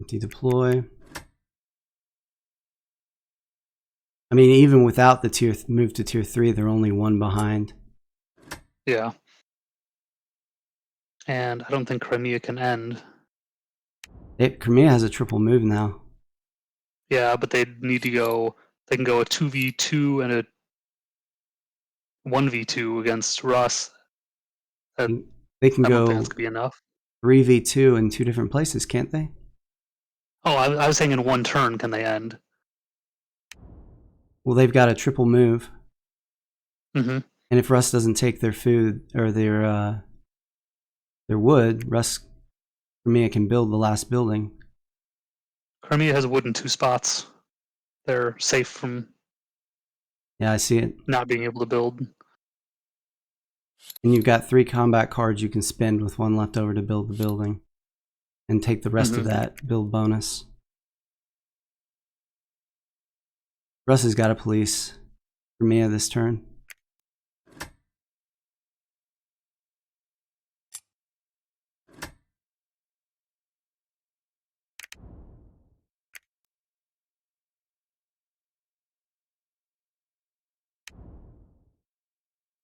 Deploy. I mean, even without the move to tier 3, they're only 1 behind. Yeah. And I don't think Crimea can end. Crimea has a triple move now. Yeah, but they need to go. They can go a 2v2 and a 1v2 against Russ. They can go that's gonna be enough. 3v2 in 2 different places, can't they? Oh, I was saying in 1 turn can they end? Well, they've got a triple move. Mm-hmm. And if Russ doesn't take their food or their wood, Russ Crimea can build the last building. Crimea has wood in 2 spots. They're safe from Yeah, I see it. not being able to build. And you've got 3 combat cards you can spend with 1 left over to build the building. And take the rest of that build bonus. Russ has got a police Crimea this turn.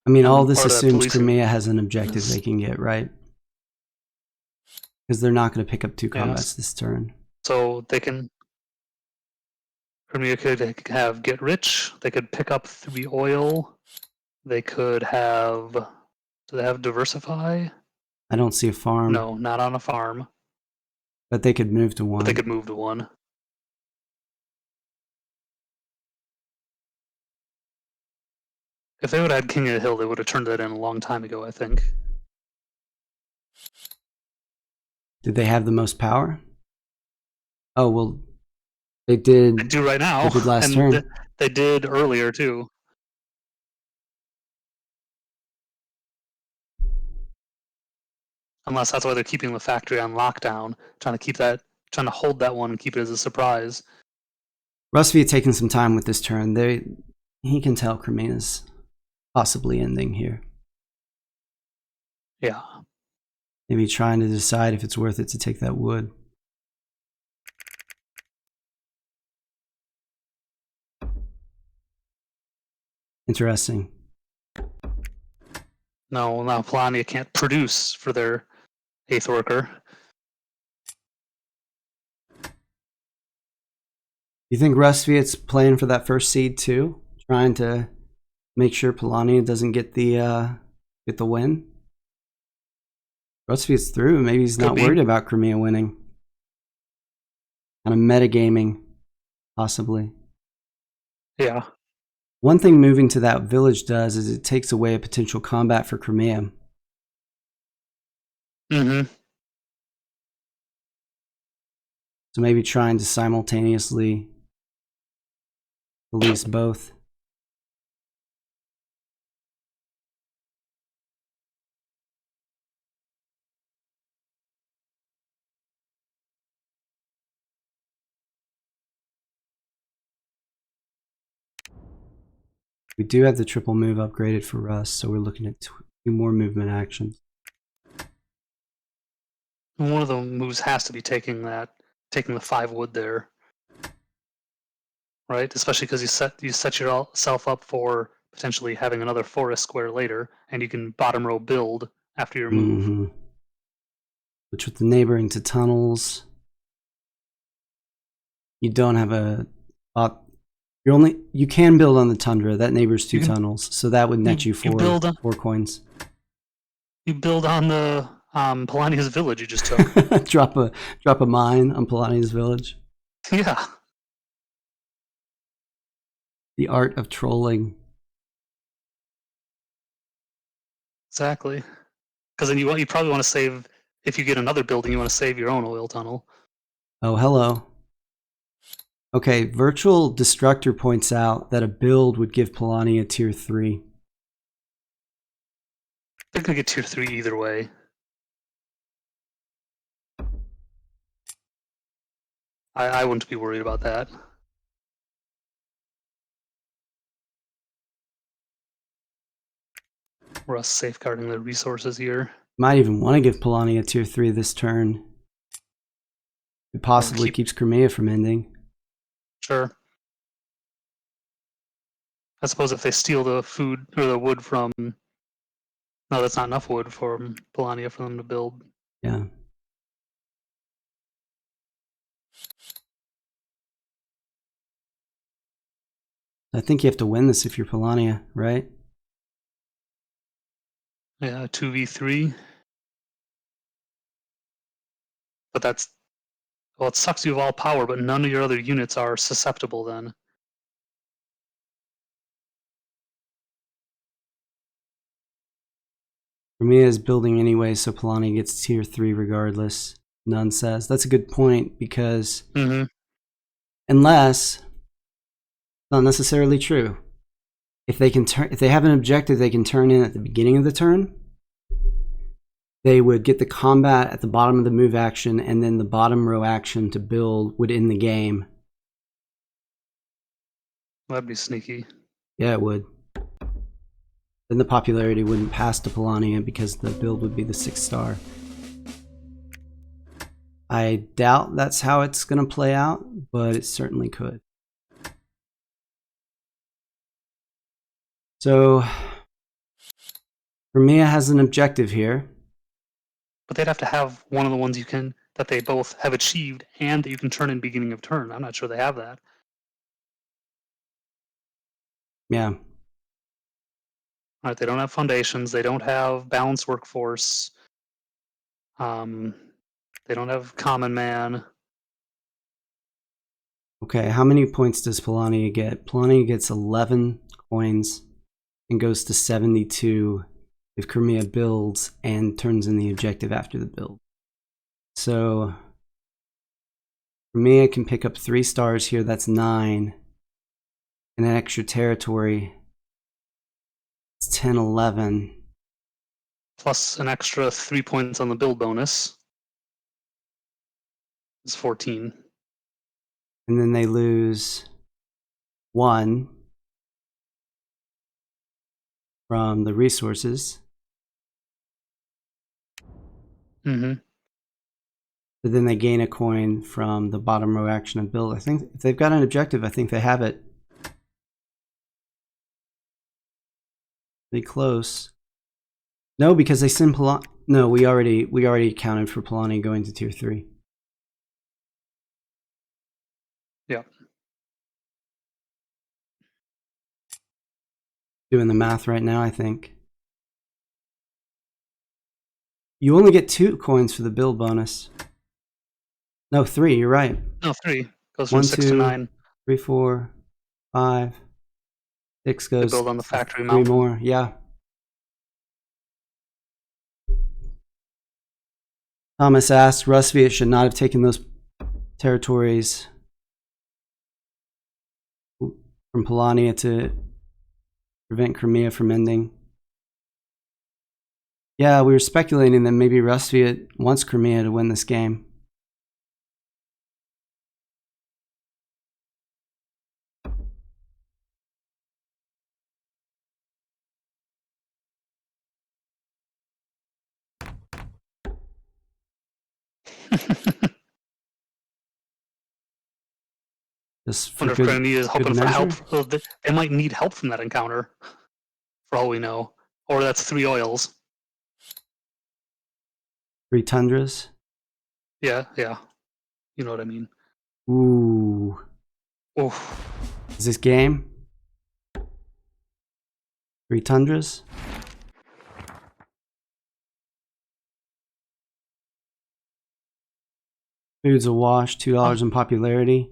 I mean, all this assumes Crimea has an objective they can get, right? Because they're not going to pick up 2 combats this turn. So they can... Crimea could have Get Rich. They could pick up 3 oil. They could have... Do they have Diversify? I don't see a farm. No, not on a farm. But they could move to 1. But they could move to 1. If they would have had King of the Hill, they would have turned that in a long time ago, I think. Did they have the most power? Oh, well, they did. They do right now. They did last turn. They did earlier, too. Unless that's why they're keeping the factory on lockdown, trying to hold that one and keep it as a surprise. Rusvia taking some time with this turn. He can tell Crimea's possibly ending here. Yeah. Maybe trying to decide if it's worth it to take that wood. Interesting. No, now Polania can't produce for their 8th worker. You think Rusviet's playing for that first seed too? Trying to make sure Polania doesn't get the win? Rusviet's through. Maybe he's not worried about Crimea winning. Kind of metagaming, possibly. Yeah. One thing moving to that village does is it takes away a potential combat for Crimea. Mm-hmm. So maybe trying to simultaneously release both. We do have the triple move upgraded for Russ, so we're looking at 2 more movement actions. One of the moves has to be taking the 5 wood there, right? Especially because you set yourself up for potentially having another forest square later, and you can bottom row build after your move. Which with the neighboring to tunnels, you don't have a... You can build on the tundra. That neighbors 2 tunnels, so that would net you 4 coins. You build on the Polania's village you just took. drop a mine on Polania's village. Yeah. The art of trolling. Exactly. Because then you probably want to save, if you get another building, you want to save your own oil tunnel. Oh, hello. Okay, Virtual Destructor points out that a build would give Polania tier 3. They're going to get tier 3 either way. I wouldn't be worried about that. Russ safeguarding the resources here. Might even want to give Polania tier 3 this turn. It possibly keeps Crimea from ending. Sure. I suppose if they steal the food or the wood from... No, that's not enough wood for Polania for them to build. Yeah. I think you have to win this if you're Polania, right? Yeah, 2v3. But that's... Well, it sucks you have all power, but none of your other units are susceptible then. Crimea is building anyway, so Polani gets tier 3 regardless. None says. That's a good point because unless not necessarily true. If they have an objective they can turn in at the beginning of the turn, they would get the combat at the bottom of the move action, and then the bottom row action to build would end the game. That'd be sneaky. Yeah, it would. Then the popularity wouldn't pass to Polania because the build would be the 6-star. I doubt that's how it's going to play out, but it certainly could. So, Crimea has an objective here. But they'd have to have one of the ones that they both have achieved and that you can turn in beginning of turn. I'm not sure they have that. Yeah. All right, they don't have foundations. They don't have balanced workforce. They don't have common man. Okay, how many points does Polania get? Polania gets 11 coins and goes to 72 if Crimea builds and turns in the objective after the build. So Crimea can pick up 3 stars here, that's 9. And an extra territory, it's 10, 11. Plus an extra 3 points on the build bonus. It's 14. And then they lose 1 from the resources. But then they gain a coin from the bottom row action of build. I think if they've got an objective, I think they have it. Pretty close. No, because they send Polani. No, we already accounted for Polani going to tier 3. Yeah. Doing the math right now, I think. You only get 2 coins for the build bonus. No, 3, you're right. No, 3. Goes from 1, 6 2, to 9. 3, 4, 5, 6 goes. They build on the factory 3 mountain. more, yeah. Thomas asked, Rusviet should not have taken those territories from Polania to prevent Crimea from ending. Yeah, we were speculating that maybe Rusviet wants Crimea to win this game. Just Wonder if Crimea is hoping for help. They might need help from that encounter, for all we know. Or that's 3 oils. 3 tundras. Yeah. You know what I mean. Ooh. Oof. Is this game? 3 tundras. Food's a wash. $2 in popularity.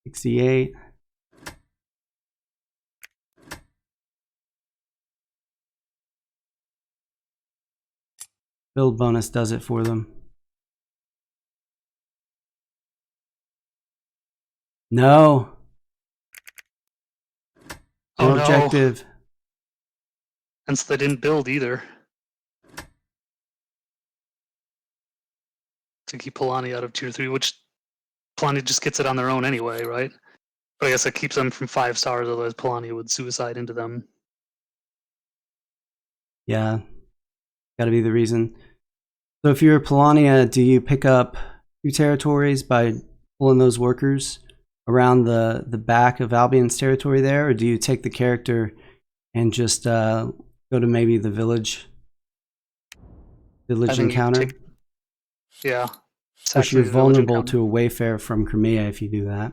68. Build bonus does it for them. No. No objective. And so they didn't build either. To keep Polani out of tier 3, which Polani just gets it on their own anyway, right? But I guess it keeps them from 5 stars, otherwise Polani would suicide into them. Yeah. Gotta be the reason. So if you're Polania, do you pick up 2 territories by pulling those workers around the back of Albion's territory there, or do you take the character and just go to maybe the village encounter? Yeah. Which you're vulnerable to a wayfare from Crimea if you do that.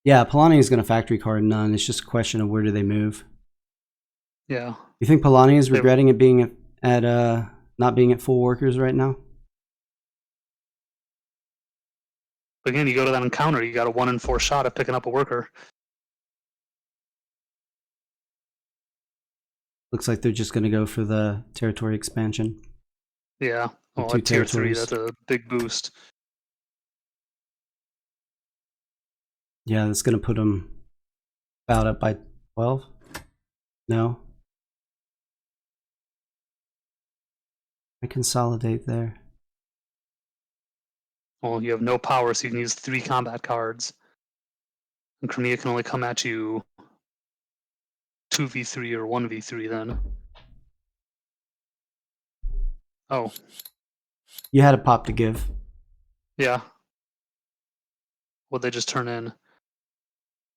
Yeah, Polania is going to factory card none. It's just a question of where do they move. Yeah. You think Polania is regretting it being at not being at full workers right now? But again, you go to that encounter, you got a 1 in 4 shot at picking up a worker. Looks like they're just going to go for the territory expansion. Yeah. Well, Two at tier 3, territories. that's a big boost. Yeah, that's going to put them about up by 12. No. I consolidate there. Well, you have no power, so you can use 3 combat cards. And Crimea can only come at you 2v3 or 1v3 then. Oh. You had a pop to give. Yeah. What'd they just turn in?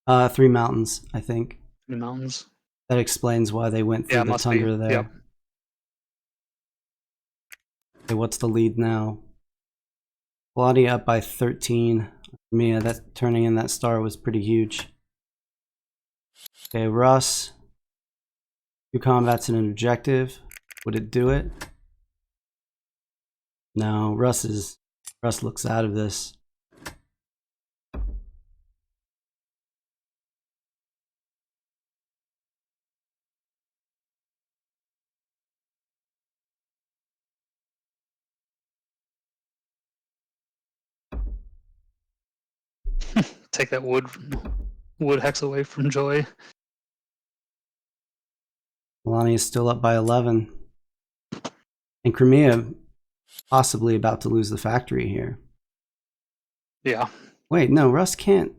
3 mountains, I think. 3 mountains? That explains why they went through the tundra there. Yep. Okay, what's the lead now? Claudia up by 13. Mia, that turning in that star was pretty huge. Okay, Russ. 2 combats and an objective. Would it do it? No, Russ looks out of this. Take that wood hex away from Joy. Melania is still up by 11. And Crimea possibly about to lose the factory here. Yeah. Wait, no, Russ can't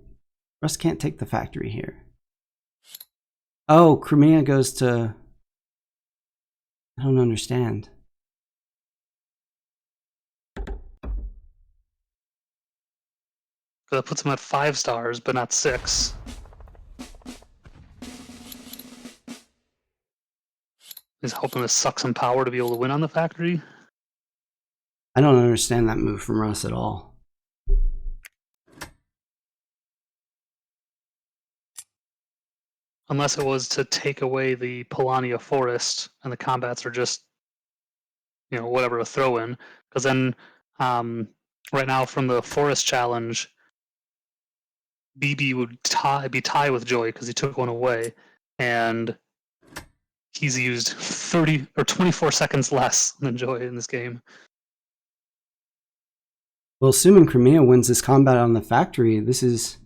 take the factory here. Oh, Crimea goes to... I don't understand. That puts him at 5 stars, but not 6. He's hoping to suck some power to be able to win on the factory. I don't understand that move from Russ at all. Unless it was to take away the Polania forest and the combats are just, whatever, a throw in. Because then, right now from the forest challenge, BB would be tie with Joy because he took one away. And he's used 30 or 24 seconds less than Joy in this game. Well, assuming Crimea wins this combat on the factory, this is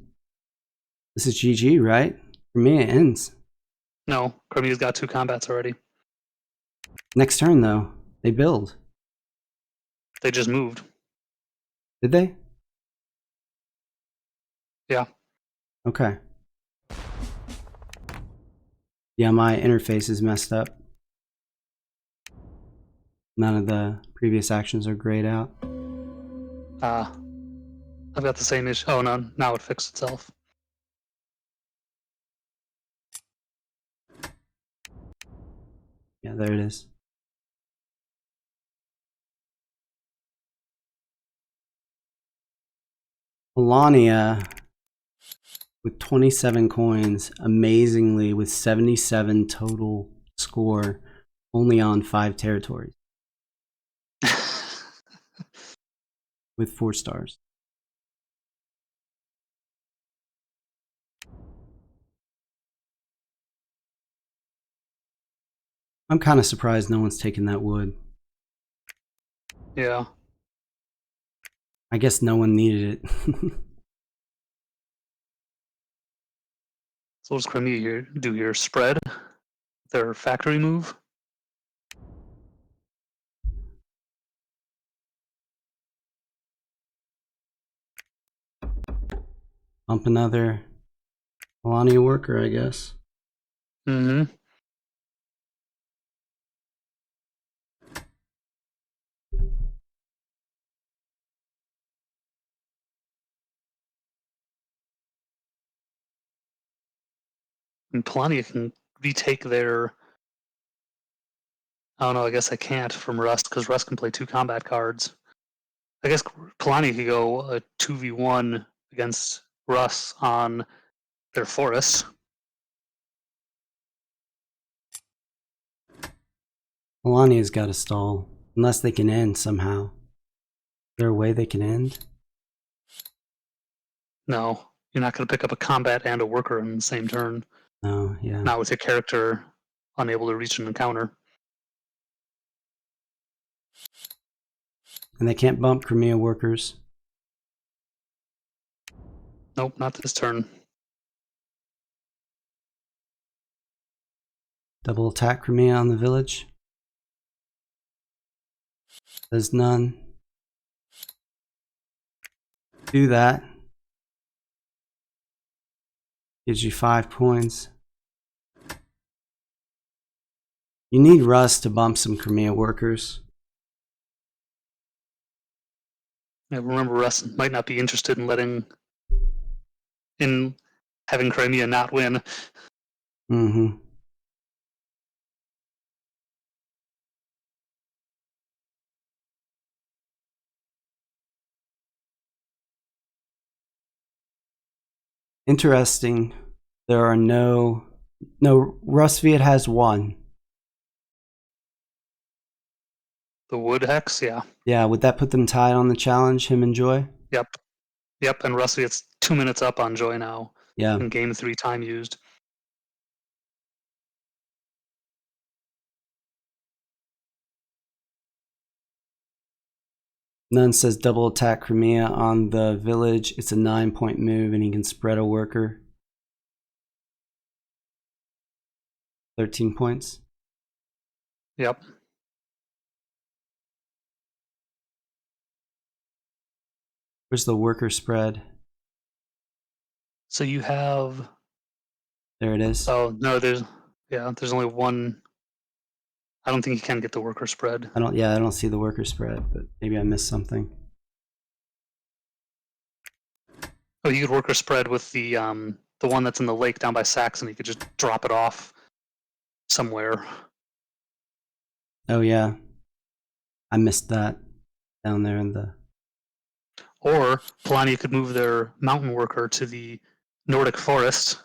GG, right? Crimea ends. No, Crimea's got 2 combats already. Next turn, though, they build. They just moved. Did they? Yeah. Okay. Yeah, my interface is messed up. None of the previous actions are grayed out. I've got the same issue. Oh, no, now it fixed itself. Yeah, there it is. Melania with 27 coins, amazingly with 77 total score, only on 5 territories. With 4 stars. I'm kind of surprised no one's taken that wood. Yeah. I guess no one needed it. So what does Crimea do here? Spread their factory move? Bump another Melania worker, I guess. Mm-hmm. And Polania can retake their... Oh no, I guess I can't from Rust, because Rust can play 2 combat cards. I guess Polania could go a 2v1 against Russ on their forest. Melania's got to stall. Unless they can end somehow. Is there a way they can end? No, you're not going to pick up a combat and a worker in the same turn. Oh, yeah. Not with your character unable to reach an encounter. And they can't bump Crimea workers. Nope, not this turn. Double attack Crimea on the village. There's none. Do that. Gives you 5 points. You need Russ to bump some Crimea workers. Yeah, remember, Russ might not be interested in having Crimea not win. Mm-hmm. Interesting. There are no Rusviet has 1. The Wood Hex, yeah. Yeah, would that put them tied on the challenge, him and Joy? Yep, and Rusty, it's 2 minutes up on Joy now. Yeah. In game 3 time used. None says double attack Crimea on the village. It's a 9-point move and he can spread a worker. 13 points. Yep. Where's the worker spread? So you have... There it is. Oh, no, there's only one. I don't think you can get the worker spread. I don't see the worker spread, but maybe I missed something. Oh, you could worker spread with the one that's in the lake down by Saxon. You could just drop it off somewhere. Oh yeah. I missed that down there in the... Or Polania could move their mountain worker to the Nordic forest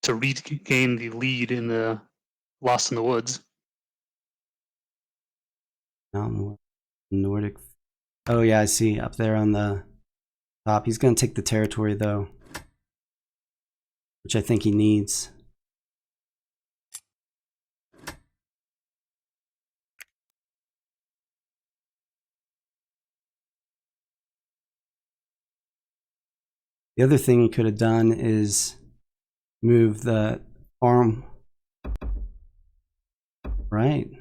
to regain the lead in the Lost in the Woods. Mountain Nordic. Oh yeah, I see up there on the top. He's gonna take the territory though, which I think he needs. The other thing he could have done is move the farm. Right.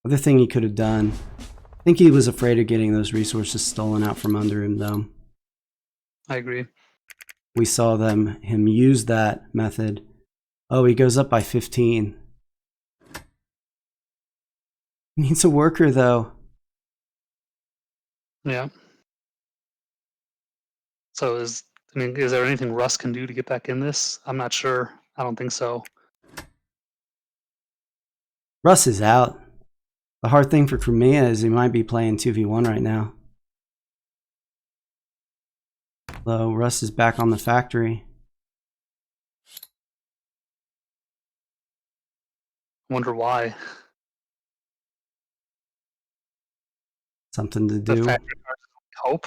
Other thing he could have done. I think he was afraid of getting those resources stolen out from under him though. I agree. We saw him use that method. Oh, he goes up by 15. He needs a worker though. Yeah. So is there anything Russ can do to get back in this? I'm not sure. I don't think so. Russ is out. The hard thing for Crimea is he might be playing 2v1 right now. Though Russ is back on the factory. Wonder why. Something to The do. factory card is hope.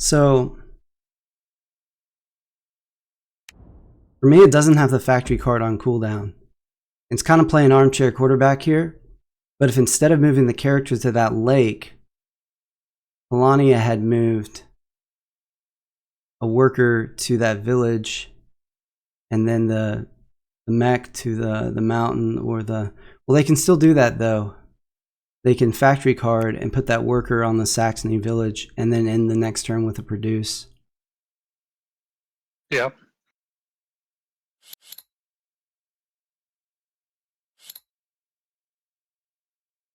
So Crimea doesn't have the factory card on cooldown. It's kind of playing armchair quarterback here. But if instead of moving the character to that lake, Polania had moved a worker to that village and then the mech to the mountain or the... Well, they can still do that though. They can factory card and put that worker on the Saxony village and then end the next turn with a produce. Yep.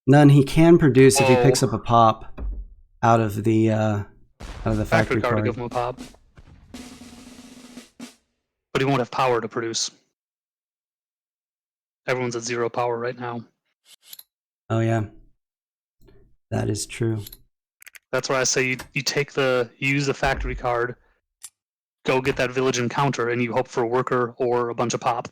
None. He can produce if he picks up a pop out of the factory card card. to give him a pop. But he won't have power to produce. Everyone's at 0 power right now. Oh yeah, that is true. That's where I say you use the factory card, go get that village encounter, and you hope for a worker or a bunch of pop.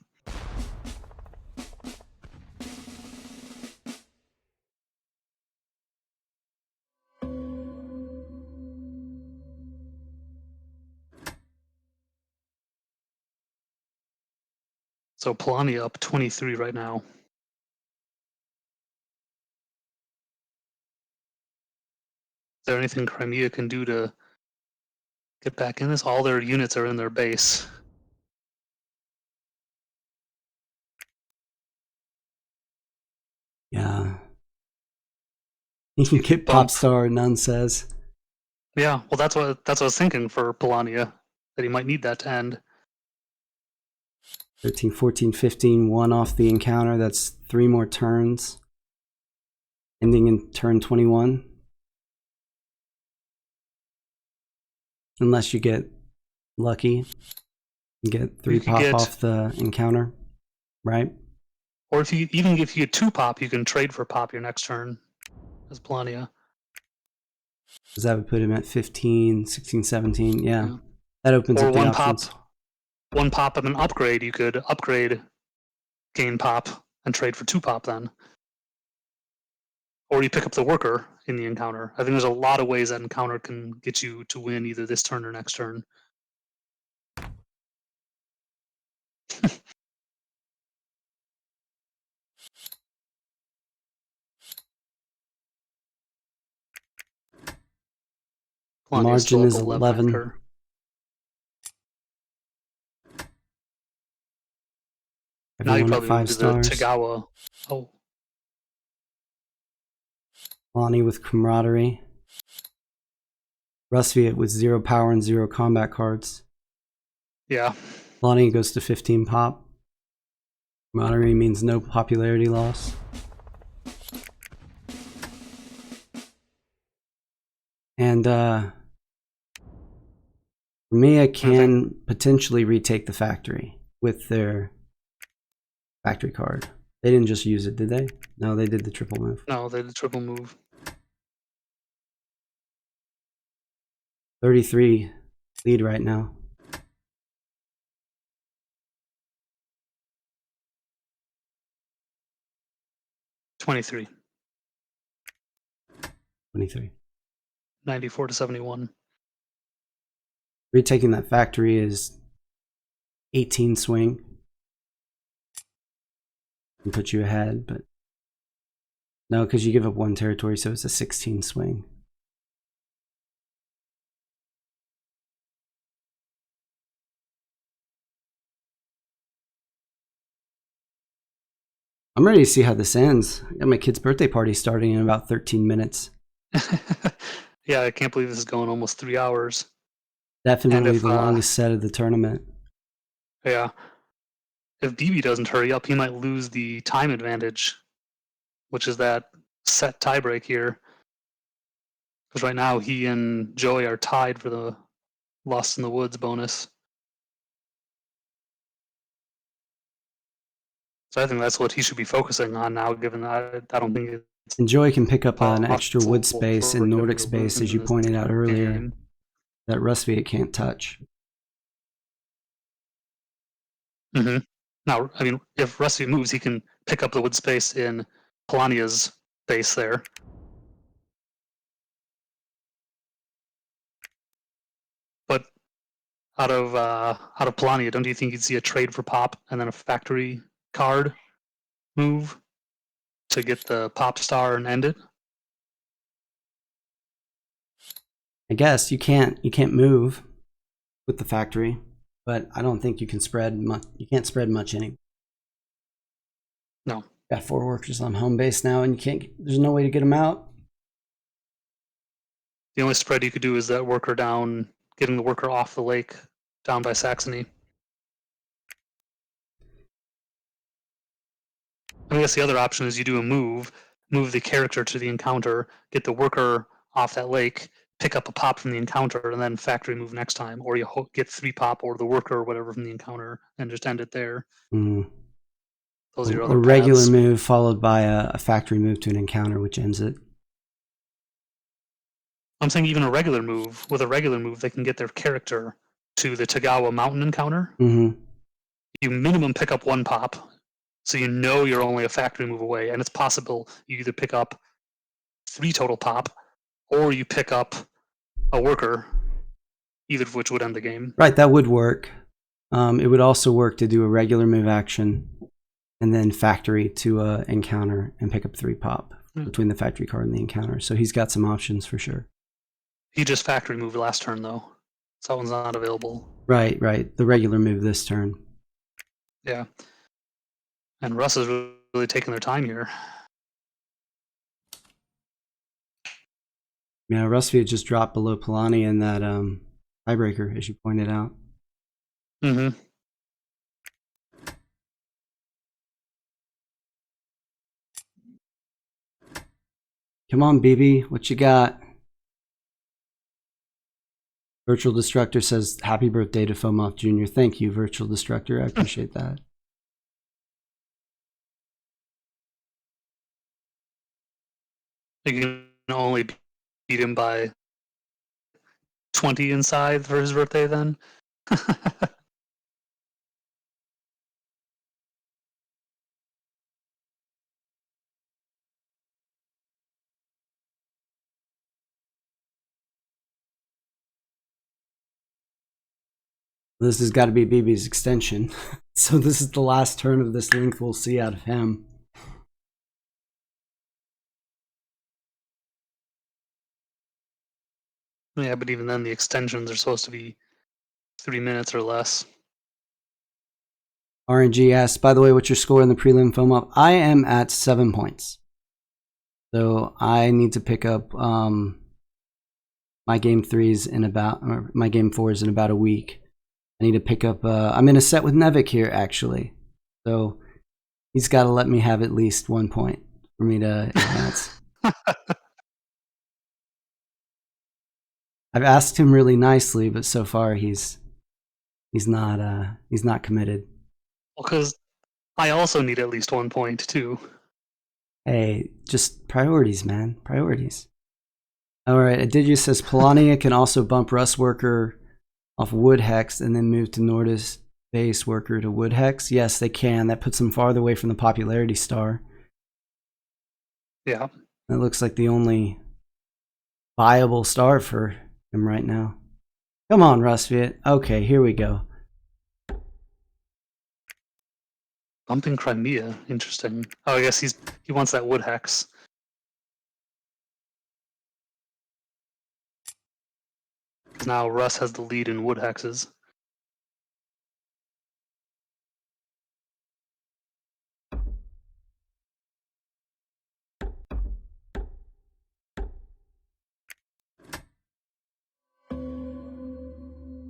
So Polania up 23 right now. Is there anything Crimea can do to get back in this? All their units are in their base. Yeah. You can get Bump. Pop Star, none says. Yeah, well, that's what I was thinking for Polania, that he might need that to end. 13, 14, 15, 1 off the encounter. That's 3 more turns. Ending in turn 21. Unless you get lucky. You get 3 pop off the encounter, right? Or if you get 2 pop, you can trade for pop your next turn as Polania. Because that would put him at 15, 16, 17. Yeah. That opens or up the one options. Pop, 1 pop of an upgrade, you could upgrade, gain pop, and trade for 2 pop then. Or you pick up the worker in the encounter. I think there's a lot of ways that encounter can get you to win either this turn or next turn. Margin is 11. After. Now you probably move to the Tagawa. Oh. Lonnie with camaraderie. Rusviet with 0 power and 0 combat cards. Yeah. Lonnie goes to 15 pop. Camaraderie means no popularity loss. And Mia can potentially retake the factory with their factory card. They didn't just use it, did they? No, they did the triple move. No, they did the triple move. 33 lead right now. $23. 23. 94 to 71. Retaking that factory is 18 swing. And put you ahead, but no, because you give up 1 territory, so it's a 16 swing. I'm ready to see how this ends. I got my kid's birthday party starting in about 13 minutes. Yeah, I can't believe this is going almost 3 hours. Definitely the longest set of the tournament. Yeah. If BB doesn't hurry up, he might lose the time advantage, which is that set tiebreak here. Because right now he and Joey are tied for the Lost in the Woods bonus. So I think that's what he should be focusing on now, given that I don't think it's... And Joey can pick up an extra wood space and Nordic space, as you pointed out earlier, that Rusviet can't touch. Mm-hmm. Now, I mean, if Rusviet moves, he can pick up the wood space in Polania's base there. But out of Polania, don't you think you'd see a trade for pop and then a factory card move to get the pop star and end it? I guess you can't move with the factory, but I don't think you can spread much. You can't spread much anyway. No. Got 4 workers on home base now, and you can't. There's no way to get them out. The only spread you could do is that worker down, getting the worker off the lake down by Saxony. I guess the other option is you do a move the character to the encounter, get the worker off that lake, pick up a pop from the encounter, and then factory move next time. Or you get 3 pop or the worker or whatever from the encounter and just end it there. Those are your other a regular paths. Move followed by a factory move to an encounter, which ends it. I'm saying even a regular move. With a regular move, they can get their character to the Tagawa Mountain encounter. Mm-hmm. You minimum pick up 1 pop, so you know you're only a factory move away, and it's possible you either pick up 3 total pop, or you pick up a worker, either of which would end the game. Right, that would work. It would also work to do a regular move action and then factory to encounter and pick up 3 pop between the factory card and the encounter. So he's got some options for sure. He just factory moved last turn, though. So that one's not available. Right. The regular move this turn. Yeah. And Russ is really taking their time here. Yeah, Rusty just dropped below Polani in that tiebreaker, as you pointed out. Mm-hmm. Come on, BB, what you got? Virtual Destructor says, happy birthday to Fomoff Jr. Thank you, Virtual Destructor. I appreciate that. You can only beat him by 20 inside for his birthday then. This has got to be BB's extension. So this is the last turn of this length we'll see out of him. Yeah, but even then the extensions are supposed to be 3 minutes or less. RNG asks, by the way, what's your score in the prelim foam up? I am at 7 points. So I need to pick up my game 3s in about, or my game 4s in about a week. I need to pick up, I'm in a set with Nevik here actually. So he's got to let me have at least 1 point for me to advance. I've asked him really nicely, but so far he's not committed. Well, because I also need at least 1 point too. Hey, just priorities, man. Priorities. All right, Adigia says Polania can also bump Rust Worker off Wood Hex and then move to Nordis Base Worker to Wood Hex. Yes, they can. That puts them farther away from the popularity star. Yeah. That looks like the only viable star for him right now. Come on, Rustviet. Okay, here we go. Bumping Crimea. Interesting. Oh, I guess he wants that Wood Hex. Now Russ has the lead in Wood Hexes.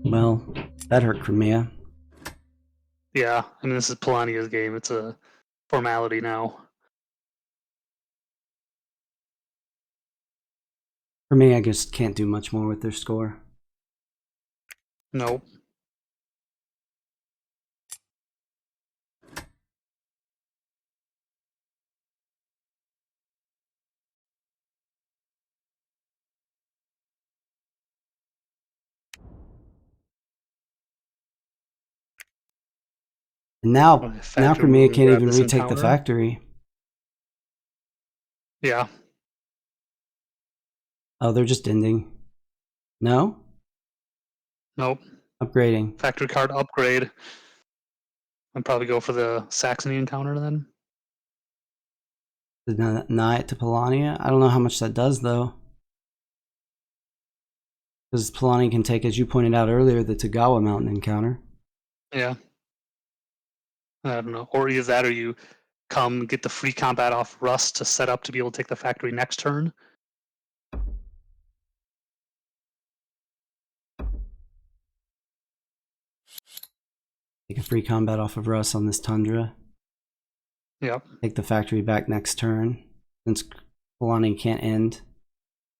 Well, that hurt Crimea. Yeah, I mean, this is Polania's game. It's a formality now. Crimea, I just can't do much more with their score. Nope. And now Crimea can't even retake the encounter. factory. Yeah. Oh, they're just ending. No? Nope. Upgrading. Factory card upgrade. I'd probably go for the Saxony encounter then. Deny it to Polania? I don't know how much that does, though. Because Polania can take, as you pointed out earlier, the Tagawa Mountain encounter. Yeah. I don't know. Or either that or you come get the free combat off Rust to set up to be able to take the factory next turn. Take a free combat off of Russ on this Tundra. Yep. Take the factory back next turn. Since Polania can't end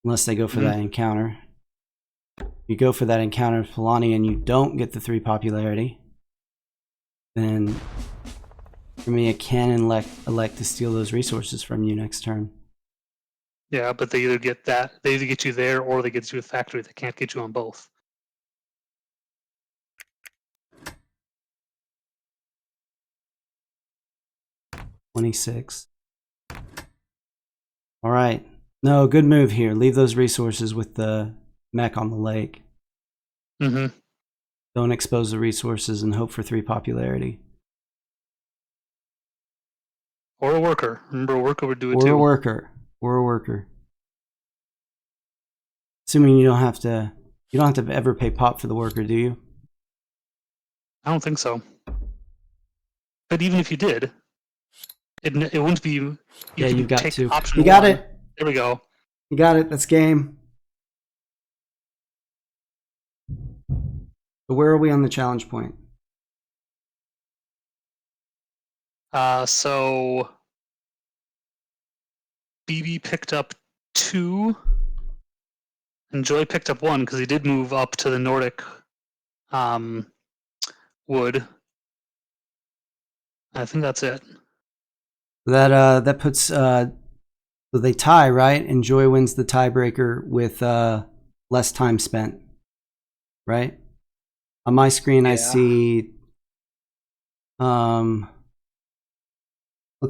unless they go for that encounter. You go for that encounter with Polania and you don't get the 3 popularity, then Crimea can elect to steal those resources from you next turn. Yeah, but they either get you there or they get you a factory. They can't get you on both. $26. All right. No, good move here. Leave those resources with the mech on the lake. Mm-hmm. Don't expose the resources and hope for 3 popularity. Or a worker. Remember, a worker would do it Or too. a worker. Or a worker. Assuming you don't have to ever pay pop for the worker, do you? I don't think so. But even if you did, it wouldn't be. Yeah, you've got take to. option You got one. it. There we go. You got it. That's game. So where are we on the challenge point? So BB picked up 2, and Joy picked up 1 because he did move up to the Nordic wood. I think that's it. That puts so they tie, right? And Joy wins the tiebreaker with less time spent, right? On my screen, I see looks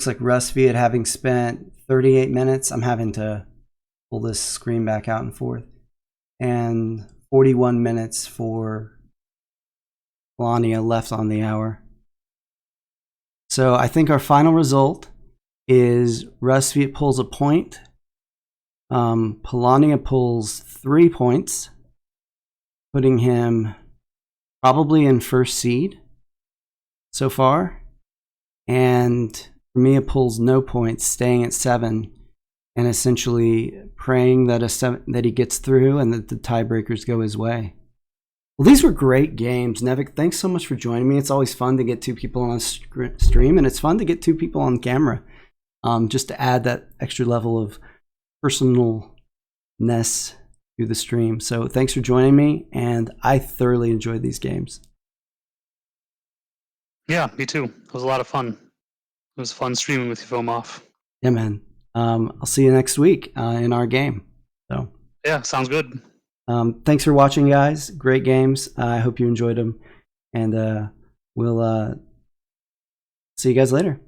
like Rusviet having spent 38 minutes. I'm having to pull this screen back out and forth. And 41 minutes for Melania left on the hour. So I think our final result is Rusviet pulls a point. Polania pulls 3 points, putting him probably in first seed so far. And Mia pulls no points, staying at 7, and essentially praying that that he gets through and that the tiebreakers go his way. Well, these were great games. Nevik, thanks so much for joining me. It's always fun to get 2 people on a stream, and it's fun to get 2 people on camera, just to add that extra level of personalness to the stream. So thanks for joining me, and I thoroughly enjoyed these games. Yeah, me too. It was a lot of fun. It was fun streaming with you, Filmoff. Yeah, man. I'll see you next week in our game. So yeah, sounds good. Thanks for watching, guys. Great games. I hope you enjoyed them, and we'll see you guys later.